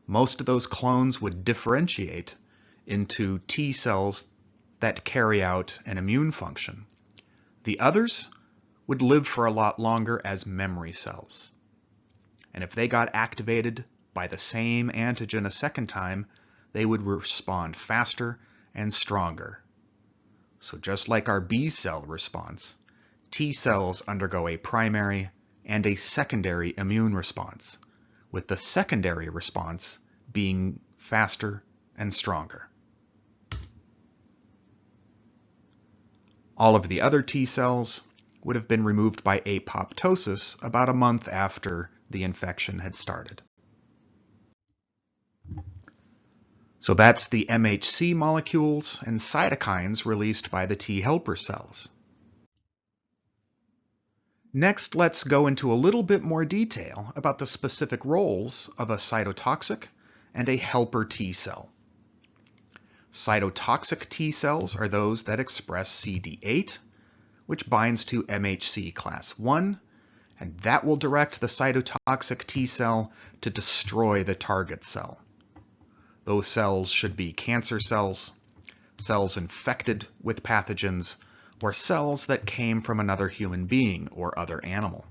Most of those clones would differentiate into T cells that carry out an immune function. The others would live for a lot longer as memory cells. And if they got activated by the same antigen a second time, they would respond faster and stronger. So just like our B cell response, T cells undergo a primary and a secondary immune response, with the secondary response being faster and stronger. All of the other T cells would have been removed by apoptosis about a month after the infection had started. So that's the MHC molecules and cytokines released by the T helper cells. Next, let's go into a little bit more detail about the specific roles of a cytotoxic and a helper T cell. Cytotoxic T cells are those that express CD8, which binds to MHC class I, and that will direct the cytotoxic T cell to destroy the target cell. Those cells should be cancer cells, cells infected with pathogens, or cells that came from another human being or other animal.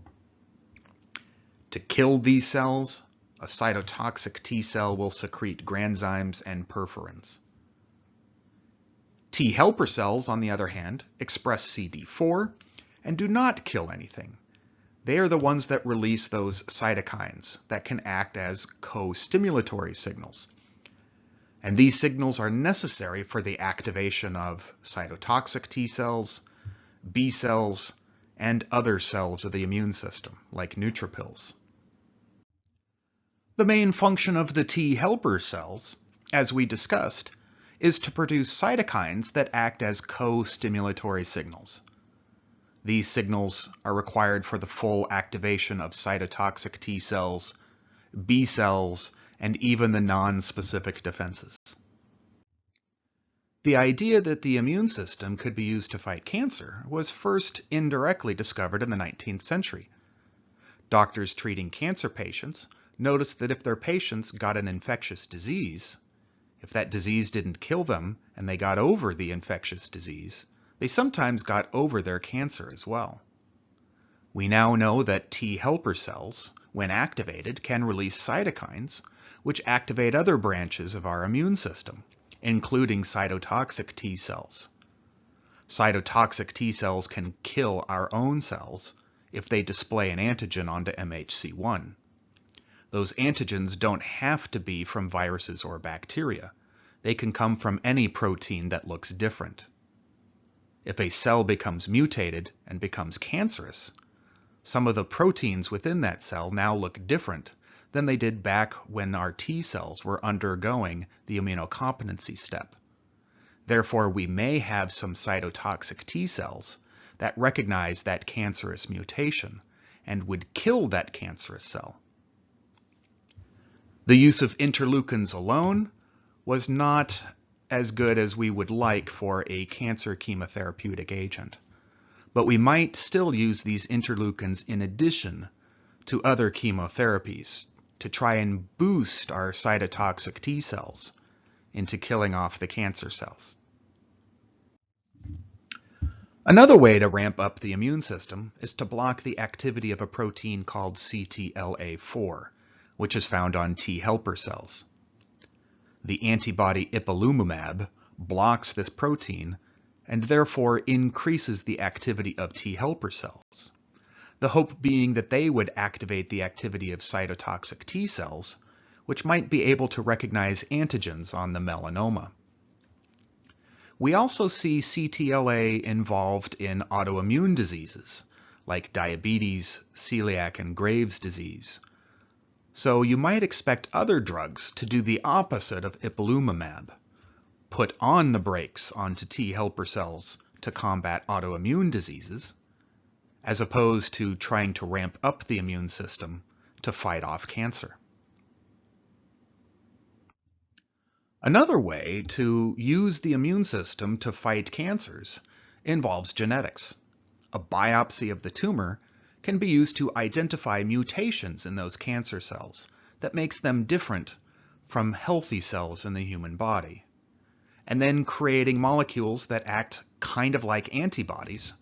To kill these cells, a cytotoxic T cell will secrete granzymes and perforins. T helper cells, on the other hand, express CD4 and do not kill anything. They are the ones that release those cytokines that can act as co-stimulatory signals. And these signals are necessary for the activation of cytotoxic T cells, B cells, and other cells of the immune system, like neutrophils. The main function of the T helper cells, as we discussed, is to produce cytokines that act as co-stimulatory signals. These signals are required for the full activation of cytotoxic T cells, B cells, and even the non-specific defenses. The idea that the immune system could be used to fight cancer was first indirectly discovered in the 19th century. Doctors treating cancer patients noticed that if their patients got an infectious disease, if that disease didn't kill them and they got over the infectious disease, they sometimes got over their cancer as well. We now know that T helper cells, when activated, can release cytokines, which activate other branches of our immune system, including cytotoxic T cells. Cytotoxic T cells can kill our own cells if they display an antigen onto MHC1. Those antigens don't have to be from viruses or bacteria. They can come from any protein that looks different. If a cell becomes mutated and becomes cancerous, some of the proteins within that cell now look different than they did back when our T cells were undergoing the immunocompetency step. Therefore, we may have some cytotoxic T cells that recognize that cancerous mutation and would kill that cancerous cell. The use of interleukins alone was not as good as we would like for a cancer chemotherapeutic agent, but we might still use these interleukins in addition to other chemotherapies to try and boost our cytotoxic T cells into killing off the cancer cells. Another way to ramp up the immune system is to block the activity of a protein called CTLA4, which is found on T helper cells. The antibody ipilimumab blocks this protein and therefore increases the activity of T helper cells, the hope being that they would activate the activity of cytotoxic T cells, which might be able to recognize antigens on the melanoma. We also see CTLA involved in autoimmune diseases like diabetes, celiac, and Graves' disease. So you might expect other drugs to do the opposite of ipilimumab, put on the brakes onto T helper cells to combat autoimmune diseases, as opposed to trying to ramp up the immune system to fight off cancer. Another way to use the immune system to fight cancers involves genetics. A biopsy of the tumor can be used to identify mutations in those cancer cells that makes them different from healthy cells in the human body, and then creating molecules that act kind of like antibodies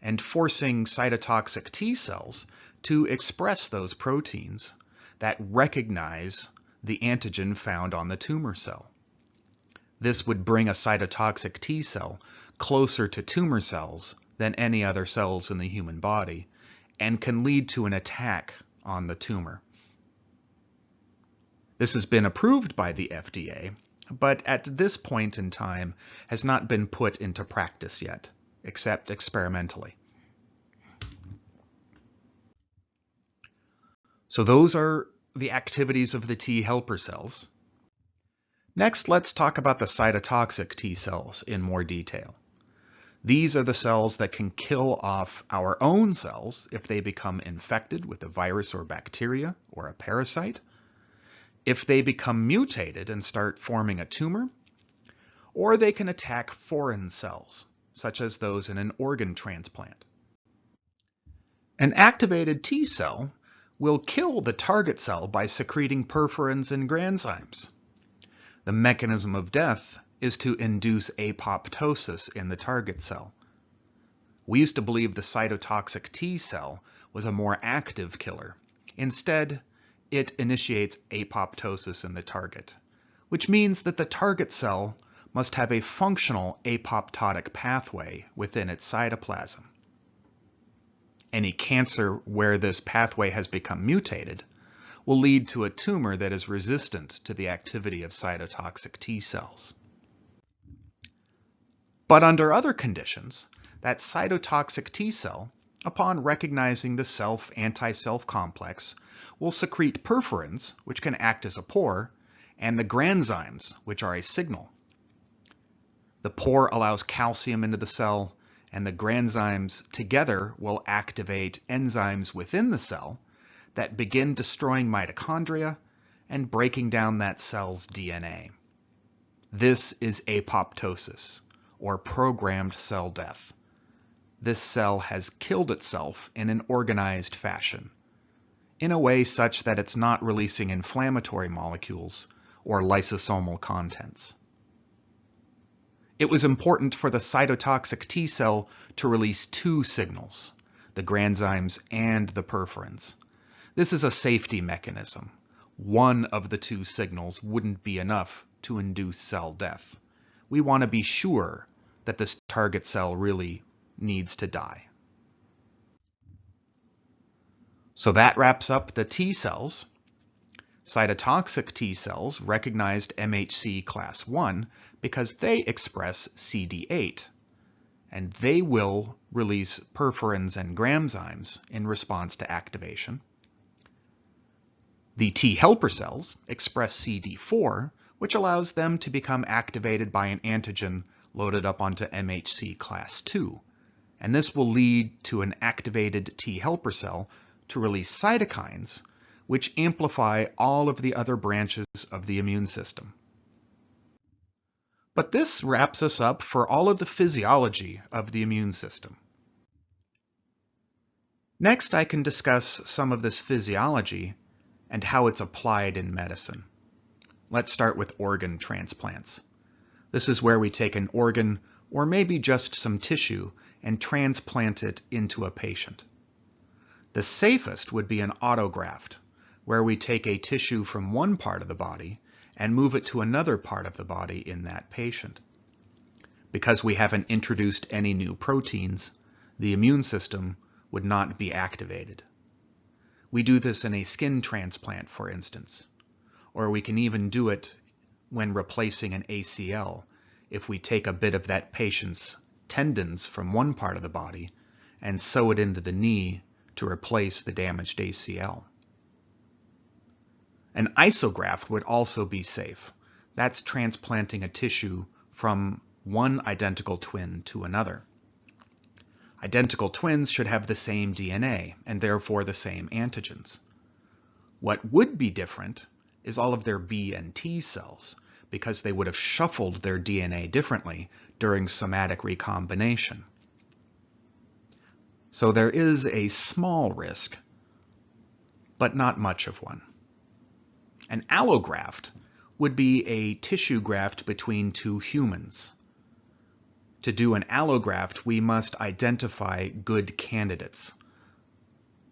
and forcing cytotoxic T cells to express those proteins that recognize the antigen found on the tumor cell. This would bring a cytotoxic T cell closer to tumor cells than any other cells in the human body and can lead to an attack on the tumor. This has been approved by the FDA, but at this point in time has not been put into practice yet, except experimentally. So those are the activities of the T helper cells. Next, let's talk about the cytotoxic T cells in more detail. These are the cells that can kill off our own cells if they become infected with a virus or bacteria or a parasite, if they become mutated and start forming a tumor, or they can attack foreign cells, such as those in an organ transplant. An activated T cell will kill the target cell by secreting perforins and granzymes. The mechanism of death is to induce apoptosis in the target cell. We used to believe the cytotoxic T cell was a more active killer. Instead, it initiates apoptosis in the target, which means that the target cell must have a functional apoptotic pathway within its cytoplasm. Any cancer where this pathway has become mutated will lead to a tumor that is resistant to the activity of cytotoxic T cells. But under other conditions, that cytotoxic T cell, upon recognizing the self-anti-self complex, will secrete perforins, which can act as a pore, and the granzymes, which are a signal. The pore allows calcium into the cell, and the granzymes together will activate enzymes within the cell that begin destroying mitochondria and breaking down that cell's DNA. This is apoptosis, or programmed cell death. This cell has killed itself in an organized fashion, in a way such that it's not releasing inflammatory molecules or lysosomal contents. It was important for the cytotoxic T cell to release two signals, the granzymes and the perforins. This is a safety mechanism. One of the two signals wouldn't be enough to induce cell death. We want to be sure that this target cell really needs to die. So that wraps up the T cells. Cytotoxic T cells recognized MHC class I because they express CD8, and they will release perforins and granzymes in response to activation. The T helper cells express CD4, which allows them to become activated by an antigen loaded up onto MHC class II. And this will lead to an activated T helper cell to release cytokines, which amplify all of the other branches of the immune system. But this wraps us up for all of the physiology of the immune system. Next, I can discuss some of this physiology and how it's applied in medicine. Let's start with organ transplants. This is where we take an organ, or maybe just some tissue, and transplant it into a patient. The safest would be an autograft, where we take a tissue from one part of the body and move it to another part of the body in that patient. Because we haven't introduced any new proteins, the immune system would not be activated. We do this in a skin transplant, for instance, or we can even do it when replacing an ACL if we take a bit of that patient's tendons from one part of the body and sew it into the knee to replace the damaged ACL. An isograft would also be safe. That's transplanting a tissue from one identical twin to another. Identical twins should have the same DNA and therefore the same antigens. What would be different is all of their B and T cells, because they would have shuffled their DNA differently during somatic recombination. So there is a small risk, but not much of one. An allograft would be a tissue graft between two humans. To do an allograft, we must identify good candidates.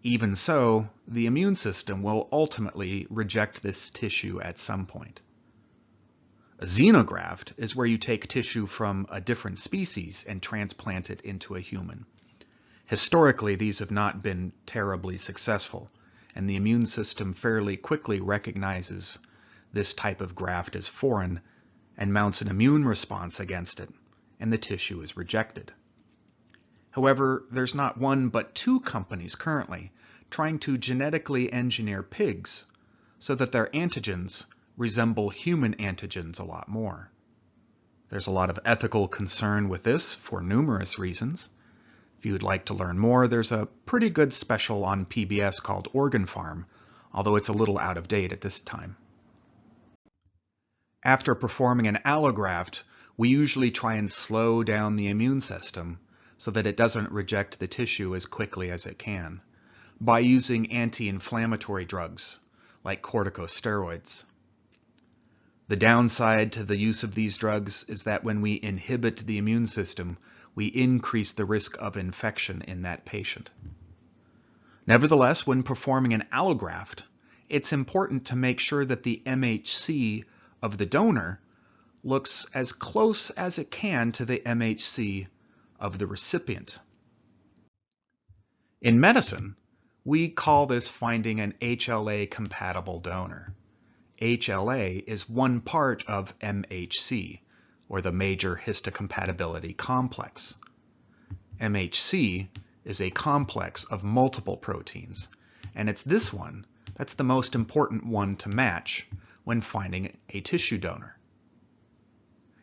Even so, the immune system will ultimately reject this tissue at some point. A xenograft is where you take tissue from a different species and transplant it into a human. Historically, these have not been terribly successful, and the immune system fairly quickly recognizes this type of graft as foreign and mounts an immune response against it, and the tissue is rejected. However, there's not one but two companies currently trying to genetically engineer pigs so that their antigens resemble human antigens a lot more. There's a lot of ethical concern with this for numerous reasons. If you would like to learn more, there's a pretty good special on PBS called Organ Farm, although it's a little out of date at this time. After performing an allograft, we usually try and slow down the immune system so that it doesn't reject the tissue as quickly as it can by using anti-inflammatory drugs like corticosteroids. The downside to the use of these drugs is that when we inhibit the immune system, we increase the risk of infection in that patient. Nevertheless, when performing an allograft, it's important to make sure that the MHC of the donor looks as close as it can to the MHC of the recipient. In medicine, we call this finding an HLA-compatible donor. HLA is one part of MHC, or the major histocompatibility complex. MHC is a complex of multiple proteins, and it's this one that's the most important one to match when finding a tissue donor.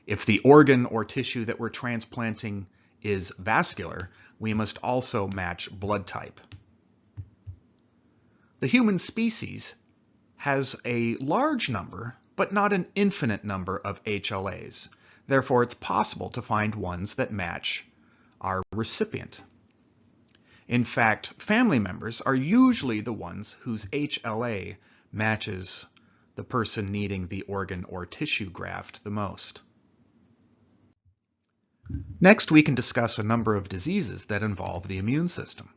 If the organ or tissue that we're transplanting is vascular, we must also match blood type. The human species has a large number, but not an infinite number of HLAs. Therefore, it's possible to find ones that match our recipient. In fact, family members are usually the ones whose HLA matches the person needing the organ or tissue graft the most. Next, we can discuss a number of diseases that involve the immune system.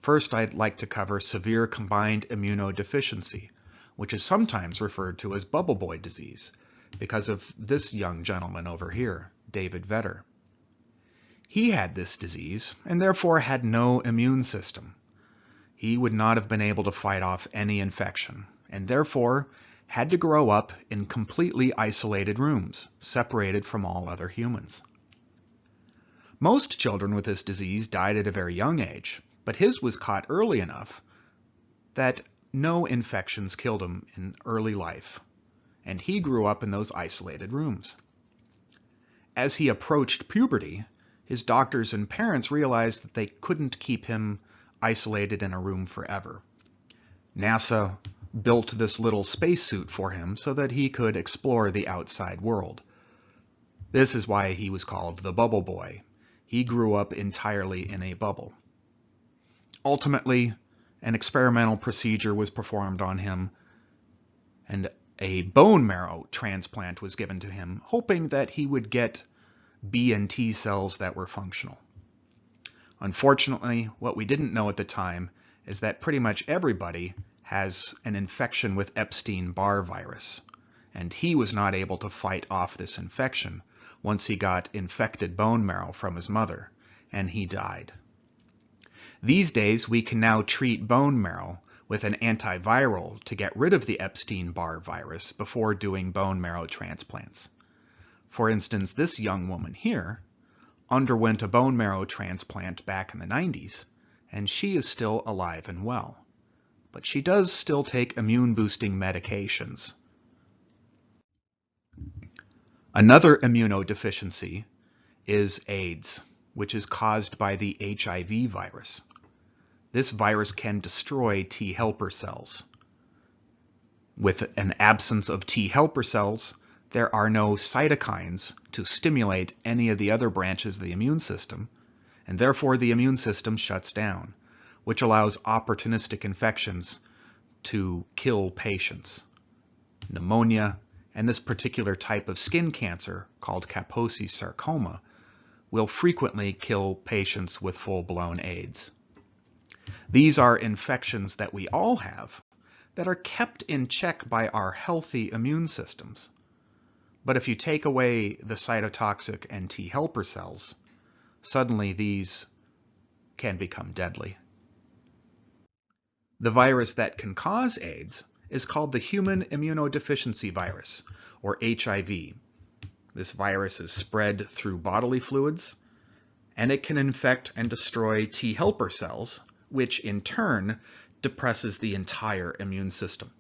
First, I'd like to cover severe combined immunodeficiency, which is sometimes referred to as bubble boy disease because of this young gentleman over here, David Vetter. He had this disease and therefore had no immune system. He would not have been able to fight off any infection and therefore had to grow up in completely isolated rooms, separated from all other humans. Most children with this disease died at a very young age, but his was caught early enough that no infections killed him in early life, and he grew up in those isolated rooms. As he approached puberty, his doctors and parents realized that they couldn't keep him isolated in a room forever. NASA built this little spacesuit for him so that he could explore the outside world. This is why he was called the Bubble Boy. He grew up entirely in a bubble. Ultimately, an experimental procedure was performed on him, and a bone marrow transplant was given to him, hoping that he would get B and T cells that were functional. Unfortunately, what we didn't know at the time is that pretty much everybody has an infection with Epstein-Barr virus, and he was not able to fight off this infection once he got infected bone marrow from his mother, and he died. These days, we can now treat bone marrow with an antiviral to get rid of the Epstein-Barr virus before doing bone marrow transplants. For instance, this young woman here underwent a bone marrow transplant back in the 90s, and she is still alive and well. But she does still take immune-boosting medications. Another immunodeficiency is AIDS, which is caused by the HIV virus. This virus can destroy T helper cells. With an absence of T helper cells, there are no cytokines to stimulate any of the other branches of the immune system, and therefore the immune system shuts down, which allows opportunistic infections to kill patients. Pneumonia and this particular type of skin cancer, called Kaposi sarcoma, will frequently kill patients with full-blown AIDS. These are infections that we all have that are kept in check by our healthy immune systems. But if you take away the cytotoxic and T helper cells, suddenly these can become deadly. The virus that can cause AIDS is called the human immunodeficiency virus, or HIV. This virus is spread through bodily fluids, and it can infect and destroy T helper cells, which in turn depresses the entire immune system.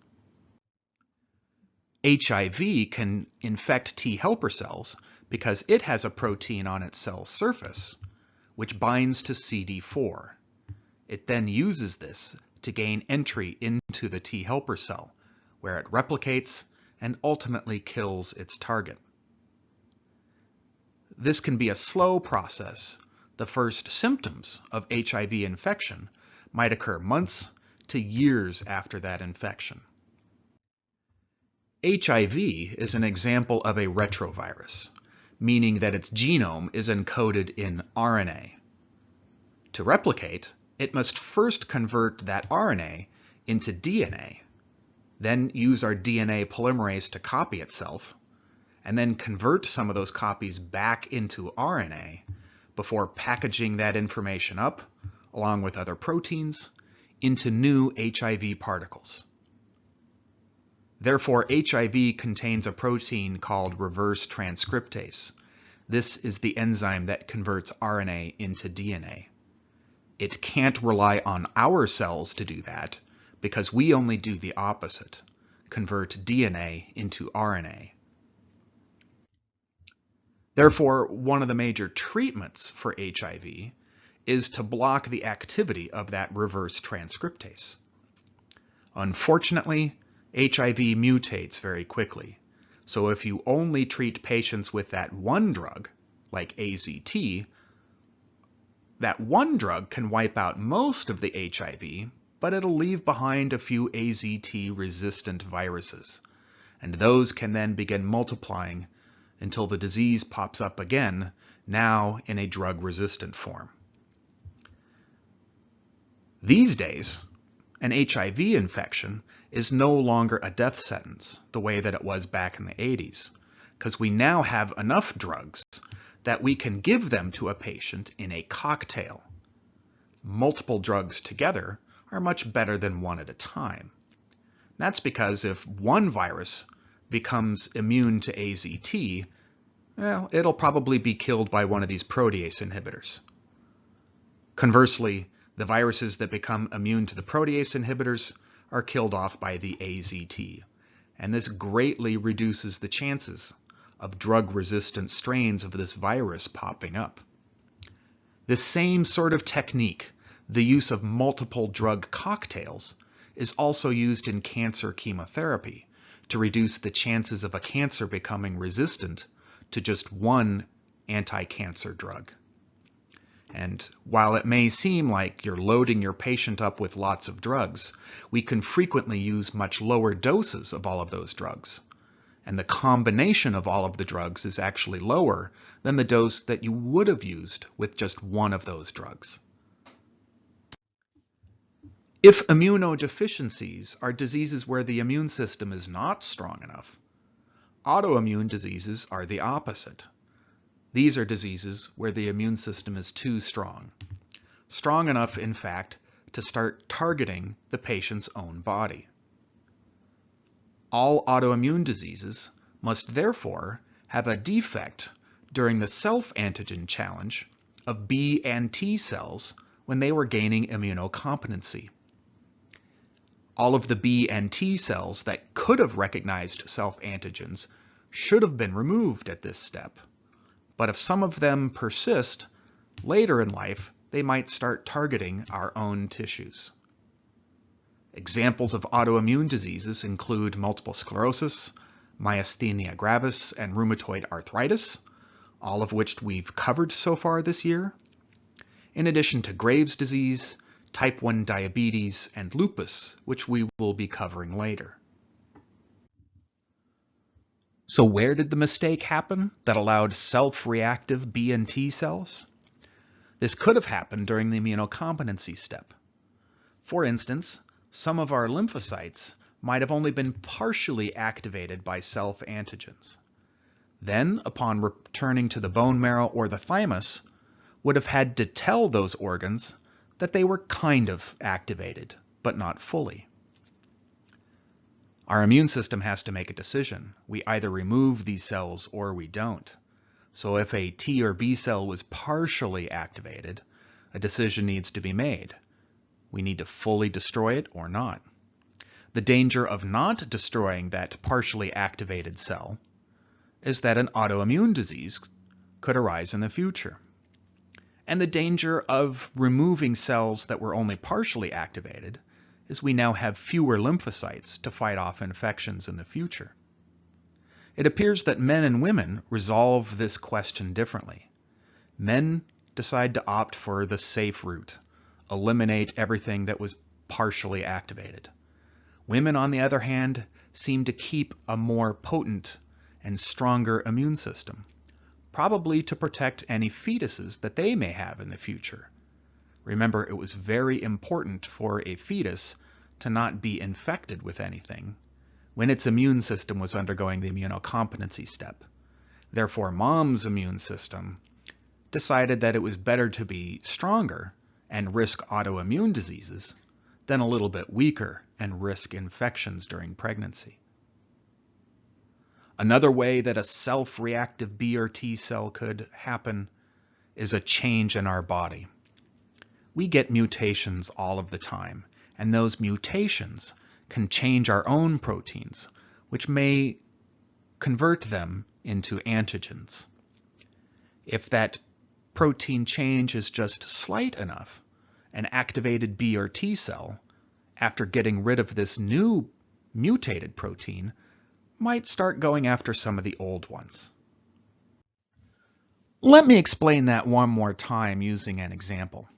HIV can infect T helper cells because it has a protein on its cell surface which binds to CD4. It then uses this to gain entry into the T helper cell, where it replicates and ultimately kills its target. This can be a slow process. The first symptoms of HIV infection might occur months to years after that infection. HIV is an example of a retrovirus, meaning that its genome is encoded in RNA. To replicate, it must first convert that RNA into DNA, then use our DNA polymerase to copy itself, and then convert some of those copies back into RNA before packaging that information up, along with other proteins, into new HIV particles. Therefore, HIV contains a protein called reverse transcriptase. This is the enzyme that converts RNA into DNA. It can't rely on our cells to do that because we only do the opposite, convert DNA into RNA. Therefore, one of the major treatments for HIV is to block the activity of that reverse transcriptase. Unfortunately, HIV mutates very quickly. So if you only treat patients with that one drug, like AZT, that one drug can wipe out most of the HIV, but it'll leave behind a few AZT-resistant viruses. And those can then begin multiplying until the disease pops up again, now in a drug-resistant form. These days, an HIV infection is no longer a death sentence the way that it was back in the 80s, because we now have enough drugs that we can give them to a patient in a cocktail. Multiple drugs together are much better than one at a time. That's because if one virus becomes immune to AZT, well, it'll probably be killed by one of these protease inhibitors. Conversely, the viruses that become immune to the protease inhibitors are killed off by the AZT, and this greatly reduces the chances of drug-resistant strains of this virus popping up. This same sort of technique, the use of multiple drug cocktails, is also used in cancer chemotherapy to reduce the chances of a cancer becoming resistant to just one anti-cancer drug. And while it may seem like you're loading your patient up with lots of drugs, we can frequently use much lower doses of all of those drugs. And the combination of all of the drugs is actually lower than the dose that you would have used with just one of those drugs. If immunodeficiencies are diseases where the immune system is not strong enough, autoimmune diseases are the opposite. These are diseases where the immune system is too strong. Strong enough, in fact, to start targeting the patient's own body. All autoimmune diseases must therefore have a defect during the self-antigen challenge of B and T cells when they were gaining immunocompetency. All of the B and T cells that could have recognized self-antigens should have been removed at this step. But if some of them persist, later in life, they might start targeting our own tissues. Examples of autoimmune diseases include multiple sclerosis, myasthenia gravis, and rheumatoid arthritis, all of which we've covered so far this year, in addition to Graves' disease, type 1 diabetes, and lupus, which we will be covering later. So where did the mistake happen that allowed self-reactive B and T cells? This could have happened during the immunocompetency step. For instance, some of our lymphocytes might have only been partially activated by self-antigens. Then, upon returning to the bone marrow or the thymus, would have had to tell those organs that they were kind of activated, but not fully. Our immune system has to make a decision. We either remove these cells or we don't. So if a T or B cell was partially activated, a decision needs to be made. We need to fully destroy it or not. The danger of not destroying that partially activated cell is that an autoimmune disease could arise in the future. And the danger of removing cells that were only partially activated is we now have fewer lymphocytes to fight off infections in the future. It appears that men and women resolve this question differently. Men decide to opt for the safe route, eliminate everything that was partially activated. Women, on the other hand, seem to keep a more potent and stronger immune system, probably to protect any fetuses that they may have in the future. Remember, it was very important for a fetus to not be infected with anything when its immune system was undergoing the immunocompetency step. Therefore, mom's immune system decided that it was better to be stronger and risk autoimmune diseases than a little bit weaker and risk infections during pregnancy. Another way that a self-reactive B or T cell could happen is a change in our body. We get mutations all of the time, and those mutations can change our own proteins, which may convert them into antigens. If that protein change is just slight enough, an activated B or T cell, after getting rid of this new mutated protein, might start going after some of the old ones. Let me explain that one more time using an example.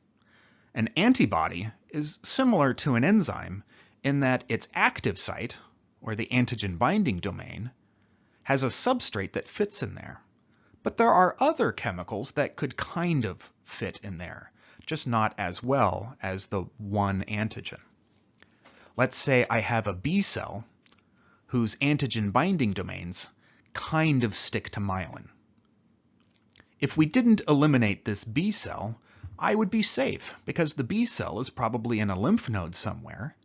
An antibody is similar to an enzyme in that its active site, or the antigen binding domain, has a substrate that fits in there. But there are other chemicals that could kind of fit in there, just not as well as the one antigen. Let's say I have a B cell whose antigen binding domains kind of stick to myelin. If we didn't eliminate this B cell, I would be safe because the B cell is probably in a lymph node somewhere,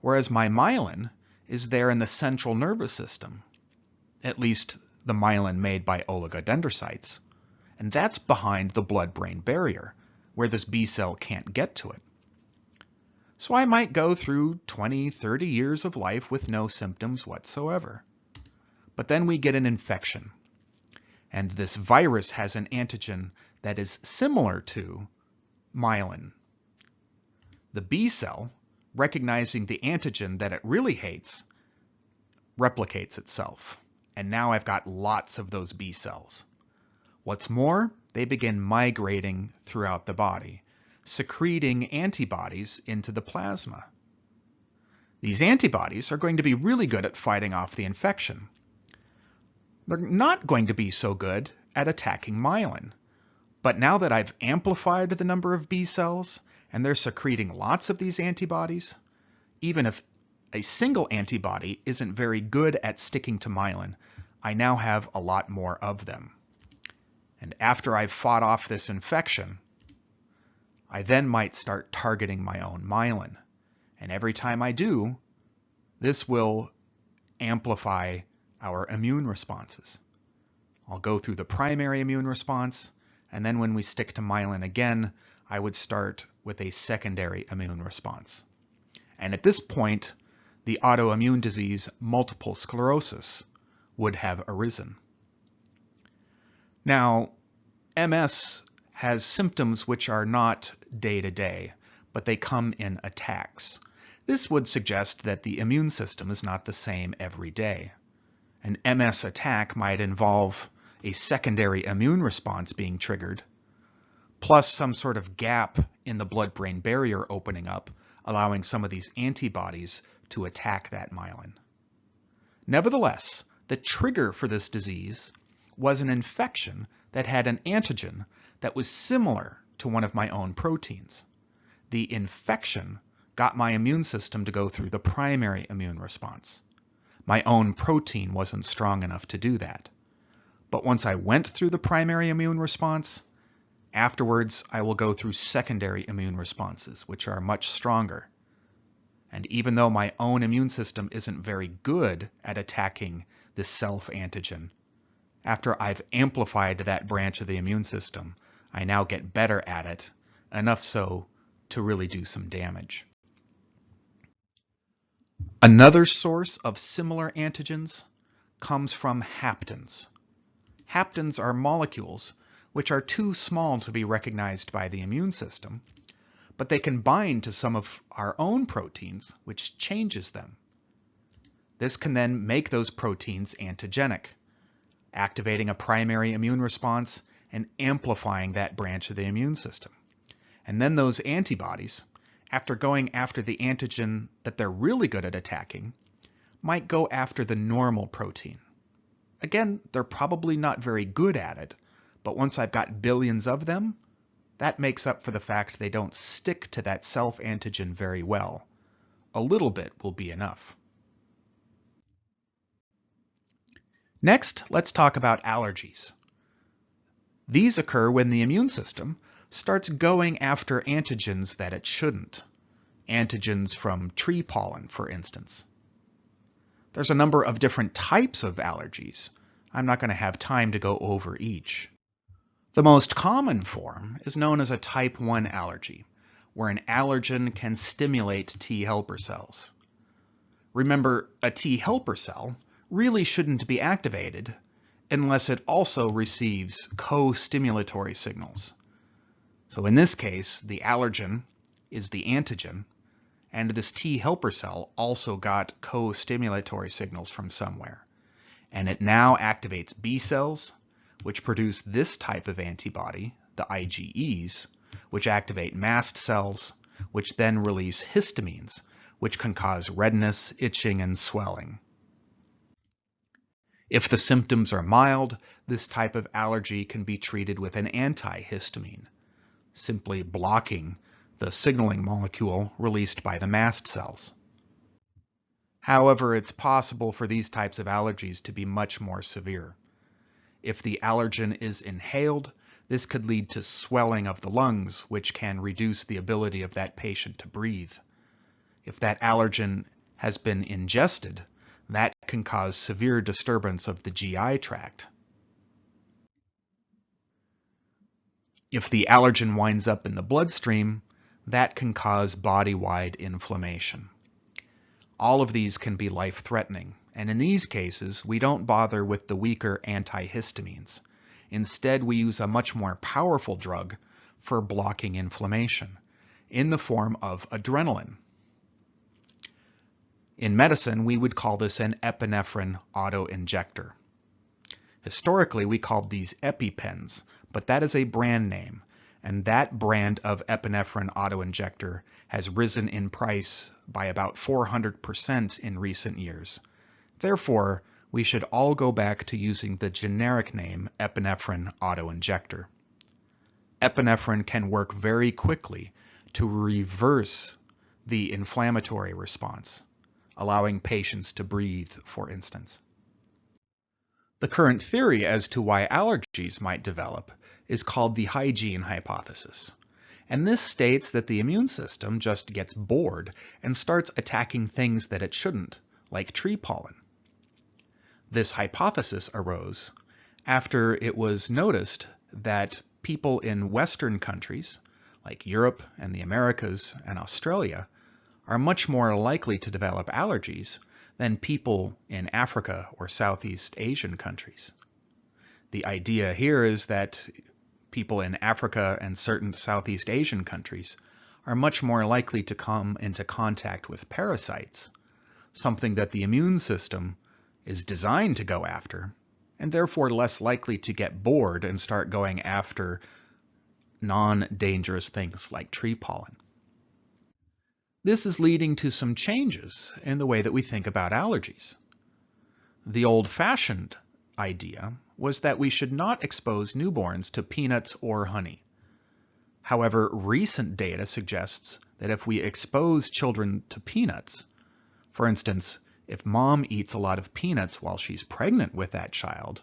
whereas my myelin is there in the central nervous system, at least the myelin made by oligodendrocytes, and that's behind the blood-brain barrier, where this B cell can't get to it. So I might go through 20, 30 years of life with no symptoms whatsoever. But then we get an infection. And this virus has an antigen that is similar to myelin. The B cell, recognizing the antigen that it really hates, replicates itself. And now I've got lots of those B cells. What's more, they begin migrating throughout the body, secreting antibodies into the plasma. These antibodies are going to be really good at fighting off the infection. They're not going to be so good at attacking myelin. But now that I've amplified the number of B cells, and they're secreting lots of these antibodies, even if a single antibody isn't very good at sticking to myelin, I now have a lot more of them. And after I've fought off this infection, I then might start targeting my own myelin. And every time I do, this will amplify our immune responses. I'll go through the primary immune response, and then when we stick to myelin again, I would start with a secondary immune response. And at this point, the autoimmune disease multiple sclerosis would have arisen. Now, MS has symptoms which are not day-to-day, but they come in attacks. This would suggest that the immune system is not the same every day. An MS attack might involve a secondary immune response being triggered, plus some sort of gap in the blood-brain barrier opening up, allowing some of these antibodies to attack that myelin. Nevertheless, the trigger for this disease was an infection that had an antigen that was similar to one of my own proteins. The infection got my immune system to go through the primary immune response. My own protein wasn't strong enough to do that. But once I went through the primary immune response, afterwards I will go through secondary immune responses, which are much stronger. And even though my own immune system isn't very good at attacking this self-antigen, after I've amplified that branch of the immune system, I now get better at it, enough so to really do some damage. Another source of similar antigens comes from haptens. Haptens are molecules which are too small to be recognized by the immune system, but they can bind to some of our own proteins, which changes them. This can then make those proteins antigenic, activating a primary immune response and amplifying that branch of the immune system. And then those antibodies, after going after the antigen that they're really good at attacking, might go after the normal protein. Again, they're probably not very good at it, but once I've got billions of them, that makes up for the fact they don't stick to that self-antigen very well. A little bit will be enough. Next, let's talk about allergies. These occur when the immune system starts going after antigens that it shouldn't. Antigens from tree pollen, for instance. There's a number of different types of allergies. I'm not going to have time to go over each. The most common form is known as a type 1 allergy, where an allergen can stimulate T helper cells. Remember, a T helper cell really shouldn't be activated unless it also receives co-stimulatory signals. So in this case, the allergen is the antigen, and this T helper cell also got co-stimulatory signals from somewhere. And it now activates B cells, which produce this type of antibody, the IgEs, which activate mast cells, which then release histamines, which can cause redness, itching, and swelling. If the symptoms are mild, this type of allergy can be treated with an antihistamine, simply blocking the signaling molecule released by the mast cells. However, it's possible for these types of allergies to be much more severe. If the allergen is inhaled, this could lead to swelling of the lungs, which can reduce the ability of that patient to breathe. If that allergen has been ingested, that can cause severe disturbance of the GI tract. If the allergen winds up in the bloodstream, that can cause body-wide inflammation. All of these can be life-threatening, and in these cases, we don't bother with the weaker antihistamines. Instead, we use a much more powerful drug for blocking inflammation in the form of adrenaline. In medicine, we would call this an epinephrine autoinjector. Historically, we called these EpiPens, but that is a brand name, and that brand of epinephrine autoinjector has risen in price by about 400% in recent years. Therefore, we should all go back to using the generic name epinephrine autoinjector. Epinephrine can work very quickly to reverse the inflammatory response, allowing patients to breathe, for instance. The current theory as to why allergies might develop is called the hygiene hypothesis. And this states that the immune system just gets bored and starts attacking things that it shouldn't, like tree pollen. This hypothesis arose after it was noticed that people in Western countries, like Europe and the Americas and Australia, are much more likely to develop allergies than people in Africa or Southeast Asian countries. The idea here is that people in Africa and certain Southeast Asian countries are much more likely to come into contact with parasites, something that the immune system is designed to go after, and therefore less likely to get bored and start going after non-dangerous things like tree pollen. This is leading to some changes in the way that we think about allergies. The old-fashioned idea was that we should not expose newborns to peanuts or honey. However, recent data suggests that if we expose children to peanuts, for instance, if mom eats a lot of peanuts while she's pregnant with that child,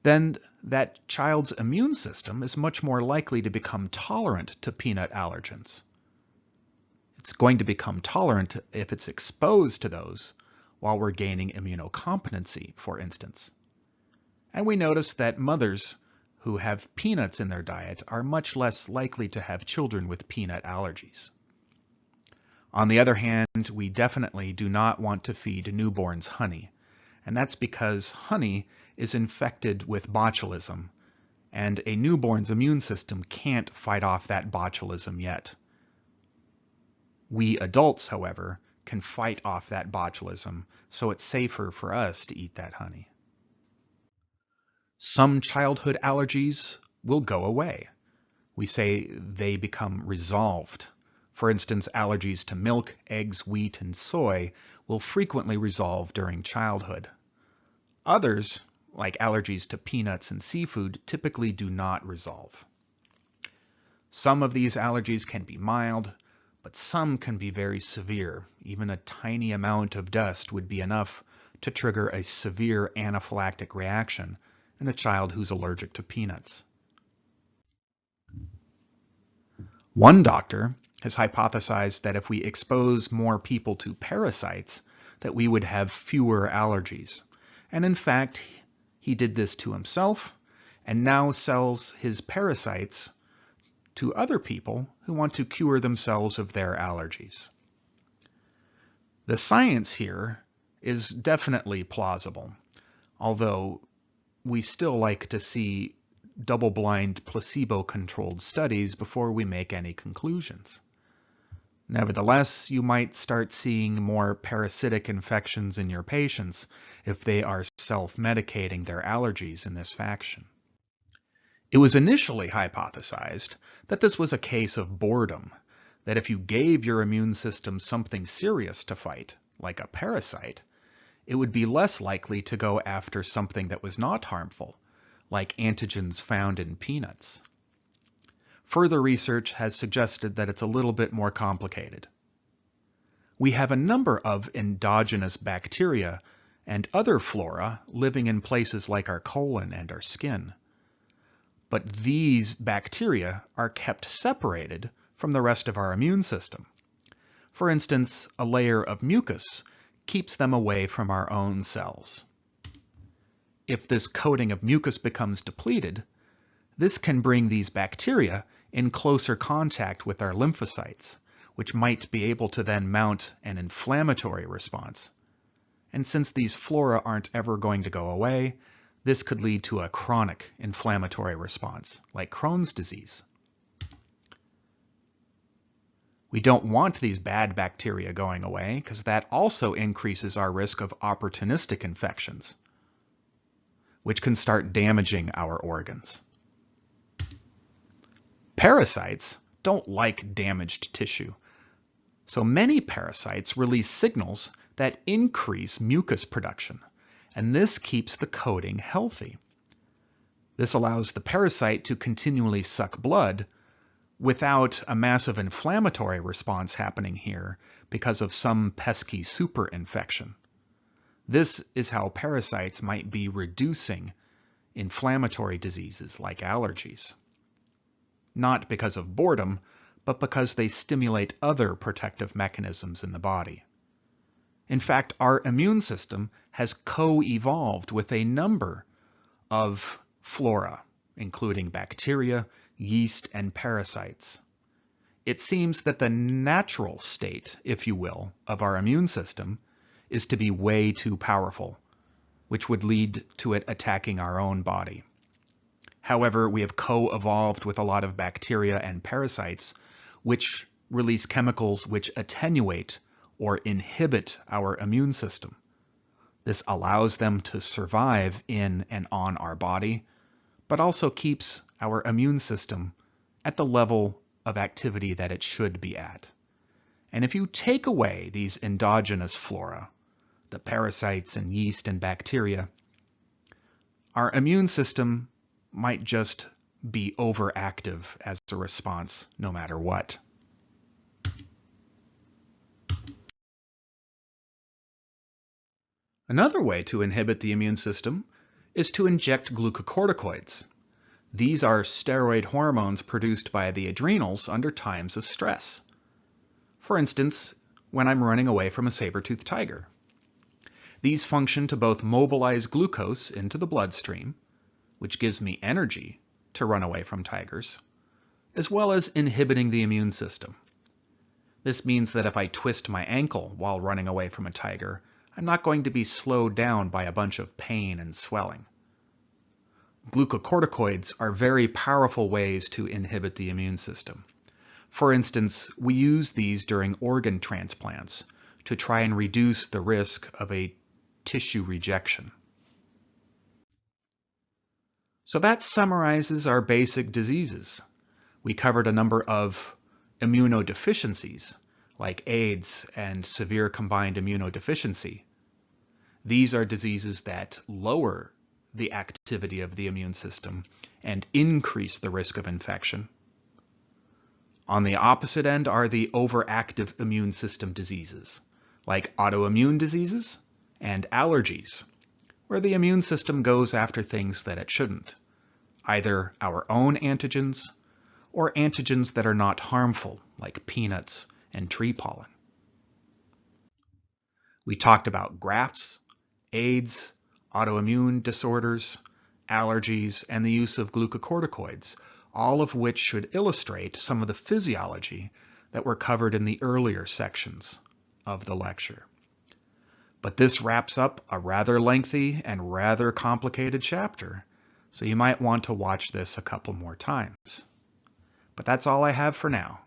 then that child's immune system is much more likely to become tolerant to peanut allergens. It's going to become tolerant if it's exposed to those while we're gaining immunocompetency, for instance. And we notice that mothers who have peanuts in their diet are much less likely to have children with peanut allergies. On the other hand, we definitely do not want to feed newborns honey, and that's because honey is infected with botulism, and a newborn's immune system can't fight off that botulism yet. We adults, however, can fight off that botulism, so it's safer for us to eat that honey. Some childhood allergies will go away. We say they become resolved. For instance, allergies to milk, eggs, wheat, and soy will frequently resolve during childhood. Others, like allergies to peanuts and seafood, typically do not resolve. Some of these allergies can be mild, but some can be very severe. Even a tiny amount of dust would be enough to trigger a severe anaphylactic reaction in a child who's allergic to peanuts. One doctor has hypothesized that if we expose more people to parasites, that we would have fewer allergies. And in fact, he did this to himself and now sells his parasites to other people who want to cure themselves of their allergies. The science here is definitely plausible, although we still like to see double-blind, placebo-controlled studies before we make any conclusions. Nevertheless, you might start seeing more parasitic infections in your patients if they are self-medicating their allergies in this fashion. It was initially hypothesized that this was a case of boredom, that if you gave your immune system something serious to fight, like a parasite, it would be less likely to go after something that was not harmful, like antigens found in peanuts. Further research has suggested that it's a little bit more complicated. We have a number of endogenous bacteria and other flora living in places like our colon and our skin. But these bacteria are kept separated from the rest of our immune system. For instance, a layer of mucus keeps them away from our own cells. If this coating of mucus becomes depleted, this can bring these bacteria in closer contact with our lymphocytes, which might be able to then mount an inflammatory response. And since these flora aren't ever going to go away, this could lead to a chronic inflammatory response, like Crohn's disease. We don't want these bad bacteria going away because that also increases our risk of opportunistic infections, which can start damaging our organs. Parasites don't like damaged tissue, so many parasites release signals that increase mucus production, and this keeps the coating healthy. This allows the parasite to continually suck blood without a massive inflammatory response happening here because of some pesky superinfection. This is how parasites might be reducing inflammatory diseases like allergies. Not because of boredom, but because they stimulate other protective mechanisms in the body. In fact, our immune system has co-evolved with a number of flora, including bacteria, yeast, and parasites. It seems that the natural state, if you will, of our immune system is to be way too powerful, which would lead to it attacking our own body. However, we have co-evolved with a lot of bacteria and parasites, which release chemicals which attenuate or inhibit our immune system. This allows them to survive in and on our body, but also keeps our immune system at the level of activity that it should be at. And if you take away these endogenous flora, the parasites and yeast and bacteria, our immune system might just be overactive as a response no matter what. Another way to inhibit the immune system is to inject glucocorticoids. These are steroid hormones produced by the adrenals under times of stress. For instance, when I'm running away from a saber-toothed tiger. These function to both mobilize glucose into the bloodstream, which gives me energy to run away from tigers, as well as inhibiting the immune system. This means that if I twist my ankle while running away from a tiger, I'm not going to be slowed down by a bunch of pain and swelling. Glucocorticoids are very powerful ways to inhibit the immune system. For instance, we use these during organ transplants to try and reduce the risk of a tissue rejection. So that summarizes our basic diseases. We covered a number of immunodeficiencies, like AIDS and severe combined immunodeficiency. These are diseases that lower the activity of the immune system and increase the risk of infection. On the opposite end are the overactive immune system diseases, like autoimmune diseases and allergies, where the immune system goes after things that it shouldn't, either our own antigens or antigens that are not harmful, like peanuts and tree pollen. We talked about grafts, AIDS, autoimmune disorders, allergies, and the use of glucocorticoids, all of which should illustrate some of the physiology that were covered in the earlier sections of the lecture. But this wraps up a rather lengthy and rather complicated chapter, so you might want to watch this a couple more times. But that's all I have for now.